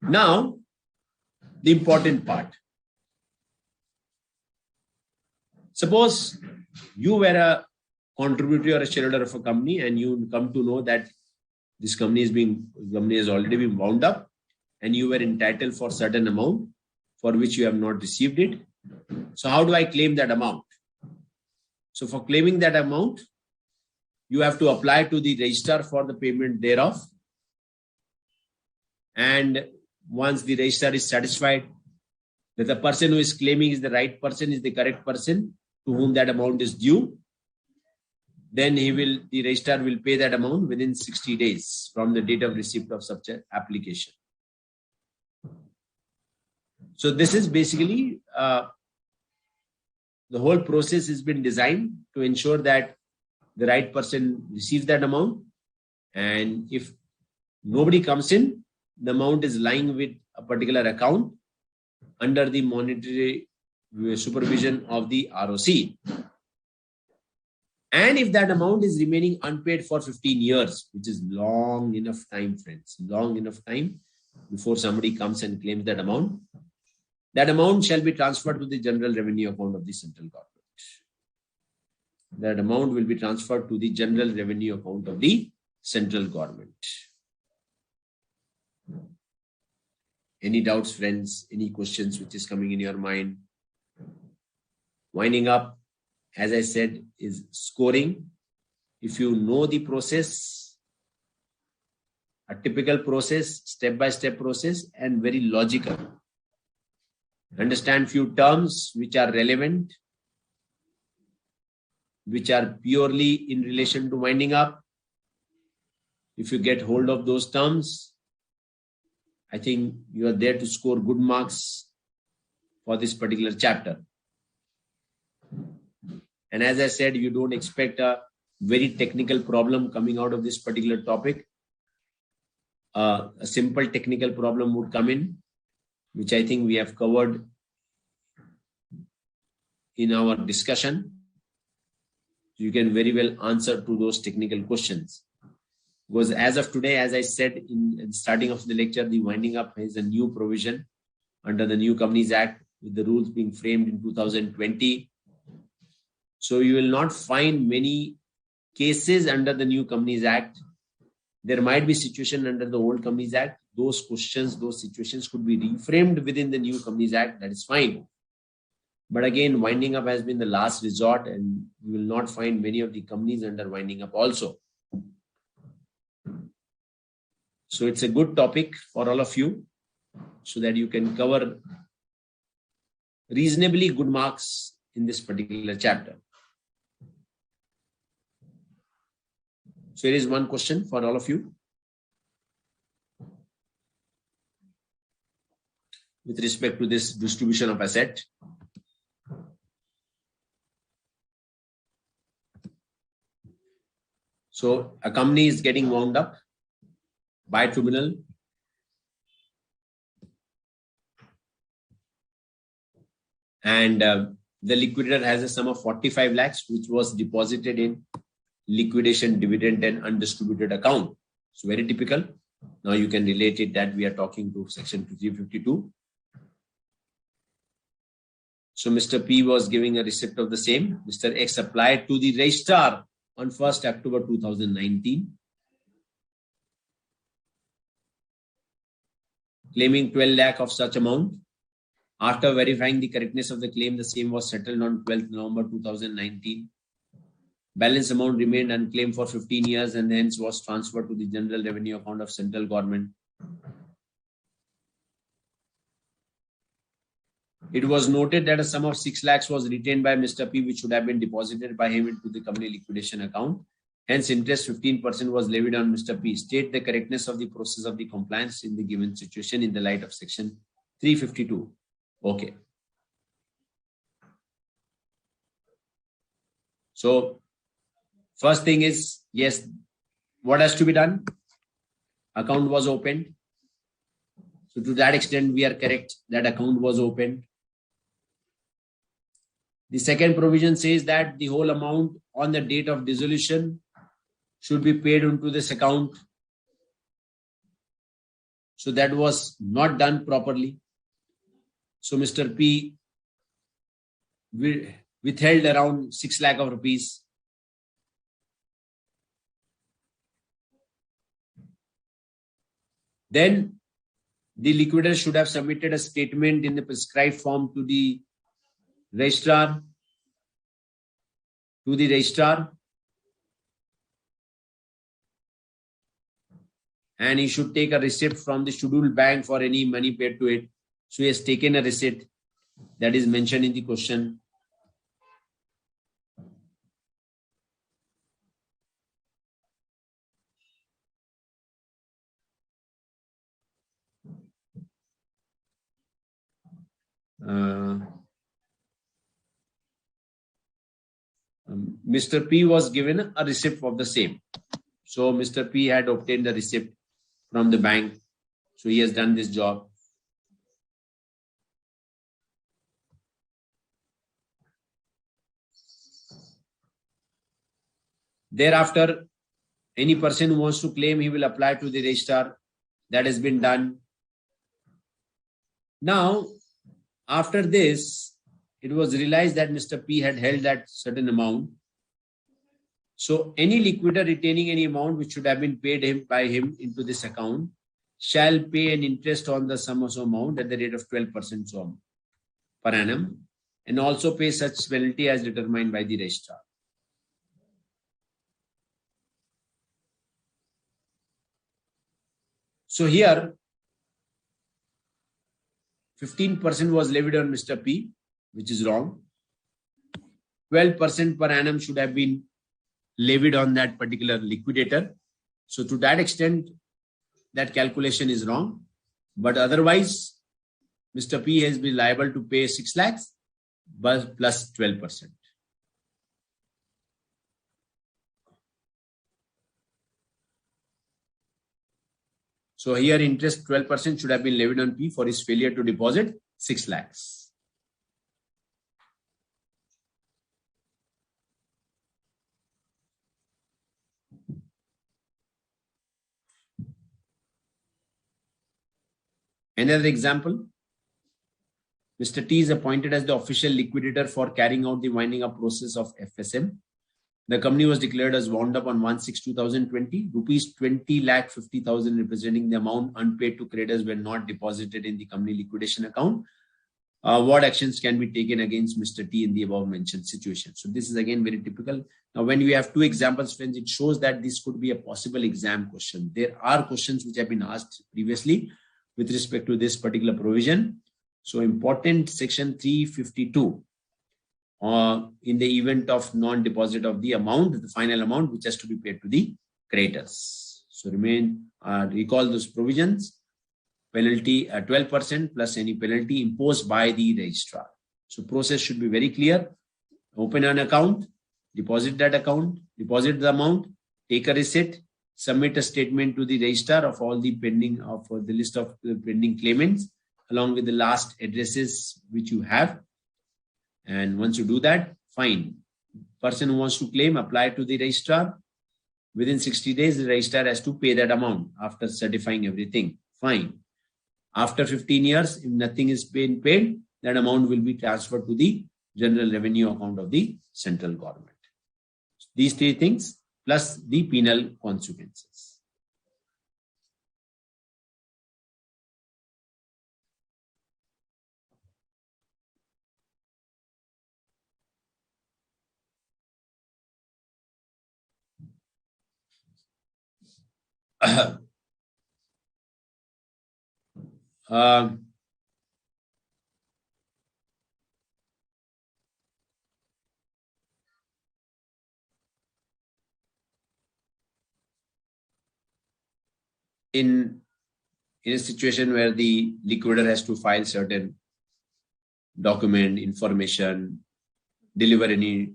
Now, the important part. Suppose you were a contributor or a shareholder of a company and you come to know that this company has already been wound up and you were entitled for certain amount for which you have not received it. So how do I claim that amount? So for claiming that amount, you have to apply to the registrar for the payment thereof. And once the registrar is satisfied that the person who is claiming is the right person, is the correct person to whom that amount is due, then the registrar will pay that amount within 60 days from the date of receipt of such an application. So this is basically the whole process has been designed to ensure that the right person receives that amount, and if nobody comes in, the amount is lying with a particular account under the monetary supervision of the ROC. And if that amount is remaining unpaid for 15 years, which is long enough time, friends, long enough time, before somebody comes and claims that amount shall be transferred to the general revenue account of the central government. That amount will be transferred to the general revenue account of the central government. Any doubts, friends? Any questions which is coming in your mind? Winding up, as I said, is scoring. If you know the process, a typical process, step-by-step process, and very logical. Understand few terms which are relevant, which are purely in relation to winding up. If you get hold of those terms, I think you are there to score good marks for this particular chapter. And as I said, you don't expect a very technical problem coming out of this particular topic. A simple technical problem would come in, which I think we have covered in our discussion. You can very well answer to those technical questions. Because as of today, as I said in the starting of the lecture, the winding up is a new provision under the New Companies Act, with the rules being framed in 2020. So you will not find many cases under the New Companies Act. There might be situation under the Old Companies Act. Those questions, those situations could be reframed within the New Companies Act. That is fine. But again, winding up has been the last resort, and you will not find many of the companies under winding up also. So it's a good topic for all of you, so that you can cover reasonably good marks in this particular chapter. So here is one question for all of you. With respect to this distribution of asset. So a company is getting wound up by tribunal. And the liquidator has a sum of 45 lakhs, which was deposited in liquidation, dividend, and undistributed account. So very typical. Now you can relate it that we are talking to section 352. So Mr. P was giving a receipt of the same. Mr. X applied to the registrar on 1st October 2019, claiming 12 lakh of such amount. After verifying the correctness of the claim, the same was settled on 12th November 2019. Balance amount remained unclaimed for 15 years and hence was transferred to the general revenue account of central government. It was noted that a sum of 6 lakhs was retained by Mr. P, which should have been deposited by him into the company liquidation account. Hence, interest 15% was levied on Mr. P. State the correctness of the process of the compliance in the given situation in the light of section 352. Okay. So, first thing is, yes, what has to be done? Account was opened. So, to that extent, we are correct that account was opened. The second provision says that the whole amount on the date of dissolution should be paid into this account. So that was not done properly. So Mr. P withheld around 6 lakh of rupees. Then the liquidator should have submitted a statement in the prescribed form to the registrar, and he should take a receipt from the scheduled bank for any money paid to it. So he has taken a receipt that is mentioned in the question. Mr. P was given a receipt of the same. So Mr. P had obtained the receipt from the bank. So he has done this job. Thereafter, any person who wants to claim, he will apply to the registrar. That has been done. Now, after this, it was realized that Mr. P had held that certain amount. So any liquidator retaining any amount which should have been paid by him into this account shall pay an interest on the sum of amount at the rate of 12% per annum, and also pay such penalty as determined by the registrar. So here, 15% was levied on Mr. P, which is wrong. 12% per annum should have been levied on that particular liquidator. So to that extent, that calculation is wrong. But otherwise, Mr. P has been liable to pay 6 lakhs but plus 12%. So here interest 12% should have been levied on P for his failure to deposit 6 lakhs. Another example, Mr. T is appointed as the official liquidator for carrying out the winding up process of FSM. The company was declared as wound up on 1/6/2020. Rupees 20,50,000 representing the amount unpaid to creditors were not deposited in the company liquidation account. What actions can be taken against Mr. T in the above mentioned situation? So this is again very typical. Now, when we have two examples, friends, it shows that this could be a possible exam question. There are questions which have been asked previously with respect to this particular provision. So important section 352. In the event of non-deposit of the amount, the final amount which has to be paid to the creditors. So recall those provisions. Penalty 12% plus any penalty imposed by the registrar. So process should be very clear. Open an account, deposit that account, deposit the amount, take a receipt, submit a statement to the registrar of all the pending of the list of the pending claimants along with the last addresses which you have. And once you do that, fine. Person who wants to claim, apply to the registrar. Within 60 days, the registrar has to pay that amount after certifying everything. Fine. After 15 years, if nothing is being paid, that amount will be transferred to the general revenue account of the central government. These three things plus the penal consequences. In a situation where the liquidator has to file certain document, information, deliver any,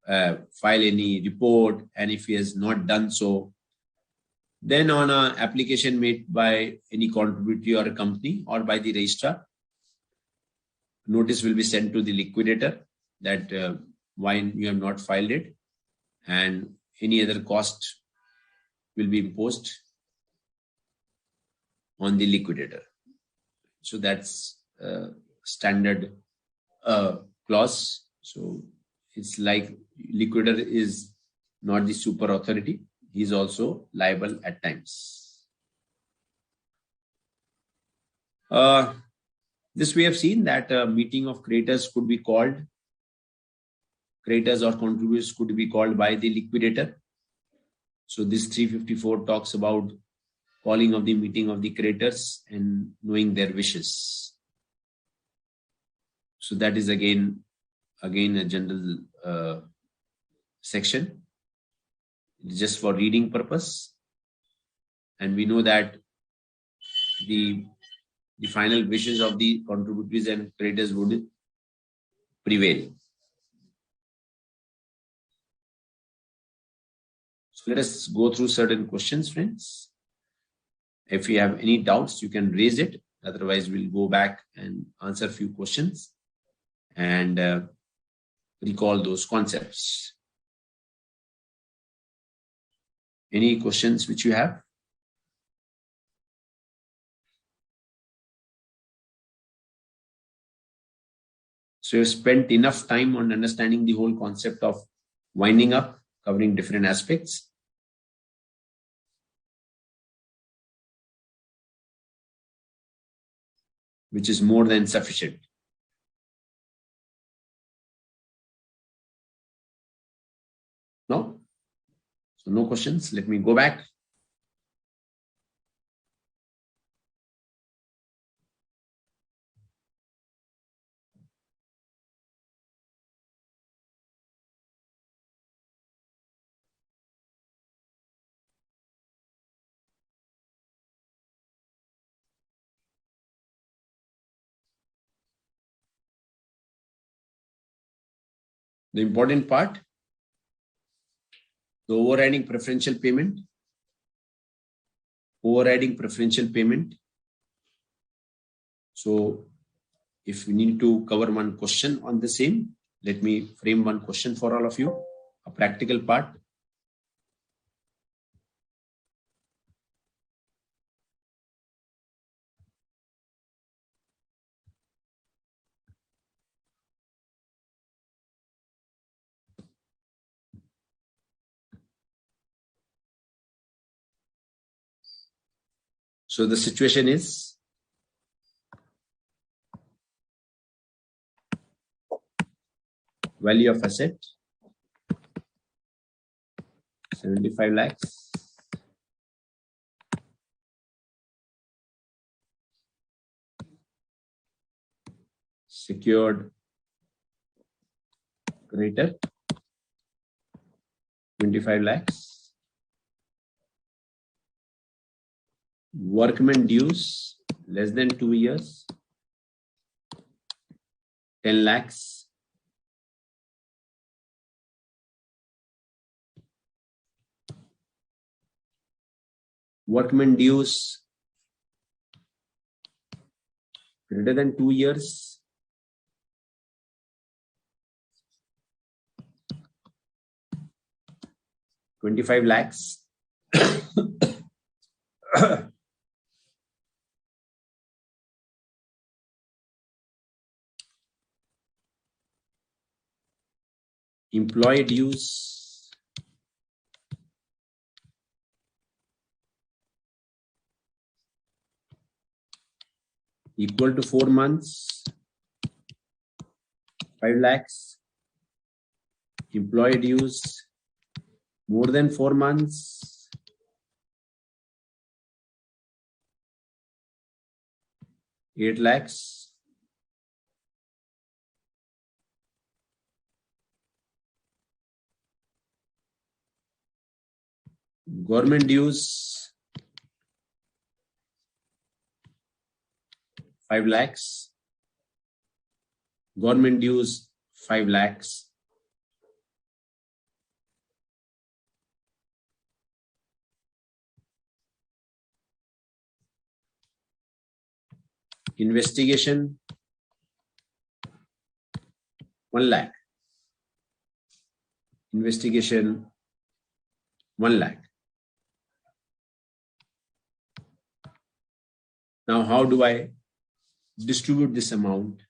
file any report, and if he has not done so, then on an application made by any contributor or a company or by the registrar, notice will be sent to the liquidator that why you have not filed it, and any other cost will be imposed on the liquidator. So that's standard clause. So it's like liquidator is not the super authority. He is also liable at times. This we have seen that a meeting of creditors could be called. Creditors or contributors could be called by the liquidator. So this 354 talks about calling of the meeting of the creditors and knowing their wishes. So that is again a general section, just for reading purpose. And we know that the final wishes of the contributors and creditors would prevail. So let us go through certain questions, friends. If you have any doubts, you can raise it. Otherwise, we'll go back and answer a few questions and recall those concepts. Any questions which you have? So you've spent enough time on understanding the whole concept of winding up, covering different aspects. Which is more than sufficient. No? So no questions. Let me go back. The important part, the overriding preferential payment. Overriding preferential payment. So if we need to cover one question on the same, let me frame one question for all of you, a practical part. So the situation is, value of asset 75 lakhs. Secured greater 25 lakhs. Workman dues less than 2 years 10 lakhs. Workman dues greater than 2 years 25 lakhs. Employee dues equal to 4 months 5 lakhs. Employee dues more than 4 months 8 lakhs. Government dues 5 lakhs. Government dues 5 lakhs. Investigation 1 lakh. Investigation 1 lakh. Now, how do I distribute this amount?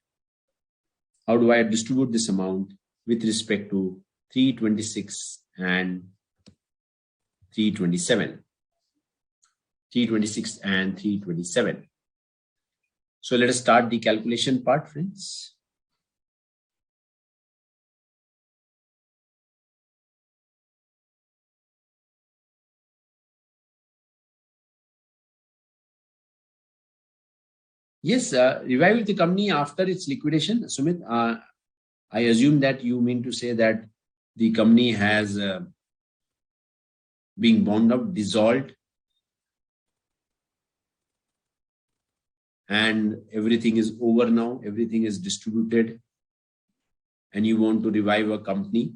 How do I distribute this amount with respect to 326 and 327? 326 and 327. So let us start the calculation part, friends. Yes, revive the company after its liquidation. Sumit, I assume that you mean to say that the company has been wound up, dissolved, and everything is over now, everything is distributed, and you want to revive a company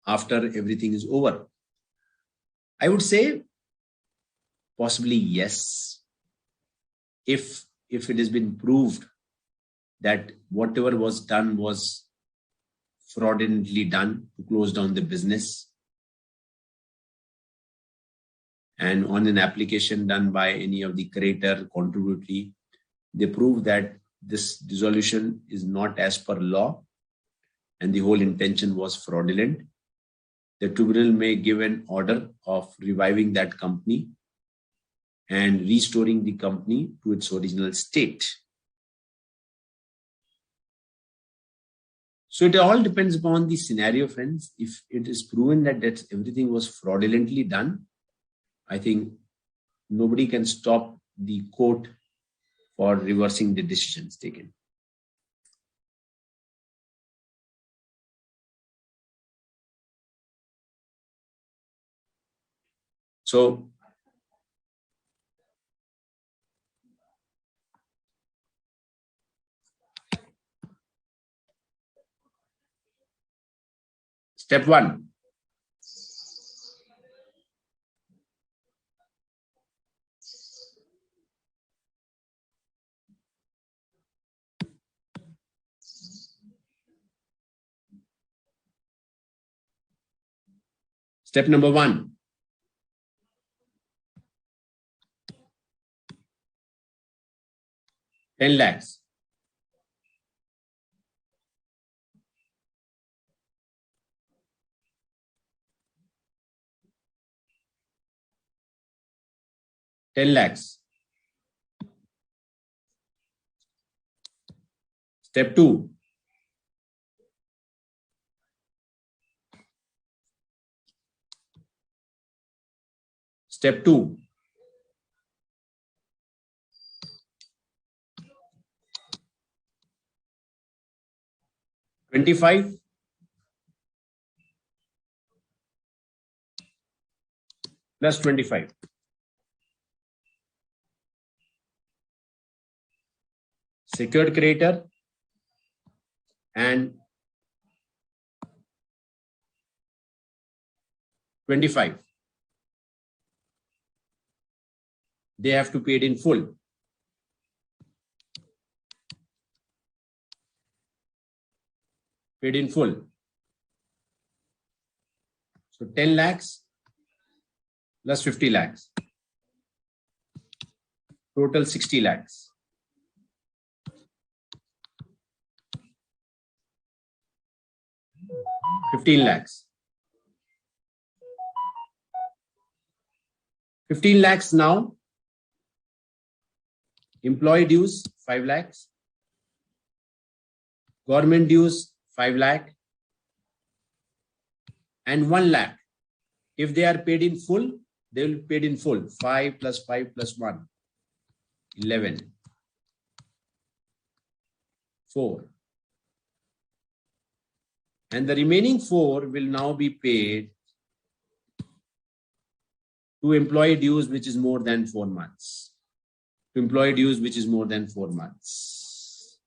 after everything is over. I would say possibly yes. If it has been proved that whatever was done was fraudulently done to close down the business, and on an application done by any of the creator contributory, they prove that this dissolution is not as per law and the whole intention was fraudulent, the tribunal may give an order of reviving that company and restoring the company to its original state. So it all depends upon the scenario, friends. If it is proven that everything was fraudulently done, I think nobody can stop the court for reversing the decisions taken. So step 1. Step number 1. $10 lakhs. $10 lakhs. Step 2. Step 2. $25 plus 25. Secured creditor and 25. They have to pay it in full. Paid in full. So 10 lakhs plus 50 lakhs. Total 60 lakhs. $15 lakhs. 15 lakhs now. Employee dues 5 lakhs. Government dues 5 lakh. And 1 lakh. If they are paid in full, they will be paid in full. 5 plus 5 plus 1. 11. 4. And the remaining 4 will now be paid to employee dues, which is more than 4 months. To employee dues, which is more than 4 months.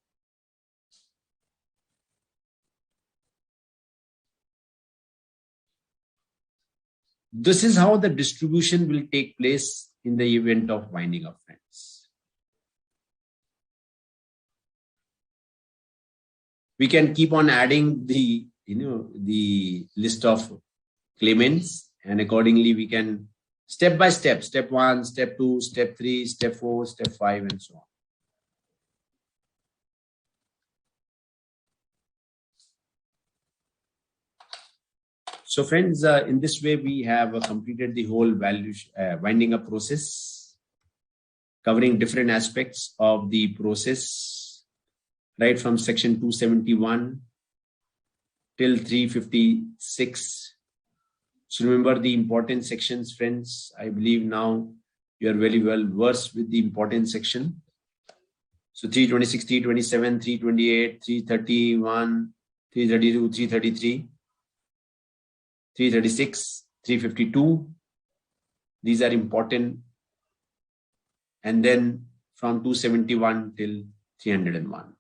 This is how the distribution will take place in the event of winding up, friends. We can keep on adding the list of claimants, and accordingly we can step by step, step 1, step 2, step 3, step 4, step 5, and so on. So friends, in this way, we have completed the whole winding up process, covering different aspects of the process, right from section 271 till 356. So remember the important sections, friends. I believe now you are very well versed with the important section. So 326, 327, 328, 331, 332, 333. 336, 352, these are important, and then from 271 till 301.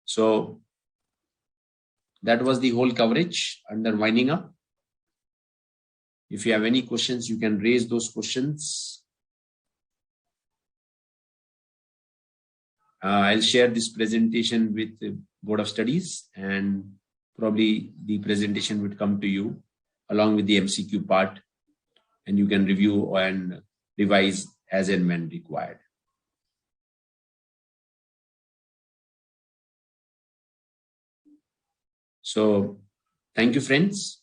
So that was the whole coverage under winding up. If you have any questions, you can raise those questions. I'll share this presentation with the Board of Studies, and probably the presentation would come to you along with the MCQ part, and you can review and revise as and when required. So thank you, friends.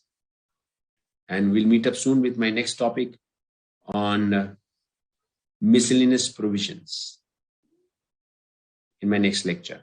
And we'll meet up soon with my next topic on miscellaneous provisions in my next lecture.